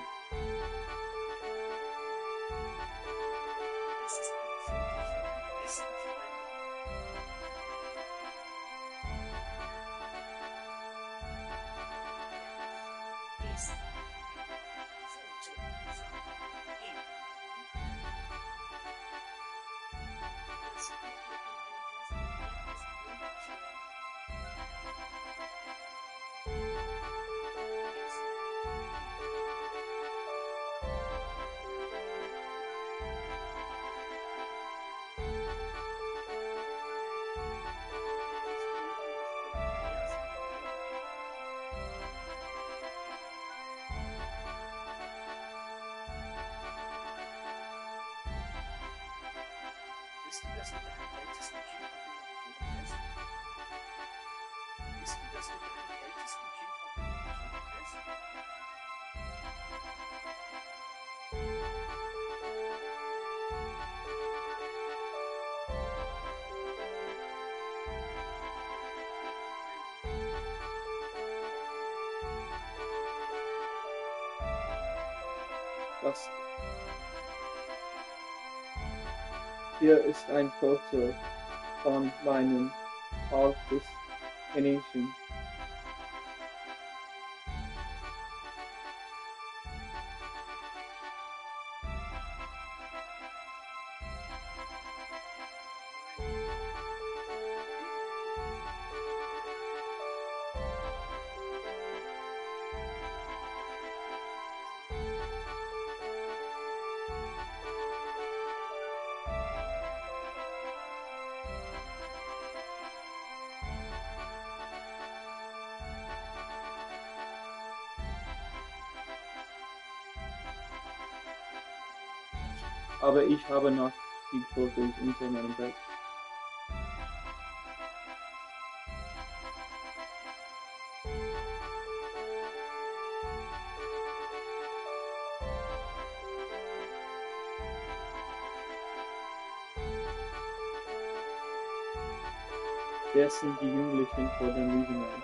Bist du das mit deinem ältesten Kind auf dem Oktoberfest? Bist du das mit deinem ältesten Kind auf dem Oktoberfest? Das hier ist ein Foto von meinem alten Kaninchen. Aber ich habe noch die Fotos unter meinem Bett. Das sind die Jugendlichen vor dem Riesenrad.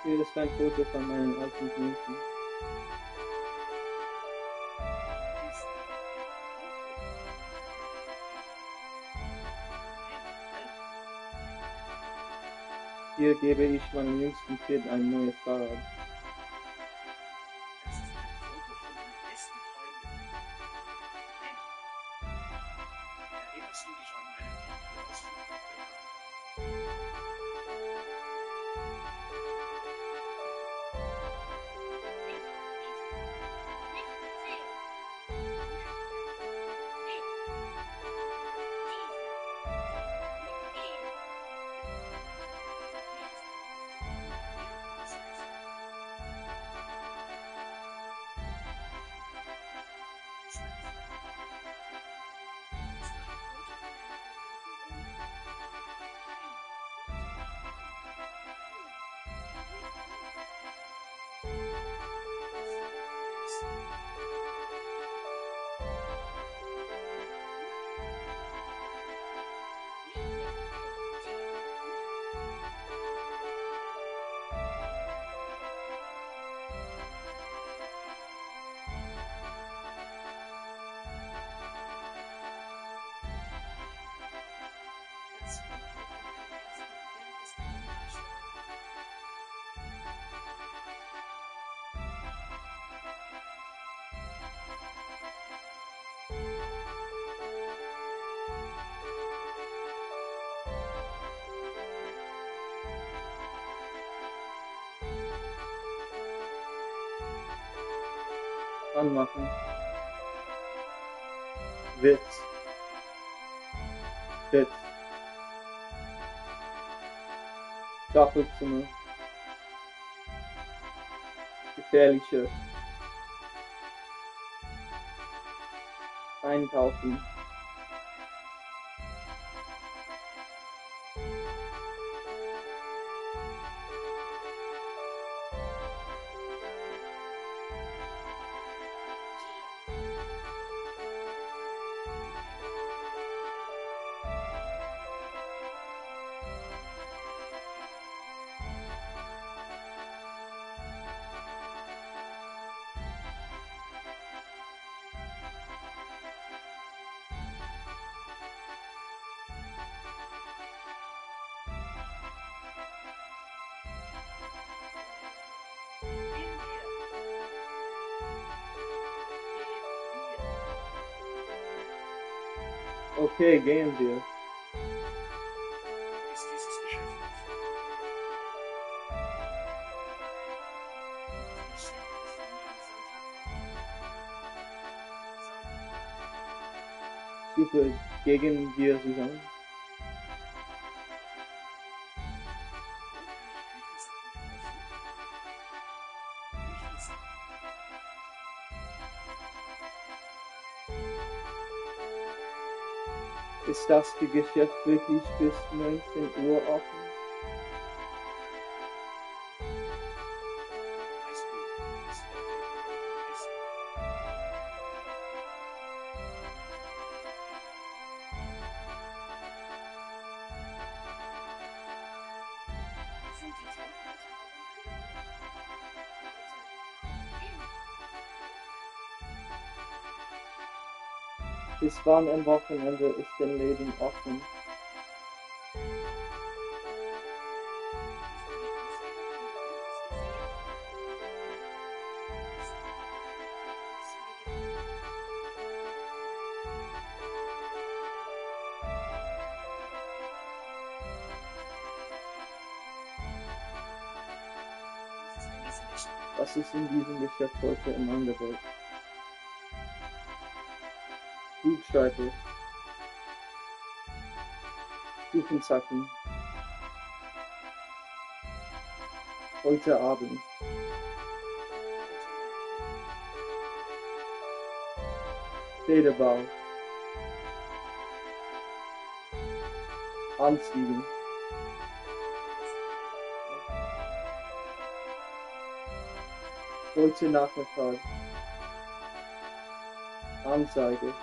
Hier ist ein Foto von meinen alten Kneten. Hier gebe ich meinem jüngsten Kind ein neues Fahrrad. Das ist ein Foto von meiner besten Freundin. Erinnerst du dich an meinen Onkel aus Südafrika? Anmachen. Witz. Witz. Doppelzimmer. Gefährliche. Einkaufen. Okay, gehen wir. Ist dieses Geschäft offen? Super, gegen wir zusammen. Ist das Geschäft wirklich bis 19 Uhr offen? Bis wann am Wochenende ist dein Leben offen? Was ist in diesem Geschäft heute im Angebot? Buchstabe. Stufenzacken. Heute Abend. Federbau. Anziehen. Heute Nachmittag. Anzeige.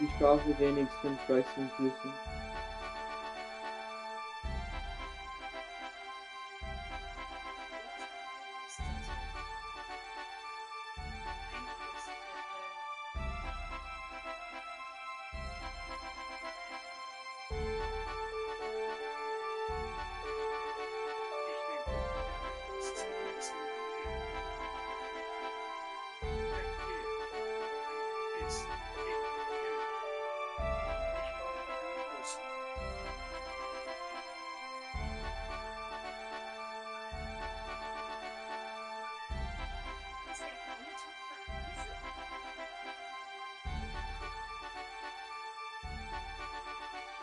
Die Strafe wenigstens 13 Schlüssel.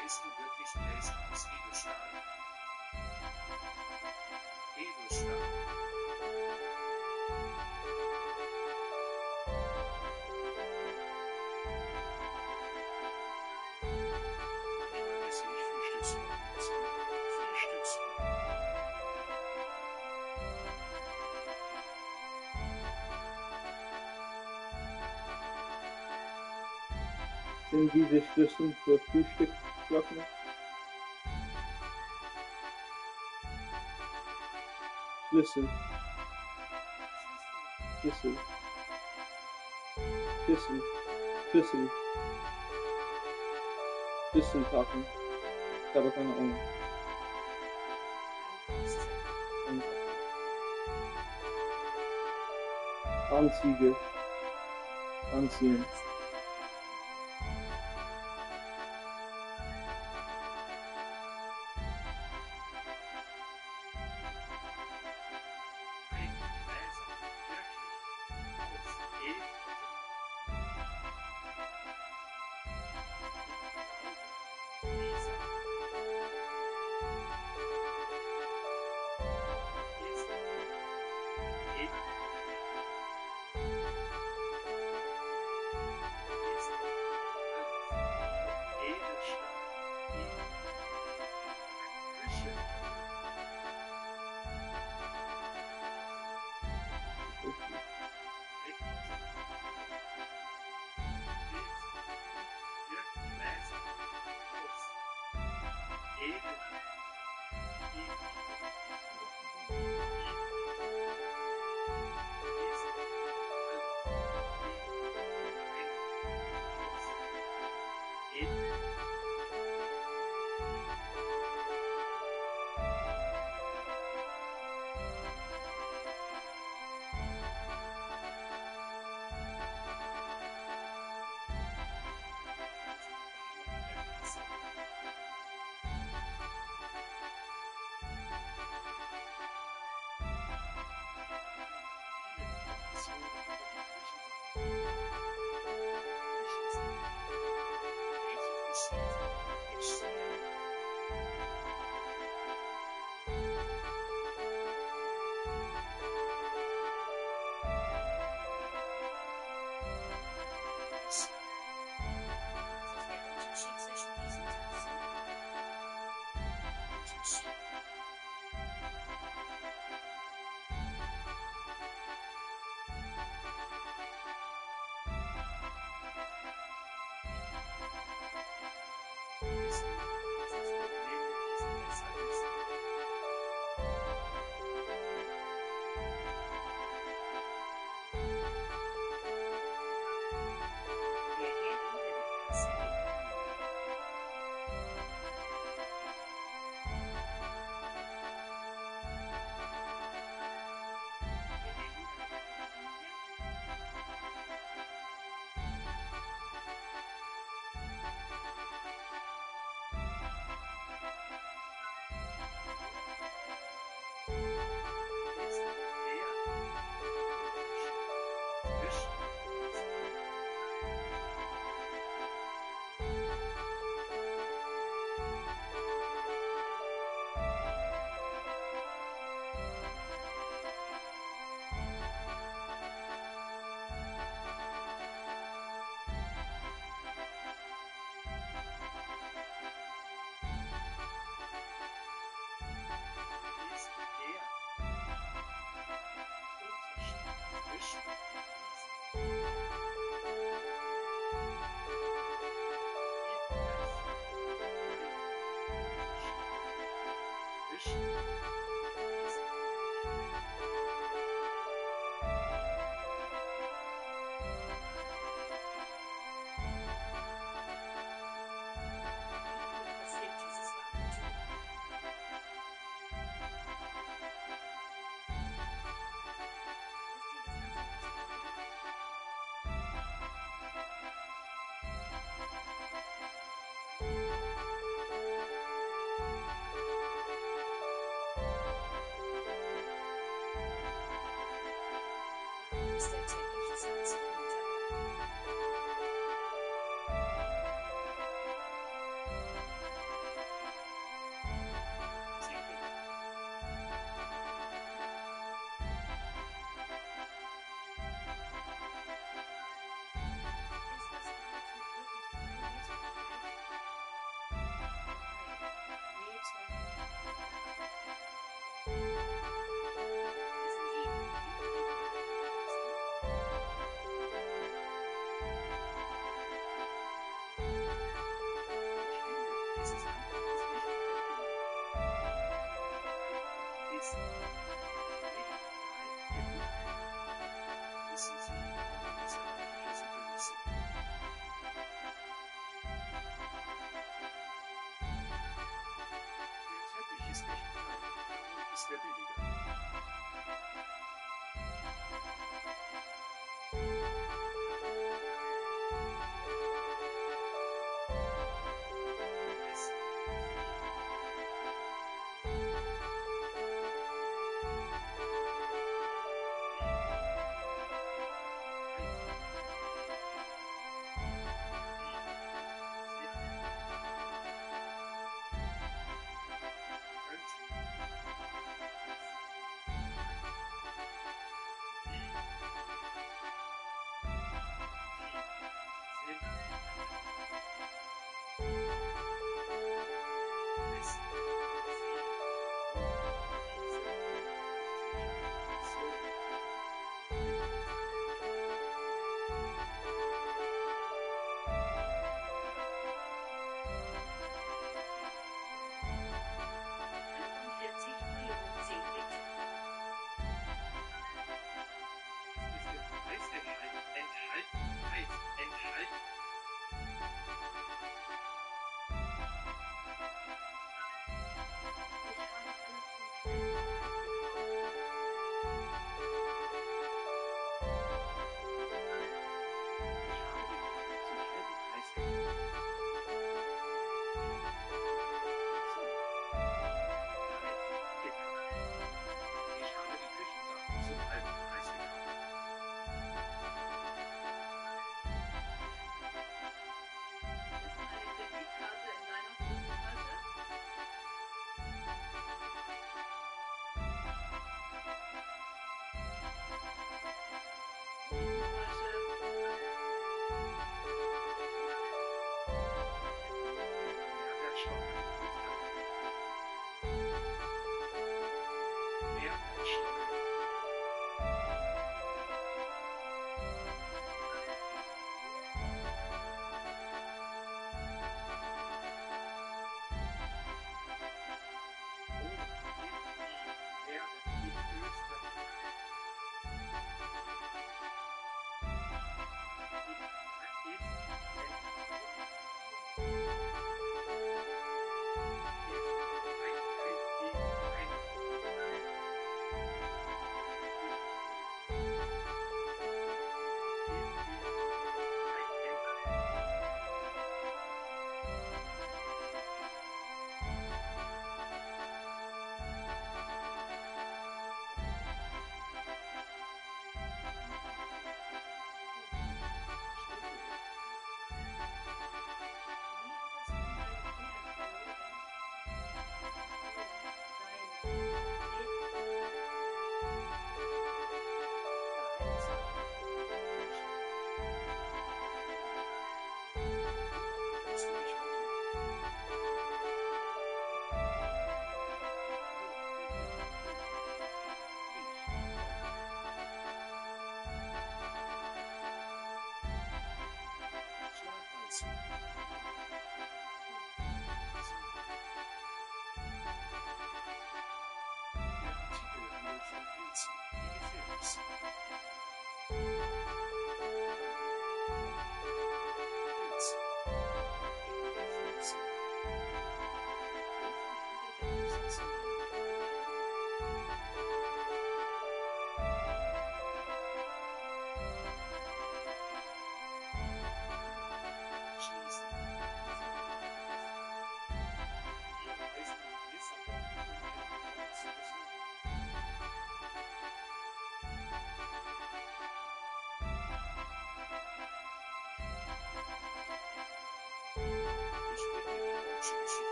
Willst du wirklich Gläser aus Edelstahl? Edelstahl. Manchmal esse ich Frühstücksflocken. Sind diese Schlüssel für Frühstücksflocken? Schlüssel. Schlüssel. Schlüssel. Schlüssel. Schlüsselpacken. Ich habe keine Ahnung. Anzüge. Anziehen.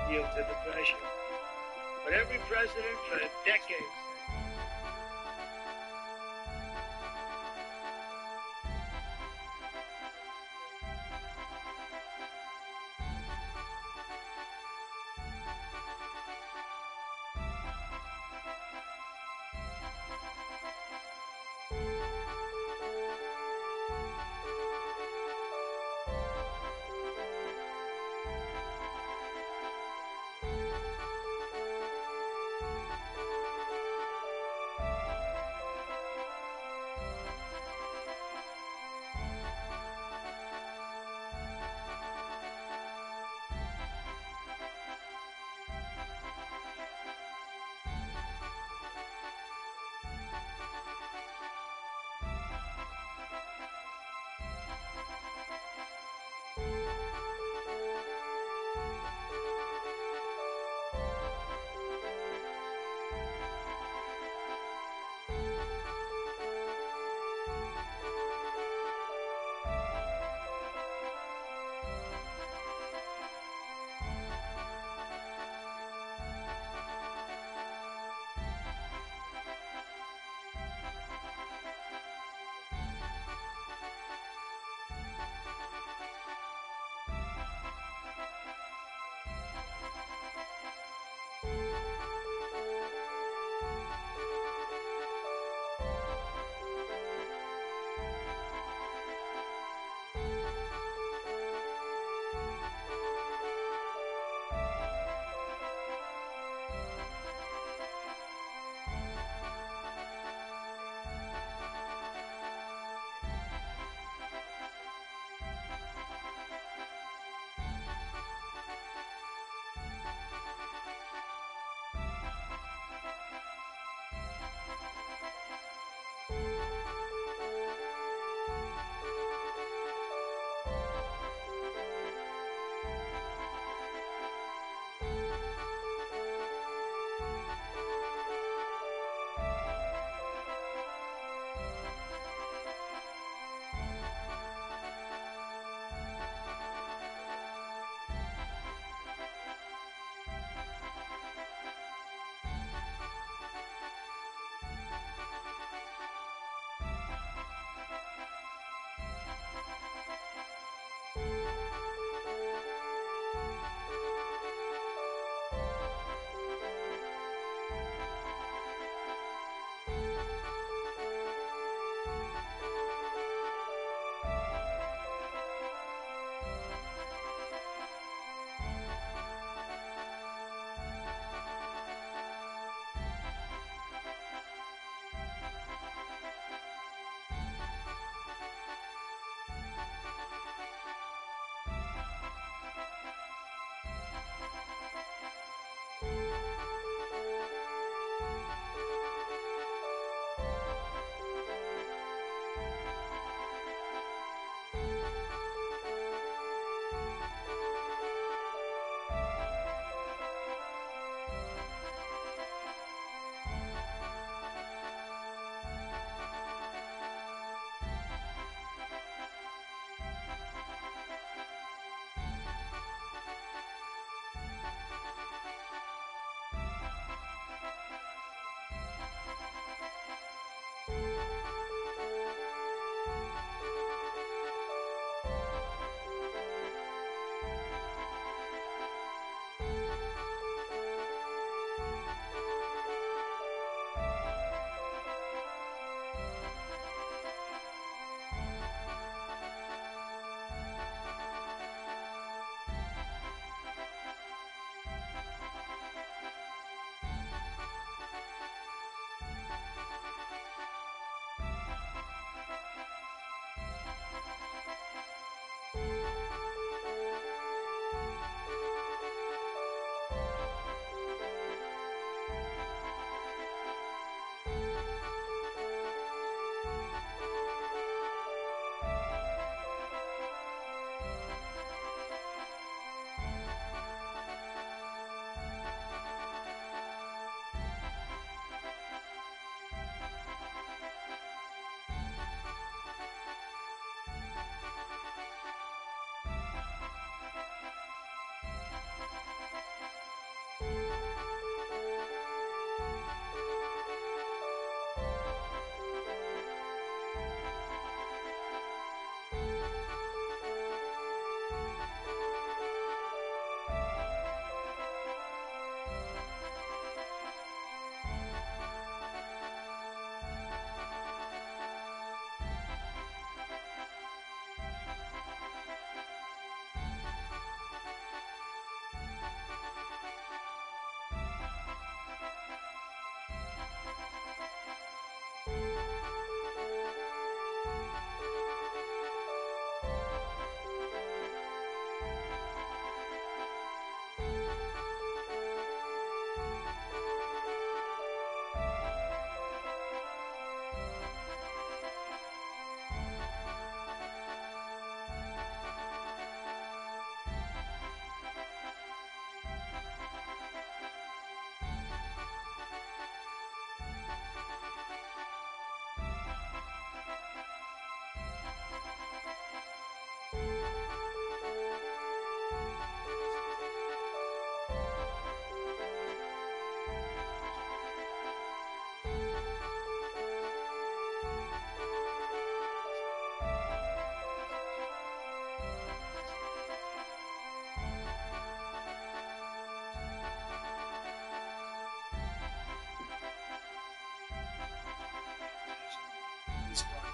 yield to the pressure. But every president for decades.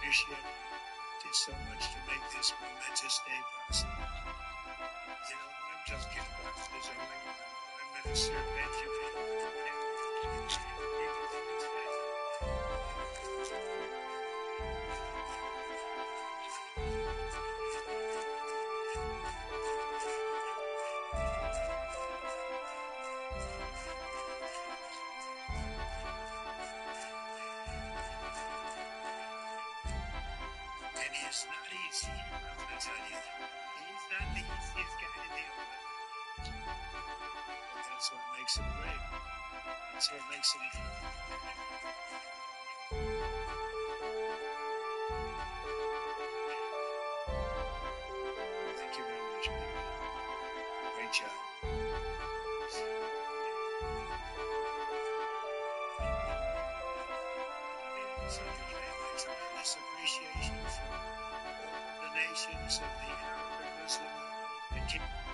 appreciate it. Did so much to make this momentous day possible. You know, I'm talking about there's only one Prime Minister Benjamin. And he's not easy, I'm gonna tell you. He's not the easiest guy to deal with. But that's what makes him great. That's what makes him Thank you very much, baby. Great job. Tremendous appreciation for all the nations of the Arab and Muslim world.